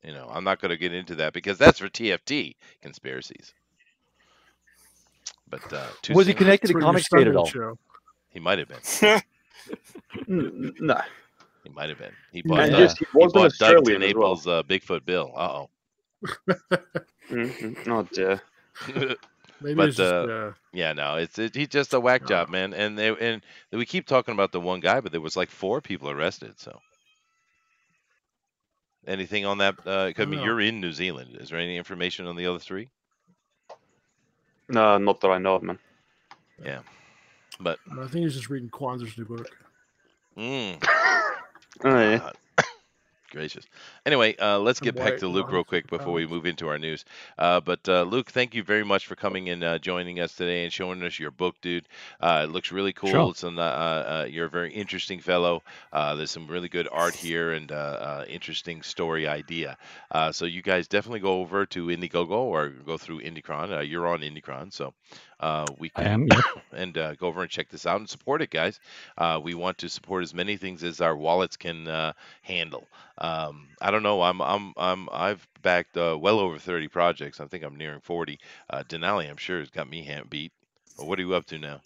You know, I'm not going to get into that because that's for TFT conspiracies. But too Was he soon? connected to For your Comicsgate at Sunday all? show. He might have been. No, He might have been. He And bought and Yeah. just he he wasn't bought Doug Australian as well. TeNaples' Bigfoot Bill. Oh dear. Maybe But it's just yeah, no, he's just a whack job, man. And we keep talking about the one guy, but there was like 4 people arrested. So anything on that? I mean, know. you're in New Zealand. Is there any information on the other 3? No, not that I know of, man. Yeah, but I think he's just reading Kwanzaa's new book. Oh, yeah. God. Gracious. Anyway, let's get back White to Luke real Lines. quick before we move into our news. But Luke, thank you very much for coming and joining us today and showing us your book, dude. It looks really cool. Sure. It's you're a very interesting fellow. There's some really good art here and interesting story idea. So you guys definitely go over to Indiegogo or go through Indicron. You're on Indicron, so we I can am. Yes. and go over and check this out and support it, guys. We want to support as many things as our wallets can handle. I don't know. I've backed well over 30 projects. I think I'm nearing 40. Denali, I'm sure, has got me beat. But what are you up to now?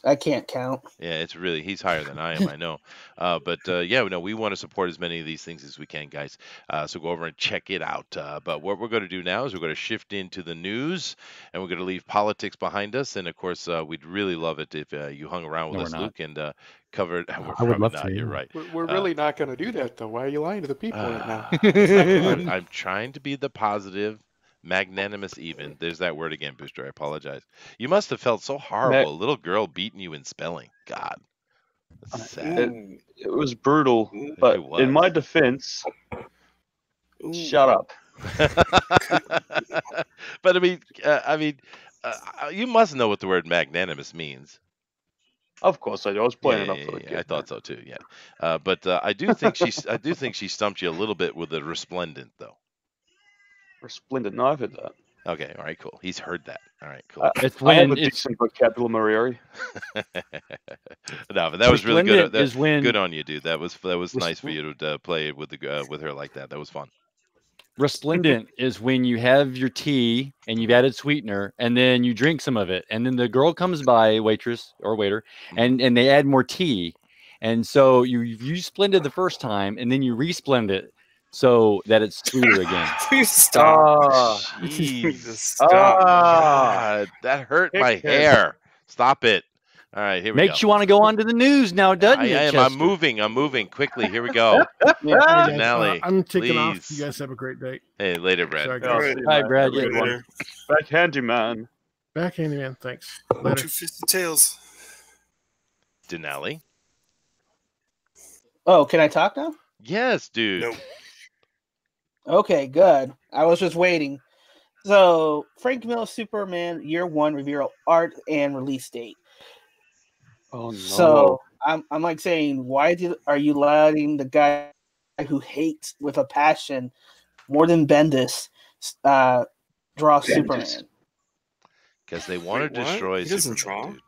I can't count. Yeah, he's higher than I am, I know. But yeah, no, we want to support as many of these things as we can, guys. So go over and check it out. But what we're going to do now is we're going to shift into the news, and we're going to leave politics behind us. And of course, we'd really love it if you hung around with No, us, we're not. Luke, and covered. We're I would probably love not. to. You're Yeah. right. We're really not going to do that, though. Why are you lying to the people right now? I'm trying to be the positive, magnanimous even. There's that word again, Booster. I apologize. You must have felt so horrible. A little girl beating you in spelling. God. That's sad. It was brutal, but It was. in my defense, Shut up. But I mean, you must know what the word magnanimous means. Of course I do. I was playing enough for the I kid. thought so too. Yeah, but I do think I do think she stumped you a little bit with the resplendent, though. Resplendent. No, I've heard that. Okay, all right, cool. He's heard that. All right, cool. It's I have when a it's decent vocabulary. No, but that was really good. resplendent is when Good on you, dude. That was nice for Respl- you to play with with her like that. That was fun. resplendent is when you have your tea and you've added sweetener and then you drink some of it and then the girl comes by, waitress or waiter, and they add more tea, and so you splendid the first time and then you resplend it so that it's sweeter again. Please stop. Jeez. Stop. God, that hurt my Dickhead. hair. Stop it. All right, here we go. Makes you want to go on to the news now, doesn't I it, am. Chester? I'm moving quickly. Here we go. Yeah. All right, guys, Denali, I'm taking off. please. You guys have a great day. Hey, later, Brad. Sorry, Yeah, guys. I'll see you, Hi, man. Brad. Have a Yeah. good one. Back handyman. Back handyman. Thanks. Later. Two fisted tails. Denali. Oh, can I talk now? Yes, dude. Nope. Okay, good. I was just waiting. So, Frank Miller's Superman Year One reveal art and release date. Oh no. So I'm like saying, are you letting the guy who hates with a passion more than Bendis draw Superman? Because they want Wait, to what? destroy He doesn't Superman, draw? dude.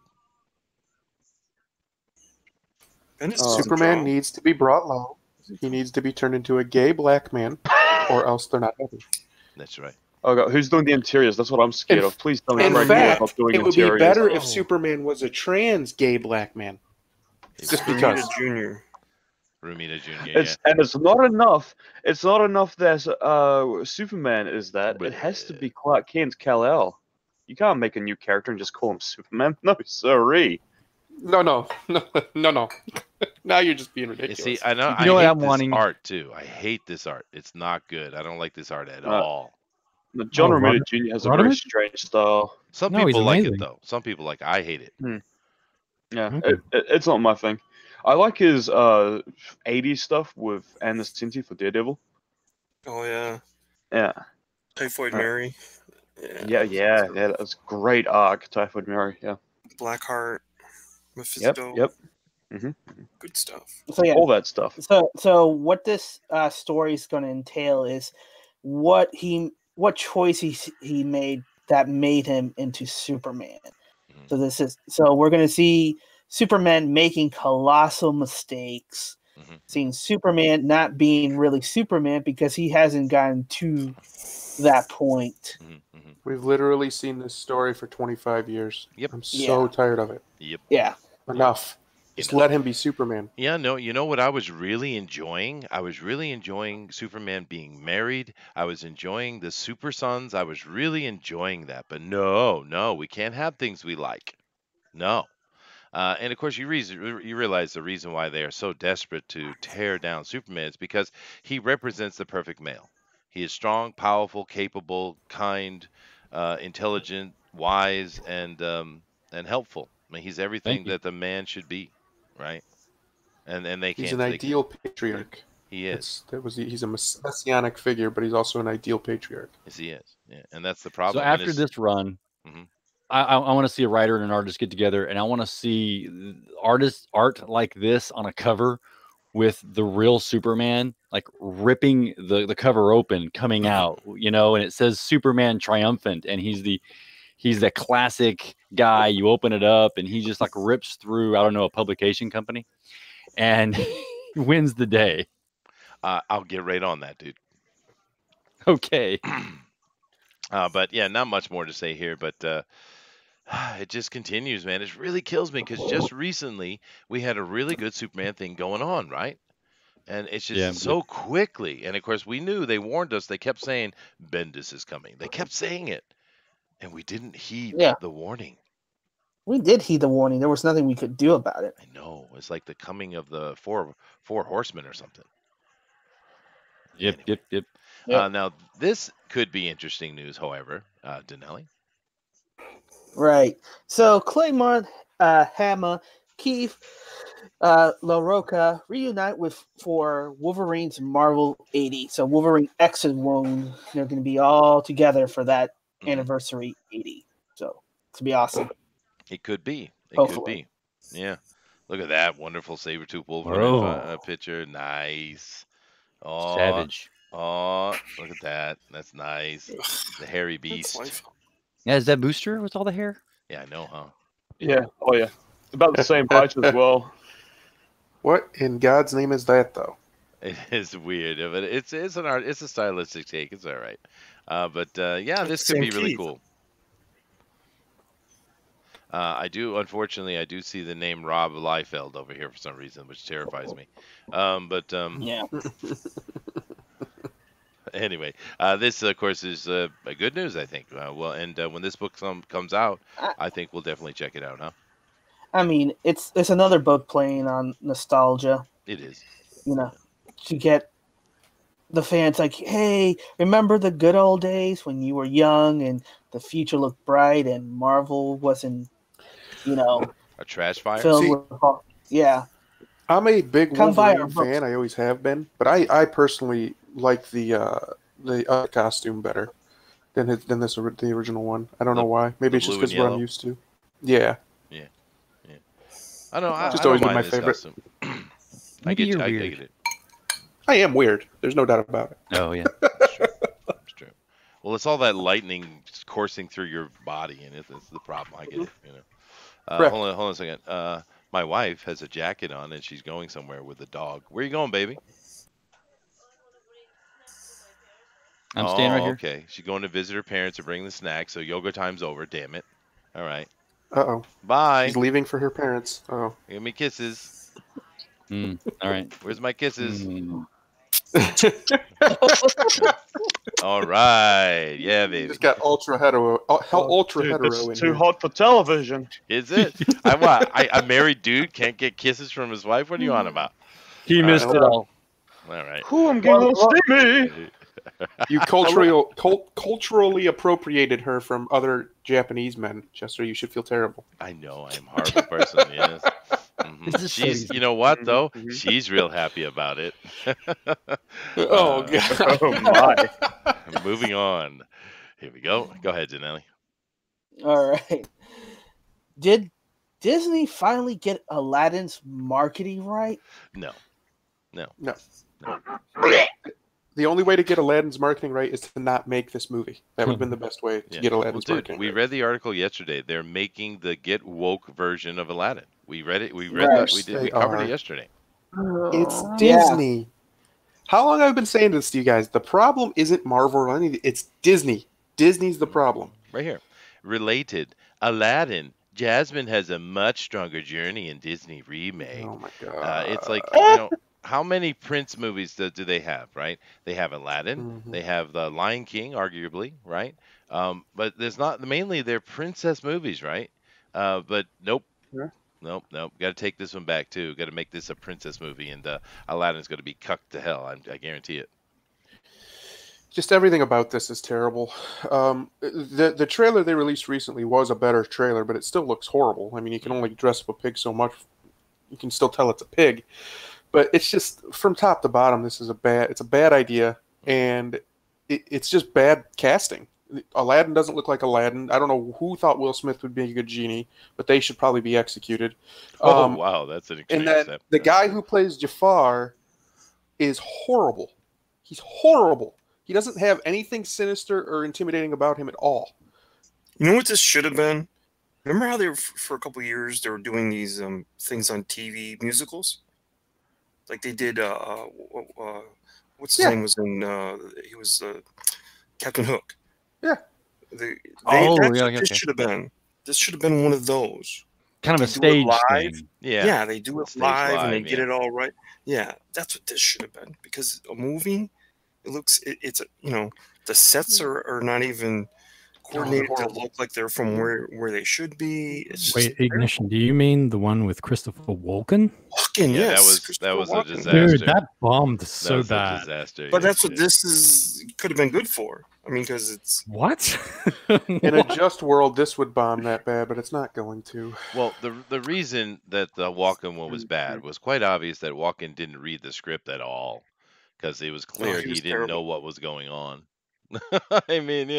Bendis doesn't Superman draw. needs to be brought low. He needs to be turned into a gay black man, or else they're not happy. That's right. Oh god, who's doing the interiors? That's what I'm scared of. Please tell me In Frank Miller's fact, not doing it would be interiors. better Oh. if Superman was a trans gay black man. Just Romita because. Jr. Rumita Jr. And it's not enough. It's not enough that Superman is that. It has to be Clark Kent Kal-El. You can't make a new character and just call him Superman. No, sorry. No. Now you're just being You ridiculous. see, I know. You know I what hate I'm this wanting? art too. I hate this art. It's not good. I don't like this art at all. John Oh, Romita Rod- Jr. has a very Roderick? strange style. Some No, he's people like it amazing. though. Some people like. I hate it. Yeah, Okay. it's not my thing. I like his 80s stuff with Anna Cinti for Daredevil. Oh, yeah. Yeah. Typhoid Uh, Mary. Yeah, that's great arc, Typhoid Mary. Yeah. Blackheart. Mephisto. Yep. Good stuff. So yeah, All that stuff. So what this story is going to entail is what choice he made that made him into Superman. So we're going to see Superman making colossal mistakes. Seeing Superman not being really Superman because he hasn't gotten to that point. We've literally seen this story for 25 years. Yep. I'm so tired of it. Yep. Yeah. Enough. Just let him be Superman. Yeah, no, you know what I was really enjoying? I was really enjoying Superman being married. I was enjoying the Super Sons. I was really enjoying that. But no, we can't have things we like. No. And of course, you realize the reason why they are so desperate to tear down Superman is because he represents the perfect male. He is strong, powerful, capable, kind, intelligent, wise, and helpful. I mean, he's everything Thank you. that the man should be, right? And they can't. He's an they ideal patriarch. He is. He's a messianic figure, but he's also an ideal patriarch. Yes, he is. Yeah, and that's the problem. So after this run, Mhm. I want to see a writer and an artist get together, and I want to see art like this on a cover with the real Superman, like ripping the cover open, coming out, and it says Superman triumphant, and he's the classic guy. You open it up, and he just like rips through, I don't know, a publication company, and wins the day. I'll get right on that, dude. Okay. But yeah, not much more to say here, but it just continues, man. It really kills me because just recently we had a really good Superman thing going on, right? And it's just so quickly. And of course, we knew, they warned us. They kept saying Bendis is coming. They kept saying it, and we didn't heed the warning. We did heed the warning. There was nothing we could do about it. I know. It's like the coming of the four horsemen or something. Yep. Now, this could be interesting news, however, Denali. Right. So Claymont, Hammer, Keith, La Roca reunite with for Wolverine's Marvel 80. So Wolverine X and Wound, they're going to be all together for that anniversary 80. So it's gonna be awesome. It could be. It could Hopefully. be. Yeah. Look at that wonderful Sabretooth Wolverine Whoa. picture. Nice. Oh, Savage. oh, look at that. That's nice. The hairy That's beast. life. Yeah, is that Booster with all the hair? Yeah, I know, huh? Yeah. Oh yeah. About the same height as well. What in God's name is that, though? It is weird, but it's an art. It's a stylistic take. It's all right. But yeah, this could Same be really teeth. cool. Unfortunately, I do see the name Rob Liefeld over here for some reason, which terrifies me. Yeah. Anyway, this of course is a good news, I think. When this book comes out, I think we'll definitely check it out, huh? I mean, it's another book playing on nostalgia. It is. You know, to get the fans like, hey, remember the good old days when you were young and the future looked bright and Marvel wasn't, A trash fire. filled with yeah. I'm a big Come buy Wolverine our books. fan. I always have been, but I personally like the other costume better than the original one. I don't know why. Maybe it's just blue and because what I'm yellow? used to. Yeah. I don't know. Just I don't always been mind my this favorite. costume. I Maybe get you. you're I weird. get it. I am weird. There's no doubt about it. Oh yeah. It's true. Well, it's all that lightning just coursing through your body, and it's the problem. I get it. Correct. Hold on a second. My wife has a jacket on, and she's going somewhere with a dog. Where are you going, baby? I'm staying right here. Okay. She's going to visit her parents to bring the snacks, so yoga time's over. Damn it. All right. Uh-oh. Bye. She's leaving for her parents. Oh. Give me kisses. All right. Where's my kisses? Mm. All right. Yeah, baby. Just got ultra hetero. Ultra Dude, hetero this in is too here. hot for television. Is it? A married dude can't get kisses from his wife? What are you on about? He missed it all. All right. Ooh, I'm getting all steamy. You culturally appropriated her from other Japanese men, Chester. You should feel terrible. I know I'm a horrible person. Yes. Mhm. She's, you know what though? She's real happy about it. Oh God. Oh my. Moving on. Here we go. Go ahead, Janelli. All right. Did Disney finally get Aladdin's marketing right? No. The only way to get Aladdin's marketing right is to not make this movie. That would have been the best way to get Aladdin's marketing we right. read the article yesterday. They're making the Get Woke version of Aladdin. We read it. We read Right. that. We covered it yesterday. It's Yeah. Disney. How long have I been saying this to you guys? The problem isn't Marvel or anything. It's Disney. Disney's the problem. Right here. Related. Aladdin. Jasmine has a much stronger journey in Disney remake. Oh my God. It's like, how many Prince movies do they have, right? They have Aladdin. Mhm. They have The Lion King, arguably, right? But there's not, mainly they're princess movies, right? But nope. Yeah. Nope. Got to take this one back, too. Got to make this a princess movie, and Aladdin's going to be cucked to hell. I guarantee it. Just everything about this is terrible. The trailer they released recently was a better trailer, but it still looks horrible. I mean, you can only dress up a pig so much. You can still tell it's a pig. But it's just from top to bottom, it's a bad idea, and it's just bad casting. Aladdin doesn't look like Aladdin. I don't know who thought Will Smith would be a good genie, but they should probably be executed. Wow, that's an extreme And then step. the guy who plays Jafar is horrible. He's horrible. He doesn't have anything sinister or intimidating about him at all. You know what this should have been? Remember how they were, for a couple of years they were doing these things on TV musicals? Like they did. What's his name was in? He was Captain Hook. Yeah. This okay. should have been. This should have been one of those. Kind of a They do it stage live. thing. Yeah. They do it Stage live and they live, get yeah. it all right. Yeah, that's what this should have been. Because a movie, it's the sets are not even coordinated to look like they're from where they should be. It's just Wait, Ignition, do you mean the one with Christopher Walken? Walken, Yeah, yes, that Christopher was a Walken. disaster. Dude, that bombed That so was a bad. disaster. But yeah, that's what yeah. this could have been good for. I mean, because it's What? In a just world, this would bomb that bad, but it's not going to. Well, the reason that the Walken one was bad was quite obvious that Walken didn't read the script at all, because it was oh, clear he he was didn't know terrible. what was going on. I mean,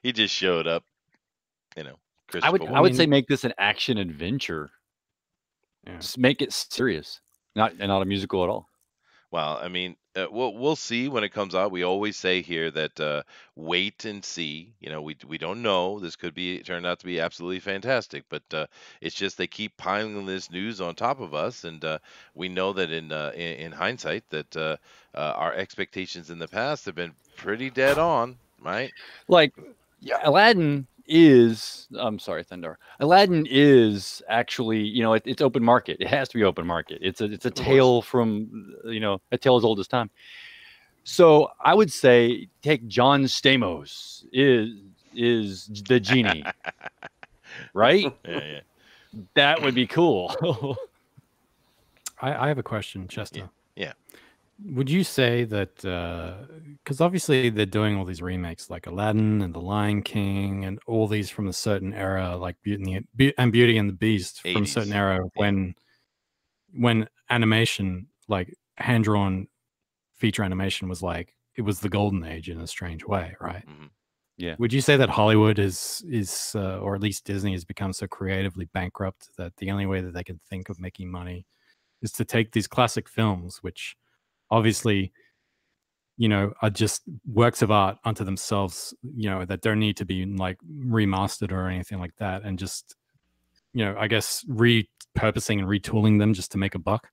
he just showed up. Christopher I would say Walken. make this an action adventure. Yeah. Just make it serious, not a musical at all. Well, I mean, we'll see when it comes out. We always say here that wait and see. We don't know. This could be turn out to be absolutely fantastic, but it's just they keep piling this news on top of us, and we know that in hindsight that our expectations in the past have been pretty dead on, right? Like, yeah, Aladdin is. I'm sorry, Thunder. Aladdin is actually, it's open market. It has to be open market. It's a tale from, a tale as old as time. So I would say take John Stamos is the genie, right? Yeah. That would be cool. I have a question, Chester. Yeah. Would you say that because obviously they're doing all these remakes like Aladdin and The Lion King and all these from a certain era, like Beauty and the Beast from a 80s. certain era Yeah. when animation, like hand drawn feature animation, was like it was the golden age in a strange way, right? hmm Yeah. Would you say that Hollywood is or at least Disney has become so creatively bankrupt that the only way that they can think of making money is to take these classic films, which obviously, are just works of art unto themselves, that don't need to be like remastered or anything like that, and just, I guess repurposing and retooling them just to make a buck?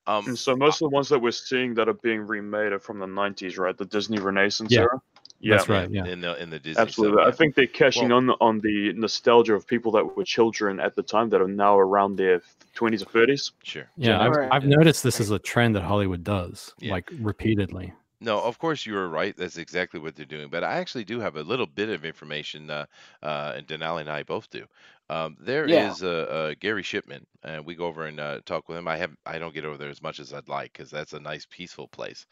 And so most of the ones that we're seeing that are being remade are from the 90s, right? The Disney Renaissance Yeah, era. Yeah, that's right. Yeah. In the Disney absolutely. stuff, I yeah. think they're cashing Well, on the nostalgia of people that were children at the time that are now around their 20s or 30s. Sure. Yeah, Gen X, Right. I've yeah. noticed this is a trend that Hollywood does, Yeah. like repeatedly. No, of course you were right. That's exactly what they're doing. But I actually do have a little bit of information, and Denali and I both do. There Yeah. is Gary Shipman, and we go over and talk with him. I don't get over there as much as I'd like because that's a nice, peaceful place.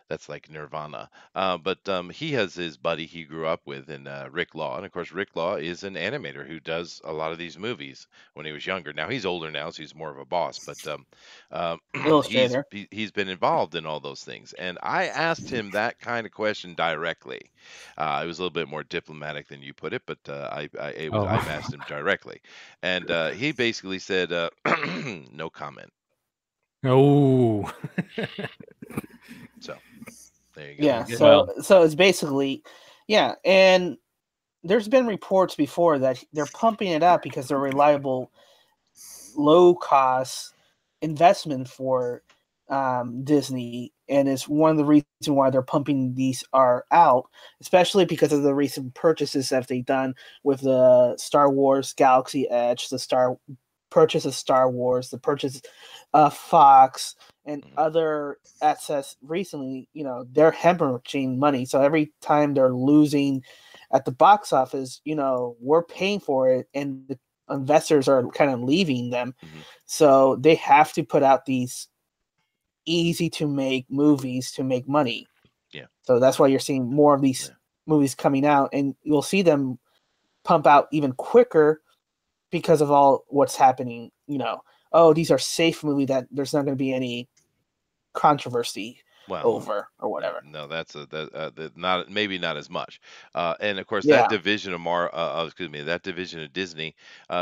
That's like Nirvana. But he has his buddy he grew up with in Rick Law, and of course Rick Law is an animator who does a lot of these movies when he was younger. Now he's older now, so he's more of a boss. But Illustrator. he's been involved in all those things, and I asked him that kind of question directly. It was a little bit more diplomatic than you put it, but I've asked him directly, and he basically said no comment. Oh. So there you go. Yeah. Well- So it's basically, yeah, and there's been reports before that they're pumping it out because they're reliable, low cost investment for Disney, and it's one of the reasons why they're pumping these are out, especially because of the recent purchases that they've done with the Star Wars Galaxy Edge, the purchase of Star Wars, the purchase of Fox, and other assets recently. They're hemorrhaging money, so every time they're losing at the box office, we're paying for it, and the investors are kind of leaving them. Mhm. So they have to put out these easy to make movies to make money. Yeah. So that's why you're seeing more of these movies coming out, and you'll see them pump out even quicker because of all what's happening. Oh, these are safe movies that there's not going to be any controversy over or whatever. No, that's not maybe not as much. And of course, Yeah. that division of that division of Disney,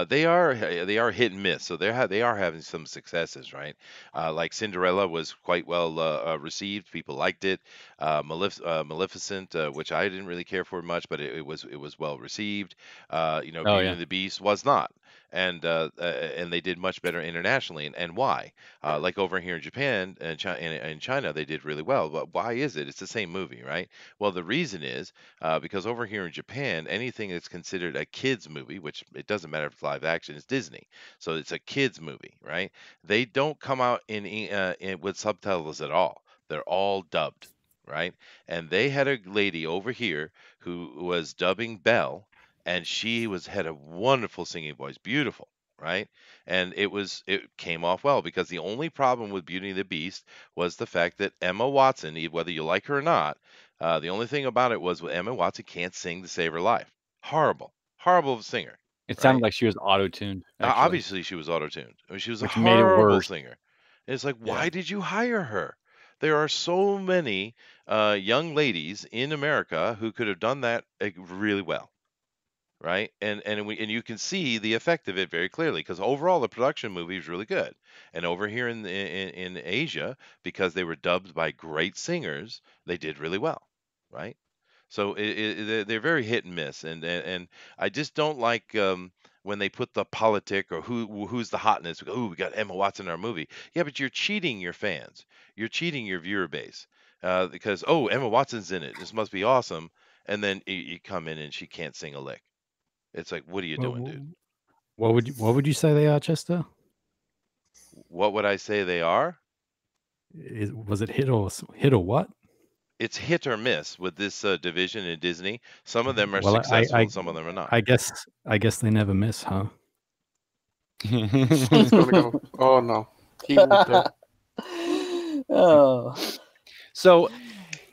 they are hit and miss. So they are having some successes, right? Like Cinderella was quite well received. People liked it. Maleficent, which I didn't really care for much, but it was well received. Beauty and the Beast was not. And they did much better internationally. And why? Like over here in Japan and China, they did really well. But why is it? It's the same movie, right? Well, the reason is because over here in Japan, anything that's considered a kids movie, which it doesn't matter if it's live action, is Disney, so it's a kids movie, right? They don't come out in with subtitles at all. They're all dubbed. right? And they had a lady over here who was dubbing Belle, and she had a wonderful singing voice, beautiful, right? And it came off well because the only problem with Beauty and the Beast was the fact that Emma Watson, whether you like her or not, the only thing about it was Emma Watson can't sing to save her life. Horrible, horrible singer, It sounded right? like she was auto-tuned, actually, Obviously, she was auto-tuned. I mean, she was a which made it horrible worse. singer. And it's like, Yeah. why did you hire her? There are so many young ladies in America who could have done that really well, right? And you can see the effect of it very clearly because overall the production movie is really good. And over here in Asia, because they were dubbed by great singers, they did really well, right? So they're very hit and miss, and I just don't like when they put the politic or who's the hotness. Oh, we got Emma Watson in our movie. Yeah, but you're cheating your fans. You're cheating your viewer base because Emma Watson's in it. This must be awesome. And then you come in and she can't sing a lick. It's like, what are you doing, dude? What would you say they are, Chester? What would I say they are? Was it hit or what? It's hit or miss with this division in Disney. Some of them are Well, successful, and some of them are not. I guess they never miss, huh? He's gonna go. Oh no, he won't do. Oh, So,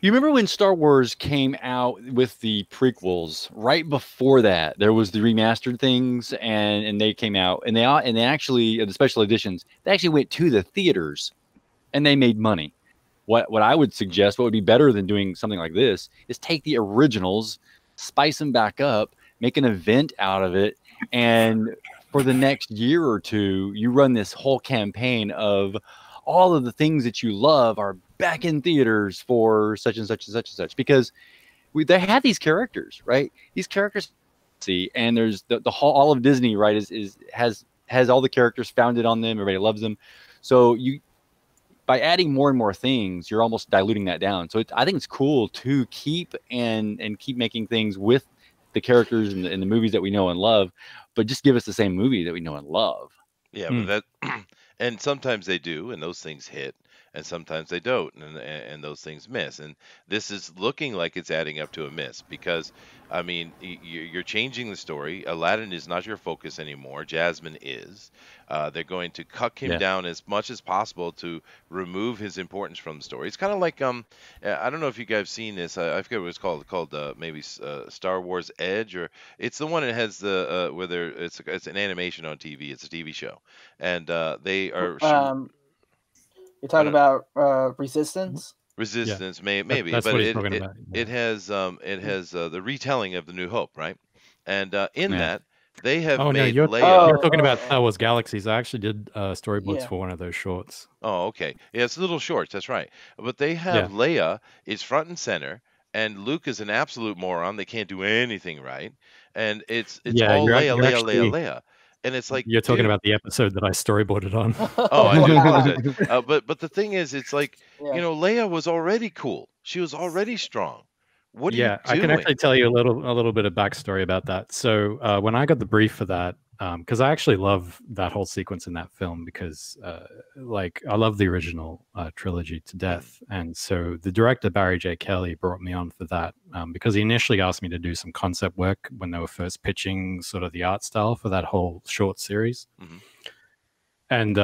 you remember when Star Wars came out with the prequels? Right before that, there was the remastered things, and they came out, and they actually the special editions. They actually went to the theaters, and they made money. What I would suggest, what would be better than doing something like this, is take the originals, spice them back up, make an event out of it, and for the next year or two, you run this whole campaign of all of the things that you love are back in theaters for such and such and such and such, because they had these characters, right? These characters, see, and there's the whole all of Disney, right? Has all the characters founded on them. Everybody loves them, so by adding more and more things, you're almost diluting that down. So I think it's cool to keep keep making things with the characters in the movies that we know and love, but just give us the same movie that we know and love. Yeah, but that and sometimes they do, and those things hit, and sometimes they don't, and those things miss. And this is looking like it's adding up to a miss because, I mean, you're changing the story. Aladdin is not your focus anymore. Jasmine is. They're going to cuck him Yeah. down as much as possible to remove his importance from the story. It's kind of like I don't know if you guys have seen this. I forget what it's called maybe Star Wars Edge, or it's the one that has the where it's an animation on TV. It's a TV show, and they are you're talking about Resistance. Resistance, maybe, That's but what he's talking about. it has the retelling of the New Hope, right? And in Yeah. that they have Oh no, made you're Leia. talking about Star Wars Galaxies. I actually did storyboards Yeah. for one of those shorts. Oh, okay. Yeah, it's little shorts. That's right. But they have Yeah. Leia is front and center, and Luke is an absolute moron. They can't do anything right, and it's Yeah, all you're Leia, Leia, actually Leia, and it's like, you're talking dude. about the episode that I storyboarded on. Oh, I thought you said. But the thing is, it's like Yeah. Leia was already cool. She was already strong. What are you Yeah, I doing? can actually tell you a little bit of backstory about that. So when I got the brief for that, because I actually love that whole sequence in that film because like I love the original trilogy to death, and so the director Barry J. Kelly brought me on for that because he initially asked me to do some concept work when they were first pitching sort of the art style for that whole short series. Mhm. And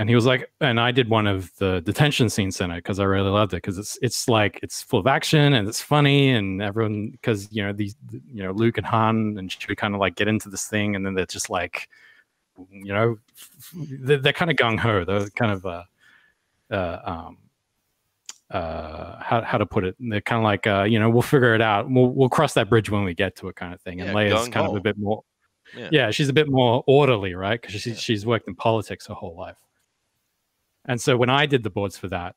he was like, and I did one of the detention scene center because I really loved it because it's like it's full of action and it's funny and everyone because Luke and Han and Chewie kind of like get into this thing and then they're just like they're kind of gung ho. They're kind of how to put it? They're kind of like we'll figure it out. We'll cross that bridge when we get to it kind of thing. And Yeah, Leia's kind of gung-ho. a bit more. Yeah. Yeah, she's a bit more orderly, right? Because she's worked in politics her whole life. And so when I did the boards for that,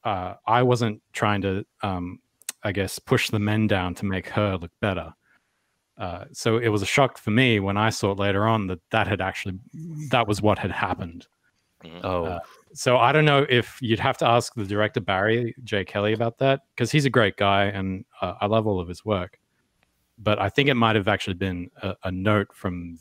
I wasn't trying to, I guess, push the men down to make her look better. So it was a shock for me when I saw it later on that was what had happened. Oh, So I don't know if you'd have to ask the director Barry J. Kelly about that because he's a great guy and I love all of his work. But I think it might have actually been a note from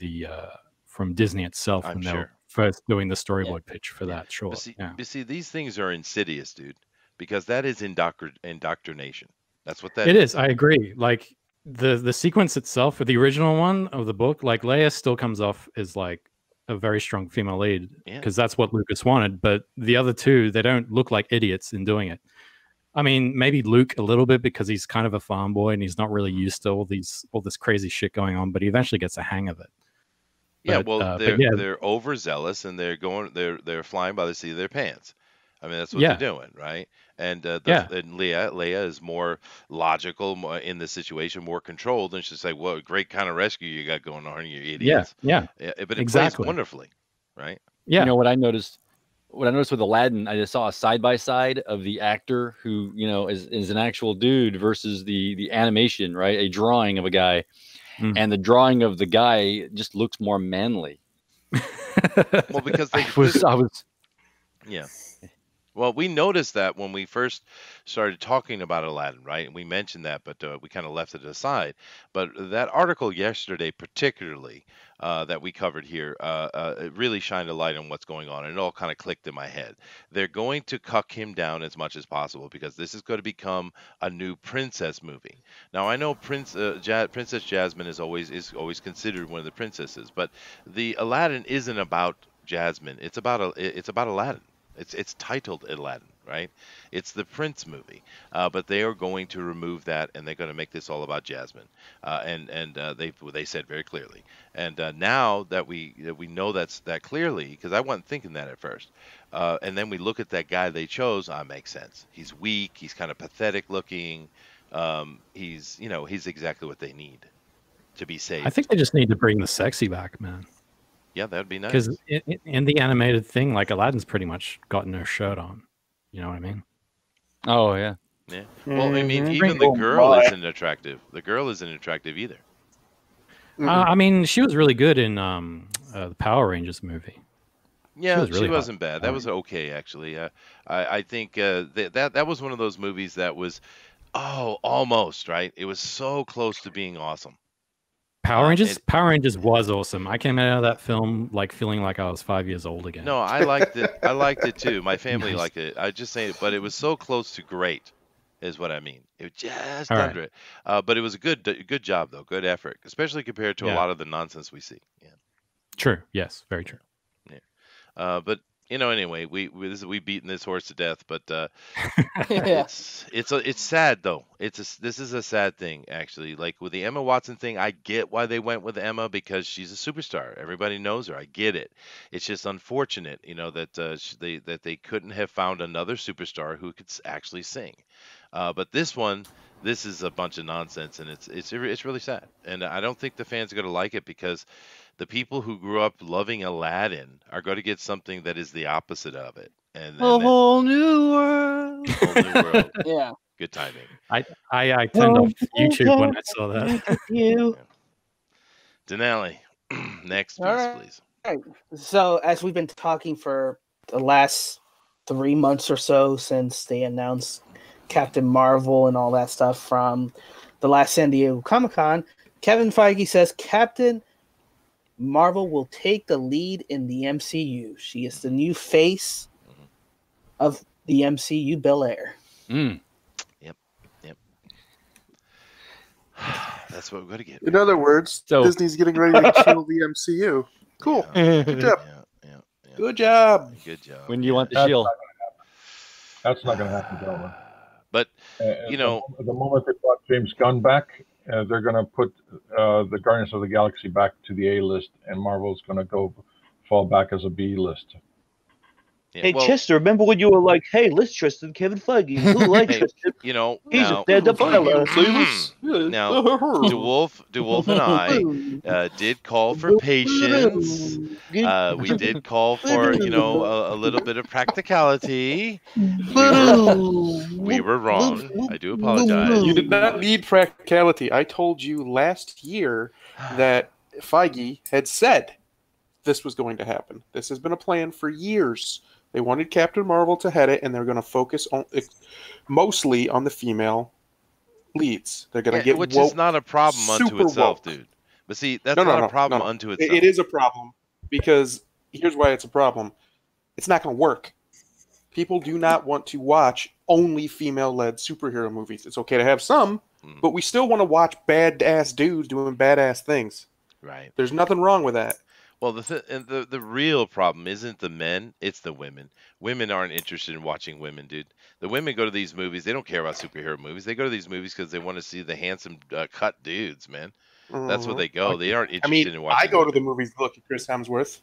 Disney itself I'm when they were sure. first doing the storyboard pitch for that short. But see, these things are insidious, dude. because that is indoctrination. That's what that It is. is. I agree. Like the sequence itself for the original one of the book, like Leia still comes off as like a very strong female lead Yeah. because that's what Lucas wanted. But the other two, they don't look like idiots in doing it. I mean, maybe Luke a little bit because he's kind of a farm boy and he's not really used to all this crazy shit going on. But he eventually gets a hang of it. Yeah, But, well, but yeah, they're overzealous and they're flying by the seat of their pants. I mean, that's what yeah, they're doing, right? And yeah, and Leia is more logical, more in the situation, more controlled, and she's like, "What a great kind of rescue you got going on, you yeah, idiots!" yeah, Yeah, but it plays exactly. wonderfully, right? You Yeah, know what I noticed? What I noticed with Aladdin, I just saw a side by side of the actor who is an actual dude versus the animation, right? A drawing of a guy, and the drawing of the guy just looks more manly. Well, because I was yeah. Well, we noticed that when we first started talking about Aladdin, right? And we mentioned that, but we kind of left it aside. But that article yesterday, particularly that we covered here, it really shined a light on what's going on, and it all kind of clicked in my head. They're going to cuck him down as much as possible because this is going to become a new princess movie. Now, I know Princess Jasmine is always considered one of the princesses, but the Aladdin isn't about Jasmine. It's about Aladdin. It's titled Aladdin, right? It's the Prince movie, but they are going to remove that, and they're going to make this all about Jasmine, and they said very clearly. And now that we know that clearly, because I wasn't thinking that at first, and then we look at that guy they chose, makes sense. He's weak, he's kind of pathetic looking, he's exactly what they need to be saved. I think they just need to bring the sexy back, man. Yeah, that'd be nice. Because in the animated thing, like Aladdin's pretty much got no shirt on. You know what I mean? Oh yeah. Yeah. Well, I mean, Mhm. even the girl isn't attractive. The girl isn't attractive either. I mean, she was really good in the Power Rangers movie. Yeah, was really she wasn't hot. bad. That was okay, actually. I think that was one of those movies that was, almost right. It was so close to being awesome. Power Rangers was awesome. I came out of that film like feeling like I was 5 years old again. No, I liked it. I liked it too. My family Nice. liked it. I just saying it, but it was so close to great, is what I mean. It was just All right. under it. But it was a good job though, good effort, especially compared to a Yeah. lot of the nonsense we see. Yeah. True. Yes. Very true. But anyway, we beaten this horse to death, but Yeah. it's sad though. This is a sad thing actually. Like with the Emma Watson thing, I get why they went with Emma because she's a superstar. Everybody knows her. I get it. It's just unfortunate, that they couldn't have found another superstar who could actually sing. But this is a bunch of nonsense, and it's really sad. And I don't think the fans are going to like it because the people who grew up loving Aladdin are going to get something that is the opposite of it. And A whole new world. whole new world. Yeah. Good timing. I turned off YouTube when I saw that. You. Denali, next piece, All right. please. Right. So, as we've been talking for the last 3 months or so since they announced Captain Marvel and all that stuff from the last San Diego Comic-Con, Kevin Feige says Captain Marvel will take the lead in the MCU. She is the new face of the MCU Bel Air. Mm. Yep. That's what we're going to get. In other words, So- Disney's getting ready to kill the MCU. Cool. Good job. Yeah. Good job. Good job. When do you want the That's shield? That's not going to happen, gentlemen. But The moment they brought James Gunn back, they're going to put the Guardians of the Galaxy back to the A list, and Marvel's going to fall back as a B list. yeah, Hey, well, Chester, remember when you were like, hey, let's trust in Kevin Feige. Who likes Hey, Chester? you know, He's a now, stand-up fella. now DeWolf and I did call for patience. We did call for, a little bit of practicality. We were wrong. I do apologize. You did not need practicality. I told you last year that Feige had said this was going to happen. This has been a plan for years. They wanted Captain Marvel to head it, and they're going to focus mostly on the female leads. They're going to get which woke, is not a problem unto super itself, woke. dude. But see, that's not a problem unto itself. It is a problem because here's why it's a problem. It's not going to work. People do not want to watch only female-led superhero movies. It's okay to have some, but we still want to watch badass dudes doing badass things. Right. There's nothing wrong with that. Well, the real problem isn't the men; it's the women. Women aren't interested in watching women, dude. The women go to these movies; they don't care about superhero movies. They go to these movies because they want to see the handsome, cut dudes, man. That's what they go. They aren't interested in watching. I go to the women. movies to look at Chris Hemsworth.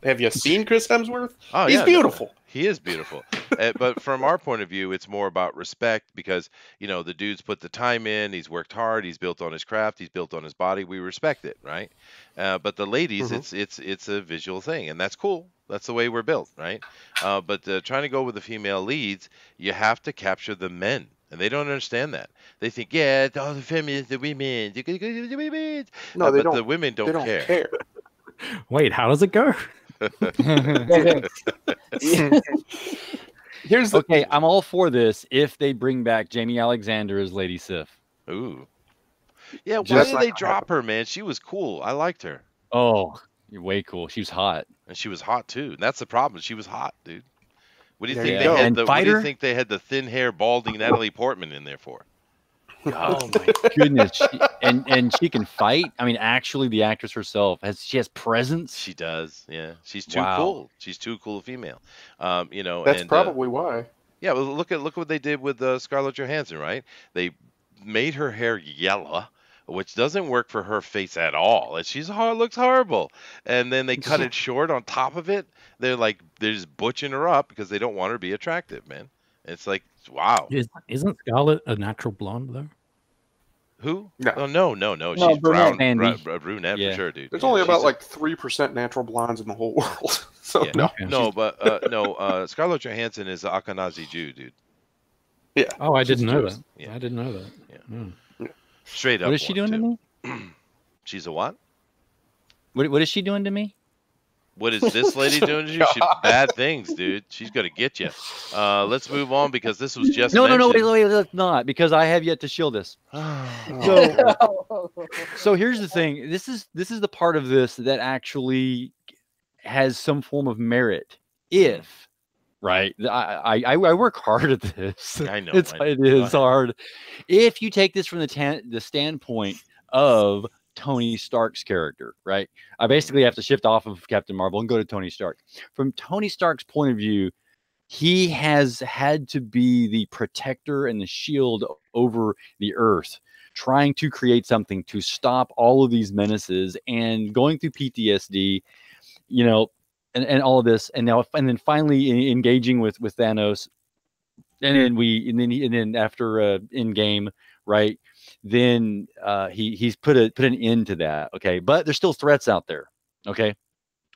Have you seen Chris Hemsworth? Oh, He's yeah, beautiful. He is beautiful. But from our point of view, it's more about respect because, the dude's put the time in, he's worked hard, he's built on his craft, he's built on his body. We respect it, right? But the ladies, it's a visual thing, and that's cool. That's the way we're built, right? But trying to go with the female leads, you have to capture the men. And they don't understand that. They think, yeah, all the feminists, the women, the women. No, they but don't. the women They don't care. Wait, how does it go? Here's the Okay, I'm all for this if they bring back Jamie Alexander as Lady Sif. Ooh. Yeah, why Just did not they gonna drop her, man? She was cool. I liked her. Oh, you're way cool. She was hot. And she was hot too. And that's the problem. She was hot, dude. What do you There think you they go. had And the what do you fighter? think they had the thin hair balding Natalie Portman in there for? Oh my goodness! And she can fight. I mean, actually, the actress herself she has presence. She does. Yeah. She's too Wow. cool. She's too cool a female. That's and probably why. yeah, well look what they did with Scarlett Johansson, right? They made her hair yellow, which doesn't work for her face at all. And looks horrible. And then they cut it short on top of it. They're just butching her up because they don't want her to be attractive, man. It's like, wow. Isn't Scarlett a natural blonde though? Who? No. Oh, no. No, She's brown, brunette. brunette Yeah. for sure, dude. There's Yeah, only about she's a- like 3% natural blondes in the whole world. So Yeah. no. No, but no. Scarlett Johansson is an Ashkenazi Jew, dude. Yeah. Oh, I She's didn't know Jewish. that. Yeah. I didn't know that. Yeah. Hmm. Straight up. What is she doing one, to me? too. She's a what? What is she doing to me? What is this lady doing to you? Bad things, dude. She's gonna get you. Let's move on because this was just No, mentioned. wait, let's not, because I have yet to shield this. So here's the thing. This is the part of this that actually has some form of merit. If right, I work hard at this. I know. It Go is ahead. hard. If you take this from the standpoint of Tony Stark's character, right? I basically have to shift off of Captain Marvel and go to Tony Stark. From Tony Stark's point of view, he has had to be the protector and the shield over the Earth, trying to create something to stop all of these menaces and going through PTSD, and all of this, and then finally engaging with Thanos, and then after in game, right? Then he's put an end to that. Okay, but there's still threats out there. Okay,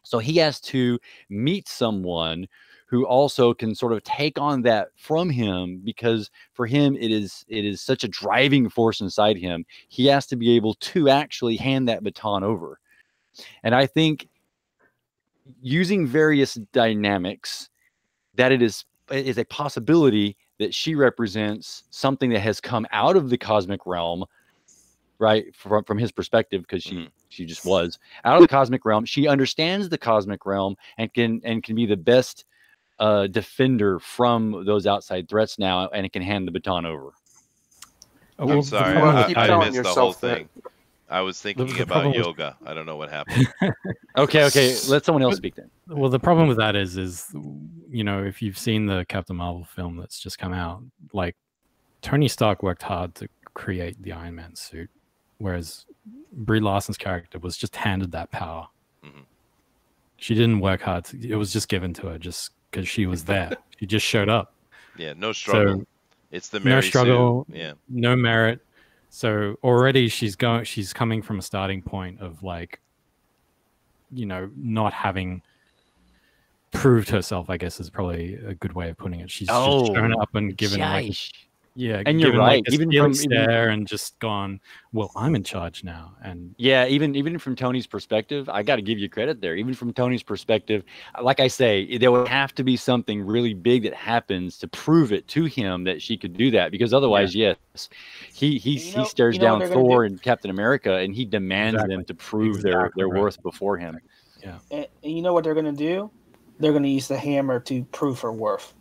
so he has to meet someone who also can sort of take on that from him, because for him it is such a driving force inside him. He has to be able to actually hand that baton over. And I think using various dynamics, that it is a possibility that she represents something that has come out of the cosmic realm, right? From his perspective, because she just was out of the cosmic realm. She understands the cosmic realm and can be the best defender from those outside threats now, and it can hand the baton over. I'm sorry. keep I telling missed the whole yourself that. thing. I was thinking The about problem was- yoga. I don't know what happened. Okay, let someone else speak then. Well, the problem with that is if you've seen the Captain Marvel film that's just come out, like Tony Stark worked hard to create the Iron Man suit, whereas Brie Larson's character was just handed that power. Mhm. She didn't work hard. It was just given to her just because she was there. She just showed up. Yeah, no struggle. So, It's the no Mary struggle. Sue. Yeah. No merit. So already she's coming from a starting point of not having proved herself, I guess is probably a good way of putting it. She's just shown up and given Sheesh. and you're right. Even from there and just gone, well, I'm in charge now. And Yeah, even from Tony's perspective, I got to give you credit there. Even from Tony's perspective, like I say, there would have to be something really big that happens to prove it to him that she could do that. Because otherwise, yes, he stares you know what down they're gonna Thor do? and Captain America, and he demands them to prove their Exactly right. worth before him. And you know what they're going to do? They're going to use the hammer to prove her worth.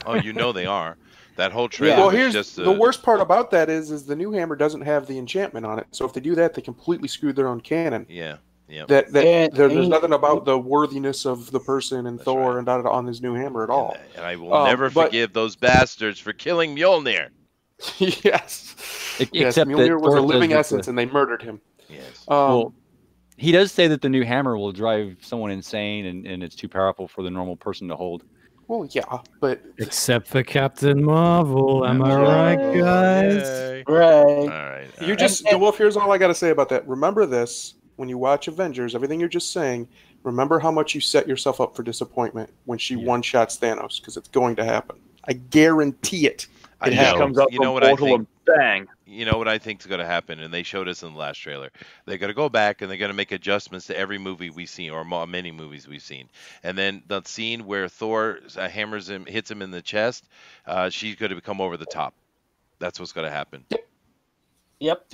Oh, you know they are. That whole trailer Well, was here's just the worst part about that is the new hammer doesn't have the enchantment on it. So if they do that, they completely screw their own canon. Yeah. Yep. There's nothing about the worthiness of the person and That's Thor right. and on this new hammer at all. And I will never forgive those bastards for killing Mjolnir. Yes. Yes, Except Mjolnir that was Thor a living says that essence, and they murdered him. Yes. Well, he does say that the new hammer will drive someone insane, and it's too powerful for the normal person to hold. Well, yeah, but except for Captain Marvel, am I right, guys? Yay. Right. All right. you just Wolf. Here's all I got to say about that. Remember this when you watch Avengers. Everything you're just saying. Remember how much you set yourself up for disappointment when she one-shots Thanos, because it's going to happen. I guarantee it. It just comes up from portal and bang. You know what I think is going to happen, and they showed us in the last trailer. They're going to go back and they're going to make adjustments to every movie we've seen, or many movies we've seen. And then the scene where Thor hammers him, hits him in the chest, she's going to come over the top. That's what's going to happen. Yep.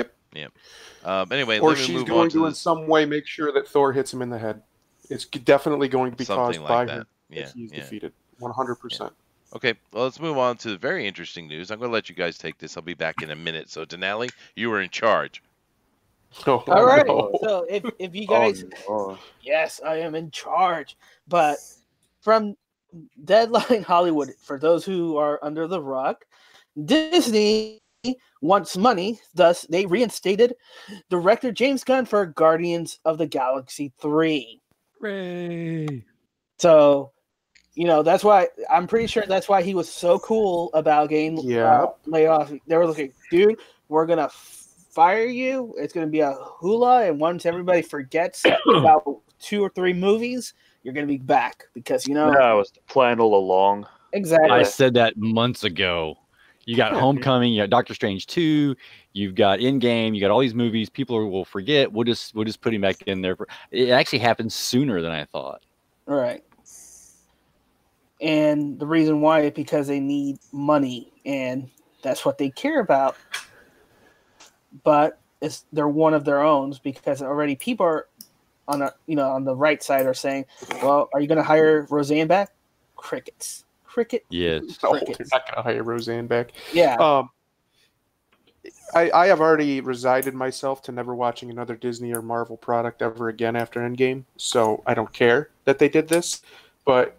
Anyway, or let me she's move going on to in this. some way make sure that Thor hits him in the head. It's definitely going to be Something caused like by that. her. Yeah, If he's yeah. defeated. 100%. Okay, well, let's move on to very interesting news. I'm going to let you guys take this. I'll be back in a minute. So, Denali, you were in charge. Oh, All right. no. So if you guys, yes, I am in charge. But from Deadline Hollywood, for those who are under the rock, Disney wants money. Thus, they reinstated director James Gunn for Guardians of the Galaxy 3. Hooray! So, that's why I'm pretty sure that's why he was so cool about getting layoff. They were looking, dude, we're gonna fire you. It's gonna be a hula, and once everybody forgets about 2 or 3 movies, you're gonna be back because that was the plan all along. Exactly. I said that months ago. You got Homecoming, you got Doctor Strange 2, you've got Endgame, you got all these movies. People will forget. We'll just put him back in there. It actually happened sooner than I thought. All right. And the reason why is because they need money, and that's what they care about. But they're one of their own because already people are on the right side are saying, "Well, are you going to hire Roseanne back?" Crickets. Yes. No, they're not going to hire Roseanne back. Yeah. I have already resigned myself to never watching another Disney or Marvel product ever again after Endgame, so I don't care that they did this. But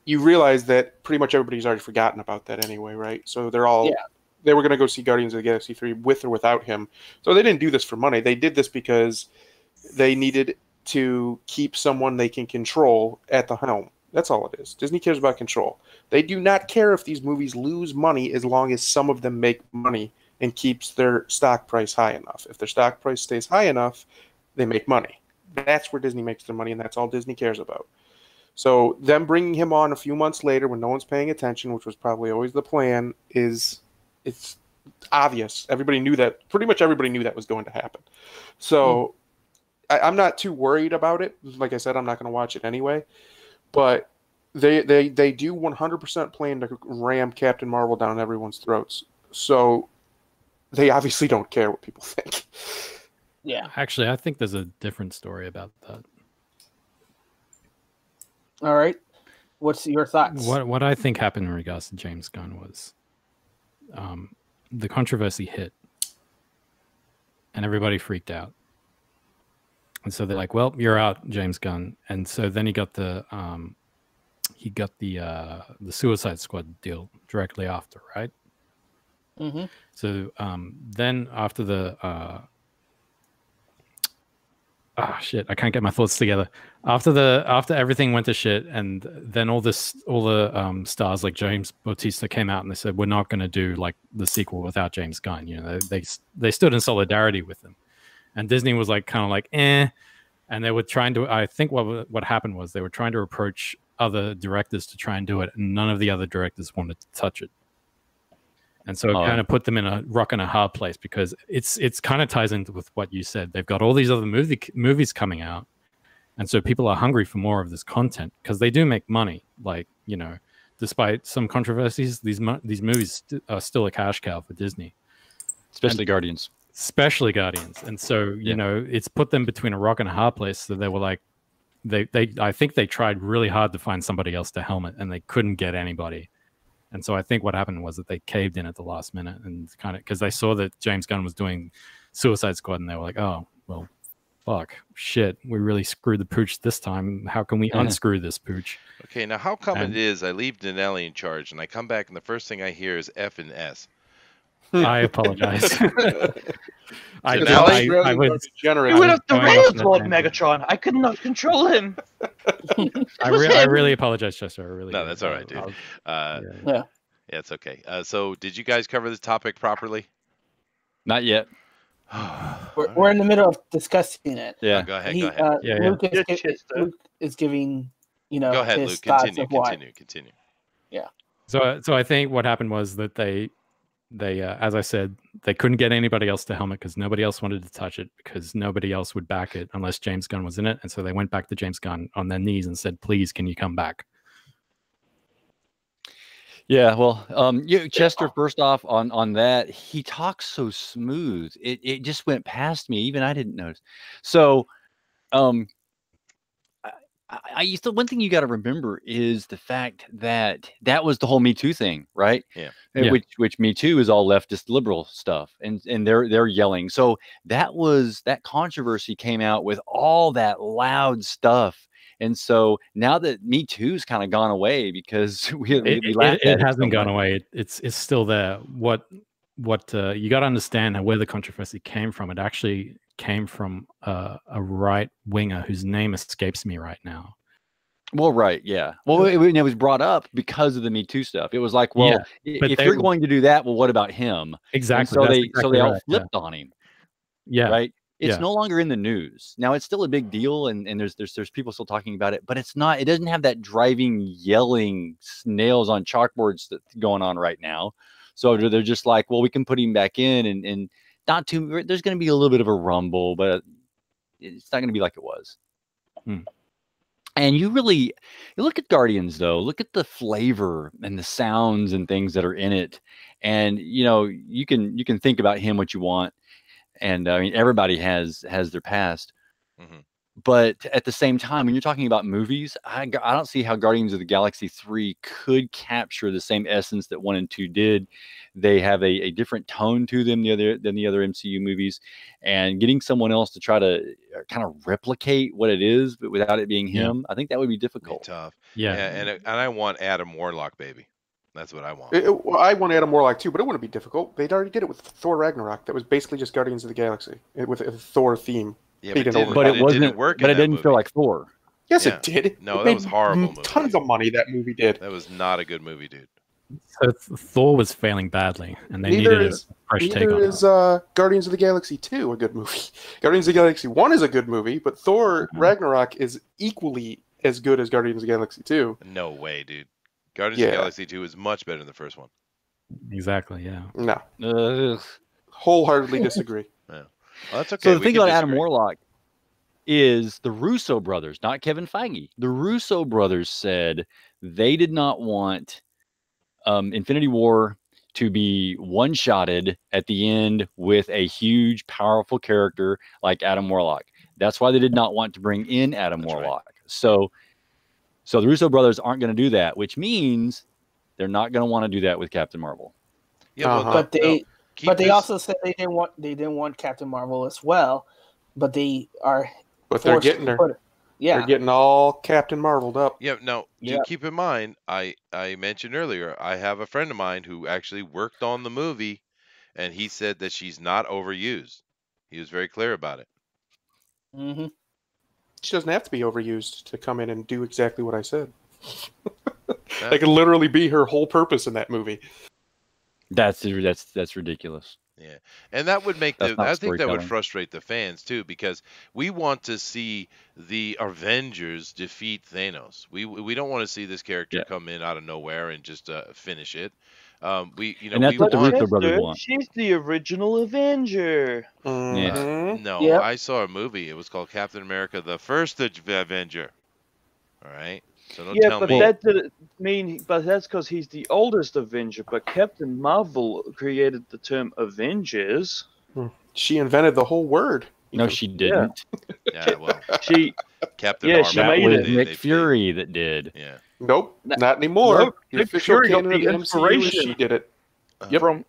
you realize that pretty much everybody's already forgotten about that anyway, right? So they're all they were going to go see Guardians of the Galaxy 3 with or without him. So they didn't do this for money. They did this because they needed to keep someone they can control at the helm. That's all it is. Disney cares about control. They do not care if these movies lose money as long as some of them make money and keeps their stock price high enough. If their stock price stays high enough, they make money. That's where Disney makes their money, and that's all Disney cares about. So them bringing him on a few months later when no one's paying attention, which was probably always the plan, it's obvious. Everybody knew that. Pretty much everybody knew that was going to happen. So I'm not too worried about it. Like I said, I'm not going to watch it anyway. But they do 100% plan to ram Captain Marvel down everyone's throats. So they obviously don't care what people think. Yeah. Actually, I think there's a different story about that. All right. What's your thoughts? What I think happened in regards to James Gunn was the controversy hit and everybody freaked out. And so they're like, well, you're out, James Gunn. And so then he got the Suicide Squad deal directly after, right? Mm-hmm. So then after the I can't get my thoughts together. After everything went to shit, and then all the stars like James Bautista came out and they said we're not going to do like the sequel without James Gunn. You know, they stood in solidarity with him, and Disney was like kind of like and they were trying to. I think what happened was they were trying to approach other directors to try and do it, and none of the other directors wanted to touch it. And so it kind of put them in a rock and a hard place because it's kind of ties into with what you said. They've got all these other movies coming out, and so people are hungry for more of this content because they do make money. Like, you know, despite some controversies, these movies are still a cash cow for Disney, especially Guardians. And so you know, it's put them between a rock and a hard place. So they were like, I think they tried really hard to find somebody else to helm it, and they couldn't get anybody. And so I think what happened was that they caved in at the last minute and kind of because they saw that James Gunn was doing Suicide Squad and they were like, oh, well, fuck, shit, we really screwed the pooch this time. How can we unscrew this pooch? Okay, now how come it is I leave Denelli in charge and I come back and the first thing I hear is F and S? I apologize. I was He went off the rails, Lord Megatron. I could not control him. I really apologize, Chester. I really no, do. that's all right, dude. Yeah, it's okay. So, did you guys cover this topic properly? Not yet. we're in the middle of discussing it. Yeah. Go ahead. Go ahead. Luke is giving, go ahead, his Luke. thoughts Continue. of why. Continue. Yeah. So I think what happened was that they as I said, they couldn't get anybody else to helm it because nobody else wanted to touch it because nobody else would back it unless James Gunn was in it. And so they went back to James Gunn on their knees and said, please, can you come back? Yeah, well, Chester, first off, on that, he talks so smooth. It just went past me. Even I didn't notice. So, the one thing you got to remember is the fact that was the whole Me Too thing, right? Yeah. Which Me Too is all leftist liberal stuff, and they're yelling. So that controversy came out with all that loud stuff. And so now that Me Too's kind of gone away because it hasn't gone away. It's still there. What you got to understand where the controversy came from. It actually came from a right winger whose name escapes me right now. Well, right, yeah. Well, it was brought up because of the Me Too stuff. It was like, well, if you're going to do that, well, what about him? Exactly. And so they all flipped on him. Yeah. Right. It's no longer in the news. Now it's still a big deal and there's people still talking about it, but it doesn't have that driving, yelling snails on chalkboards that's going on right now. So they're just like, well, we can put him back in and not too, there's going to be a little bit of a rumble, but it's not going to be like it was. And you look at Guardians though, look at the flavor and the sounds and things that are in it. And, you can think about him what you want. And I mean, everybody has their past, but at the same time, when you're talking about movies, I don't see how Guardians of the Galaxy 3 could capture the same essence that 1 and 2 did. They have a different tone to them than the other MCU movies, and getting someone else to try to kind of replicate what it is, but without it being him, I think that would be difficult. Tough. Yeah. And I want Adam Warlock, baby. That's what I want. I want Adam Warlock too, but it wouldn't be difficult. They'd already did it with Thor Ragnarok. That was basically just Guardians of the Galaxy with a Thor theme. Yeah, but it didn't work. But it didn't feel like Thor. Yes, it did. No, that was horrible. Tons of money that movie did. That was not a good movie, dude. So Thor was failing badly, and they needed a fresh take on it. Neither is Guardians of the Galaxy 2 a good movie. Guardians of the Galaxy 1 is a good movie, but Thor Ragnarok is equally as good as Guardians of the Galaxy 2. No way, dude. Guardians of the Galaxy 2 is much better than the first one. Exactly, yeah. No. Wholeheartedly disagree. Yeah. Well, that's okay. So the thing about Adam Warlock is the Russo brothers, not Kevin Feige. The Russo brothers said they did not want Infinity War to be one-shotted at the end with a huge, powerful character like Adam Warlock. That's why they did not want to bring in Adam Warlock. Right. So the Russo brothers aren't going to do that, which means they're not going to want to do that with Captain Marvel. Yeah, but they also said they didn't want Captain Marvel as well, but they're getting there. They're getting all Captain Marveled up. Yeah, no, keep in mind, I mentioned earlier, I have a friend of mine who actually worked on the movie, and he said that she's not overused. He was very clear about it. Mm-hmm. She doesn't have to be overused to come in and do exactly what I said. That could literally be her whole purpose in that movie. That's ridiculous. Yeah, and that would make I think that would frustrate the fans too, because we want to see the Avengers defeat Thanos. We don't want to see this character come in out of nowhere and just finish it. And that's what the Russo brothers want. She's the original Avenger. No, I saw a movie. It was called Captain America: The First Avenger. All right. So don't tell me. That didn't mean. But that's because he's the oldest Avenger. But Captain Marvel created the term Avengers. She invented the whole word. No, she didn't. Yeah, well, she. Captain Marvel. That was Nick Fury that did. Yeah. Nope, No- not anymore. Nope, The Nick official Fury got canon of the the MCU is inspiration she did it. Yep. from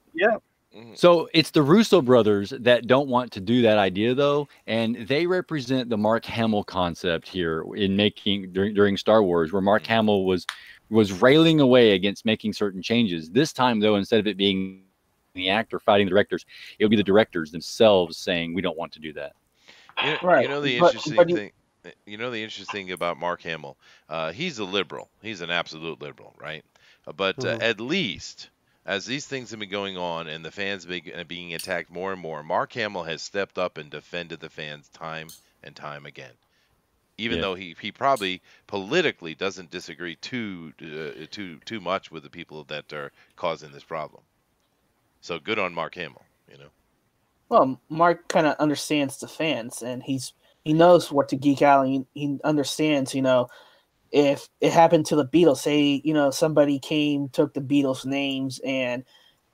So it's the Russo brothers that don't want to do that idea, though, and they represent the Mark Hamill concept here in making during Star Wars, where Mark Hamill was railing away against making certain changes. This time, though, instead of it being the actor fighting the directors, it would be the directors themselves saying, "We don't want to do that." Right. You know the But interesting but you, thing. You know the interesting thing about Mark Hamill. He's a liberal. He's an absolute liberal, right? But Mhm. at least as these things have been going on and the fans being attacked more and more, Mark Hamill has stepped up and defended the fans time and time again. Even Yeah. though he probably politically doesn't disagree too much with the people that are causing this problem. So good on Mark Hamill. You know. well, Mark kind of understands the fans, and he knows what to geek out, and he understands. If it happened to the Beatles, say somebody took the Beatles names, and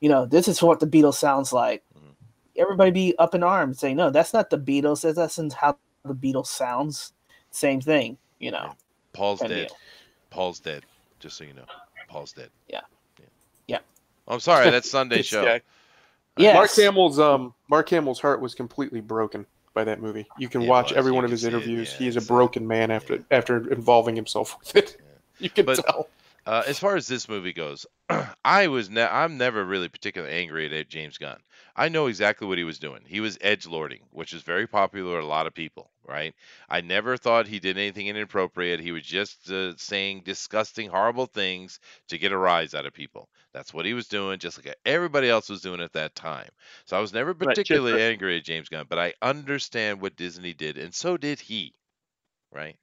this is what the Beatles sounds like. Mhm. Everybody be up in arms, saying, "No, that's not the Beatles. That's not how the Beatles sounds." Same thing. Yeah. Paul's Kind of dead. deal. Paul's dead. Just so you know, Paul's dead. Yeah. Yeah. Yeah. I'm sorry, that's Sunday This show. guy. Yes. Mark Hamill's heart was completely broken by that movie. You can It watch was. every You one of can his see it, interviews. yeah, He is a it's, broken man after involving himself with it. Yeah. You can But tell. As far as this movie goes, I'm never really particularly angry at James Gunn. I know exactly what he was doing. He was edge lording, which is very popular with a lot of people, right? I never thought he did anything inappropriate. He was just saying disgusting, horrible things to get a rise out of people. That's what he was doing, just like everybody else was doing at that time. So I was never Right, particularly angry at James Gunn, but I understand what Disney did, and so did he, right?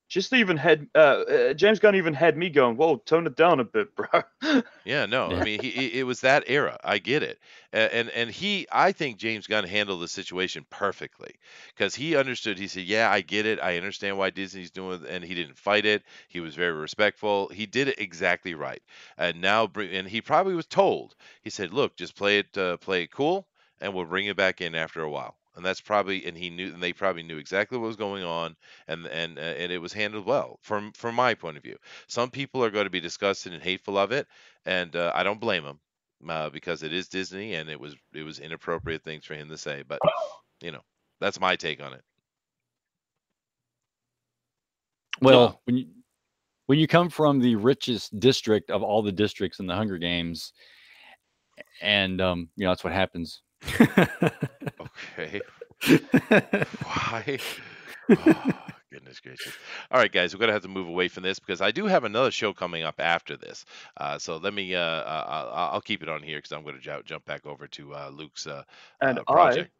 just even had James Gunn even had me going, "Whoa, tone it down a bit, bro." Yeah, no, I Yeah. mean, it was that era. I get it, I think James Gunn handled the situation perfectly because he understood. He said, "Yeah, I get it. I understand why Disney's doing," and he didn't fight it. He was very respectful. He did it exactly right. And now, and he probably was told. He said, "Look, just play it cool, and we'll bring it back in after a while." And that's probably, and he knew, and they probably knew exactly what was going on, and it was handled well from my point of view. Some people are going to be disgusted and hateful of it, and I don't blame him because it is Disney, and it was inappropriate things for him to say. But you know, that's my take on it. Well, when you come from the richest district of all the districts in the Hunger Games, and that's what happens. Okay, why? Oh, goodness gracious! All right, guys, we're gonna have to move away from this because I do have another show coming up after this. So let me. I'll keep it on here because I'm gonna jump back over to Luke's And project.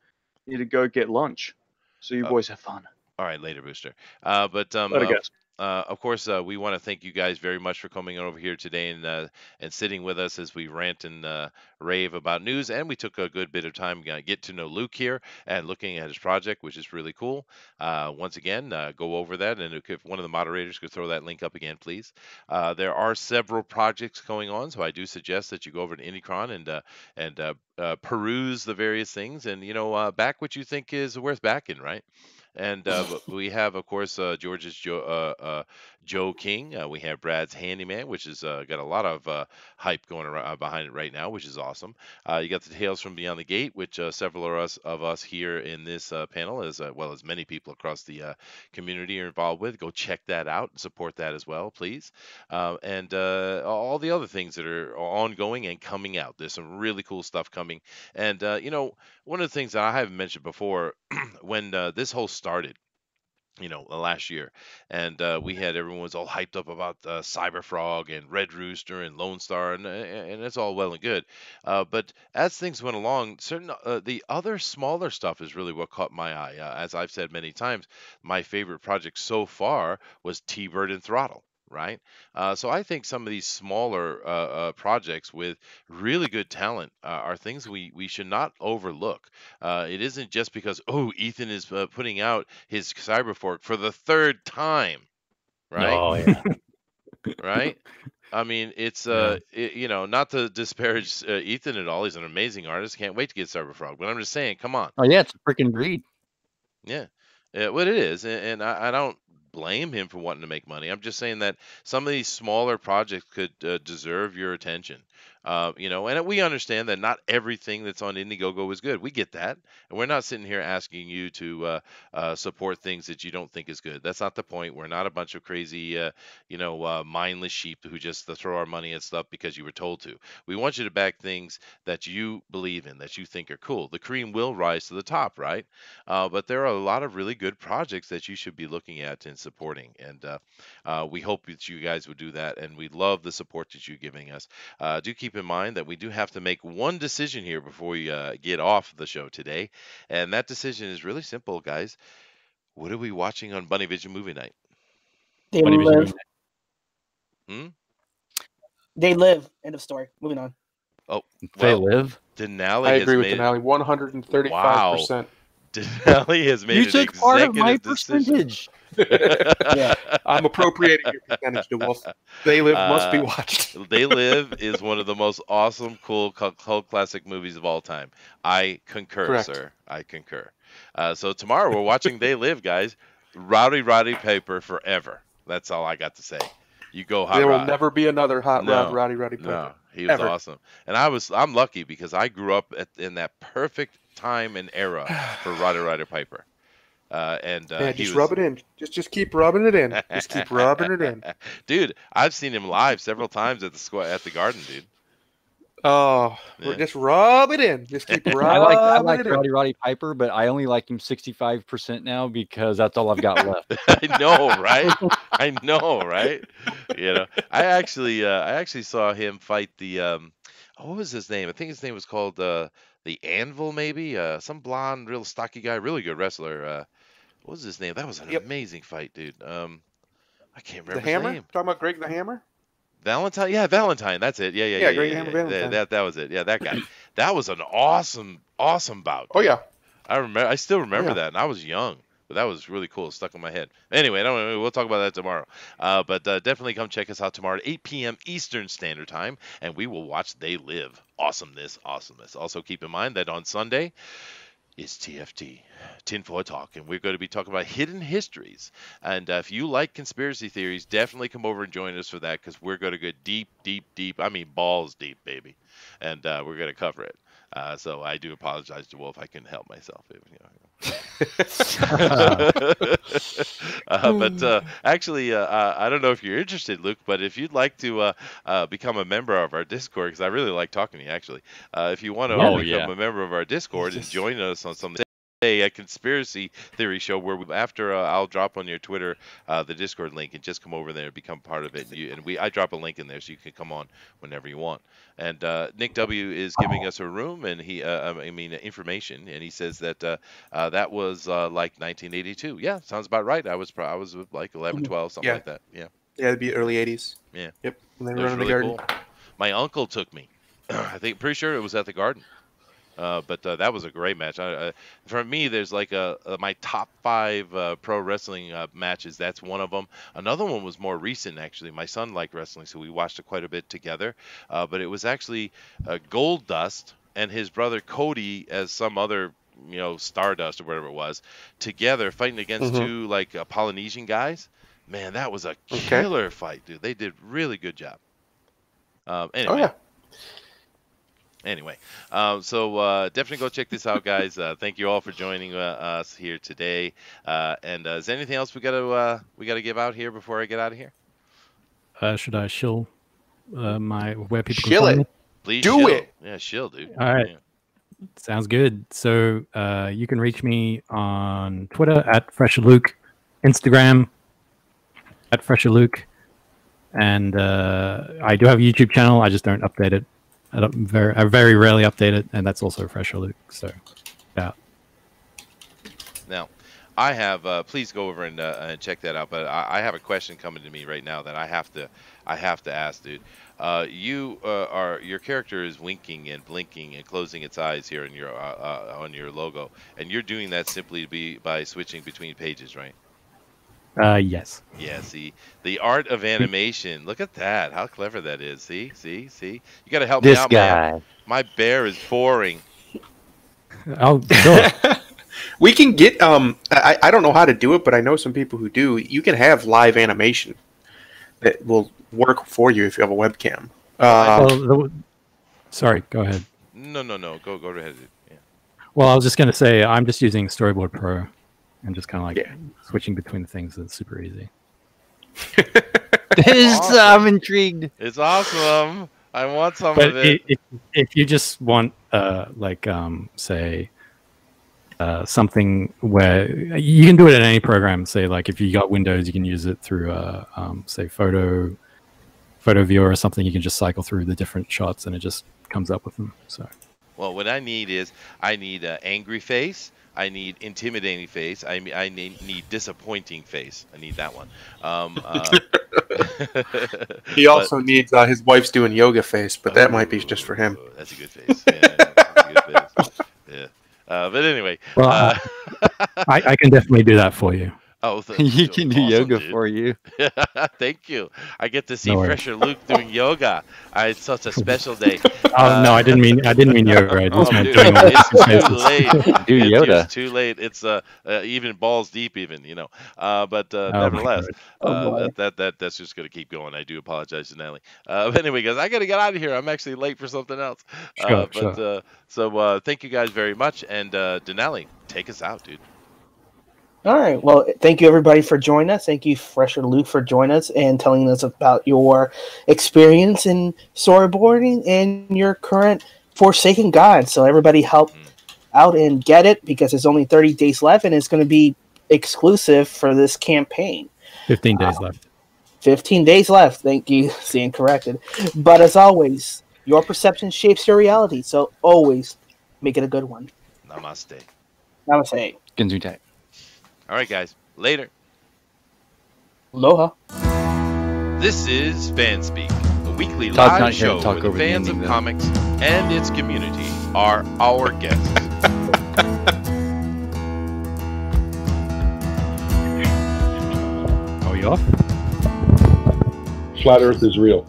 I need to go get lunch. So you boys have fun. All right, later, Booster. Later, guys. Of course, we want to thank you guys very much for coming over here today and sitting with us as we rant and rave about news. And we took a good bit of time to get to know Luke here and looking at his project, which is really cool. Once again, go over that, and if one of the moderators could throw that link up again, please. There are several projects going on, so I do suggest that you go over to Indicron and peruse the various things, and back what you think is worth backing, right? And we have, of course, George's Joe King. We have Brad's Handyman, which has got a lot of hype going around behind it right now, which is awesome. You got the Tales from Beyond the Gate, which several of us here in this panel, as well as many people across the community, are involved with. Go check that out and support that as well, please. And all the other things that are ongoing and coming out. There's some really cool stuff coming. And one of the things that I haven't mentioned before, when this whole started, last year, and we had everyone was all hyped up about Cyberfrog and Red Rooster and Lone Star, and it's all well and good. But as things went along, certain the other smaller stuff is really what caught my eye. As I've said many times, my favorite project so far was T-Bird and Throttle. Right, so I think some of these smaller projects with really good talent are things we should not overlook. It isn't just because Ethan is putting out his Cyberfork for the third time, right? Oh yeah. Right? I mean, it's Yeah. not to disparage Ethan at all. He's an amazing artist. Can't wait to get Cyberfrog. But I'm just saying, come on. Oh yeah, it's a freaking breed. Yeah, what it is, and I don't blame him for wanting to make money. I'm just saying that some of these smaller projects could deserve your attention. And we understand that not everything that's on Indiegogo is good. We get that, and we're not sitting here asking you to support things that you don't think is good. That's not the point. We're not a bunch of crazy, mindless sheep who just throw our money at stuff because you were told to. We want you to back things that you believe in, that you think are cool. The cream will rise to the top, right? But there are a lot of really good projects that you should be looking at and supporting, and we hope that you guys would do that. And we love the support that you're giving us. Do keep in mind that we do have to make one decision here before we get off the show today, and that decision is really simple, guys. What are we watching on Bunny Vision Movie Night? They Bunny Vision live. Hmm? They live. End of story. Moving on. Oh, They well, live. Denali I has agree with made Denali. 135%. Denali has made You an took part of my executive decision. percentage. Yeah. I'm appropriating your percentage, DeWolf. They Live must be watched. They Live is one of the most awesome, cool cult classic movies of all time. I concur, Correct. sir. I concur. So tomorrow we're watching They Live, guys. Rowdy Roddy Piper forever. That's all I got to say. You go, Hot There will Rod. never be another Hot No, Rod Roddy Piper. No, he was Ever. awesome, and I'm lucky because I grew up in that perfect time and era for Roddy Piper. Yeah, he just was... rub it in. Just keep rubbing it in. Just keep rubbing it in. Dude, I've seen him live several times at the Garden, dude. Oh, Yeah. Just rub it in. Just keep rubbing I like it in. Roddy Piper, but I only like him 65% now because that's all I've got left. I know, right? I know, right? I actually saw him fight the what was his name? I think his name was called the Anvil, maybe. Some blonde, real stocky guy, really good wrestler. What was his name? That was an amazing fight, dude. I can't remember The Hammer? his name. Talking about Greg the Hammer? Valentine, yeah, Valentine. That's it. Yeah. Greg the Hammer Valentine. That was it. Yeah, that guy. That was an awesome bout. Oh yeah. I still remember Yeah. that, and I was young, but that was really cool. It stuck in my head. Anyway, we'll talk about that tomorrow. But definitely come check us out tomorrow at 8 p.m. Eastern Standard Time, and we will watch They Live. Awesomeness. Also, keep in mind that on Sunday is TFT, Tinfoil Talk, and we're going to be talking about hidden histories. And if you like conspiracy theories, definitely come over and join us for that, because we're going to go deep. I mean, balls deep, baby. And we're going to cover it. So I do apologize to Wolf. I couldn't help myself. But actually, I don't know if you're interested, Luke, but if you'd like to become a member of our Discord, because I really like talking to you, actually. If you want to become a member of our Discord and join us on some a conspiracy theory show where after I'll drop on your Twitter the Discord link, and just come over there and become part of it. I drop a link in there so you can come on whenever you want. And Nick W is giving us a room, and information, and he says that that was like 1982. Yeah, sounds about right. I was like 11, 12, something like that. Yeah. Yeah, it'd be early 80s. Yeah. Yep. And they It were was running really the garden. cool. My uncle took me. Pretty sure it was at the Garden. But that was a great match. For me, there's like my top 5 pro wrestling matches. That's one of them. Another one was more recent, actually. My son liked wrestling, so we watched it quite a bit together. But it was actually Gold Dust and his brother Cody as some other, Stardust or whatever it was, together fighting against two like Polynesian guys. Man, that was a killer fight, dude. They did really good job. Anyway. Oh yeah. Anyway, so definitely go check this out, guys. Thank you all for joining us here today. And is there anything else we gotta give out here before I get out of here? Should I shill where people can Shill find it. me? Please Do shill. it. Yeah, shill, dude. All right. Yeah. Sounds good. So you can reach me on Twitter at FresherLuke, Instagram at FresherLuke, and I do have a YouTube channel. I just don't update it. I very rarely update it, and that's also FresherLuke. So, yeah. Now, I have. Please go over and check that out. But I have a question coming to me right now that I have to ask, dude. Your character is winking and blinking and closing its eyes here on your logo, and you're doing that simply by switching between pages, right? Yes. Yeah, see, the art of animation. Look at that. How clever that is. See? You got to help me out, man. My bear is boring. Oh, sure. We can get I don't know how to do it, but I know some people who do. You can have live animation that will work for you if you have a webcam. Sorry, go ahead. No. Go ahead. Yeah. Well, I was just going to say I'm just using Storyboard Pro and just kind of like switching between the things. It's super easy. Awesome. I'm intrigued. It's awesome. I want some But of it. if you just want, say, something where you can do it in any program. Say, like if you got Windows, you can use it through, say, photo viewer or something. You can just cycle through the different shots, and it just comes up with them. So, Well, what I need is angry face. I need intimidating face. I need disappointing face. I need that one. He also needs his wife's doing yoga face, but that might be just for him. That's a good face. Yeah, that's a good face. Yeah. But anyway. well, I can definitely do that for you. Oh, He can do awesome, yoga dude. for you. Thank you. I get to see No worries. Fresher Luke doing yoga. It's such a special day. No, I didn't mean yoga. I just meant dude, doing it's too faces. late. Do yoga. It's too late. It's even balls deep, even But my nevertheless, God. that's just gonna keep going. I do apologize to Nelly. But anyway, guys, I gotta get out of here. I'm actually late for something else. Sure. So thank you guys very much, and Denali, take us out, dude. All right. Well, thank you everybody for joining us. Thank you, Fresher Luke, for joining us and telling us about your experience in storyboarding and your current Forsaken Guide. So everybody help out and get it because there's only 30 days left and it's going to be exclusive for this campaign. 15 days left. 15 days left. Thank you. Seeing corrected. But as always, your perception shapes your reality. So always make it a good one. Namaste. Namaste. Gesundheit. All right, guys. Later. Aloha. This is FanSpeak, a weekly Todd's live not here to show talk where the over the fans of ending, though. comics and its community are our guests. Are you off? Flat Earth is real.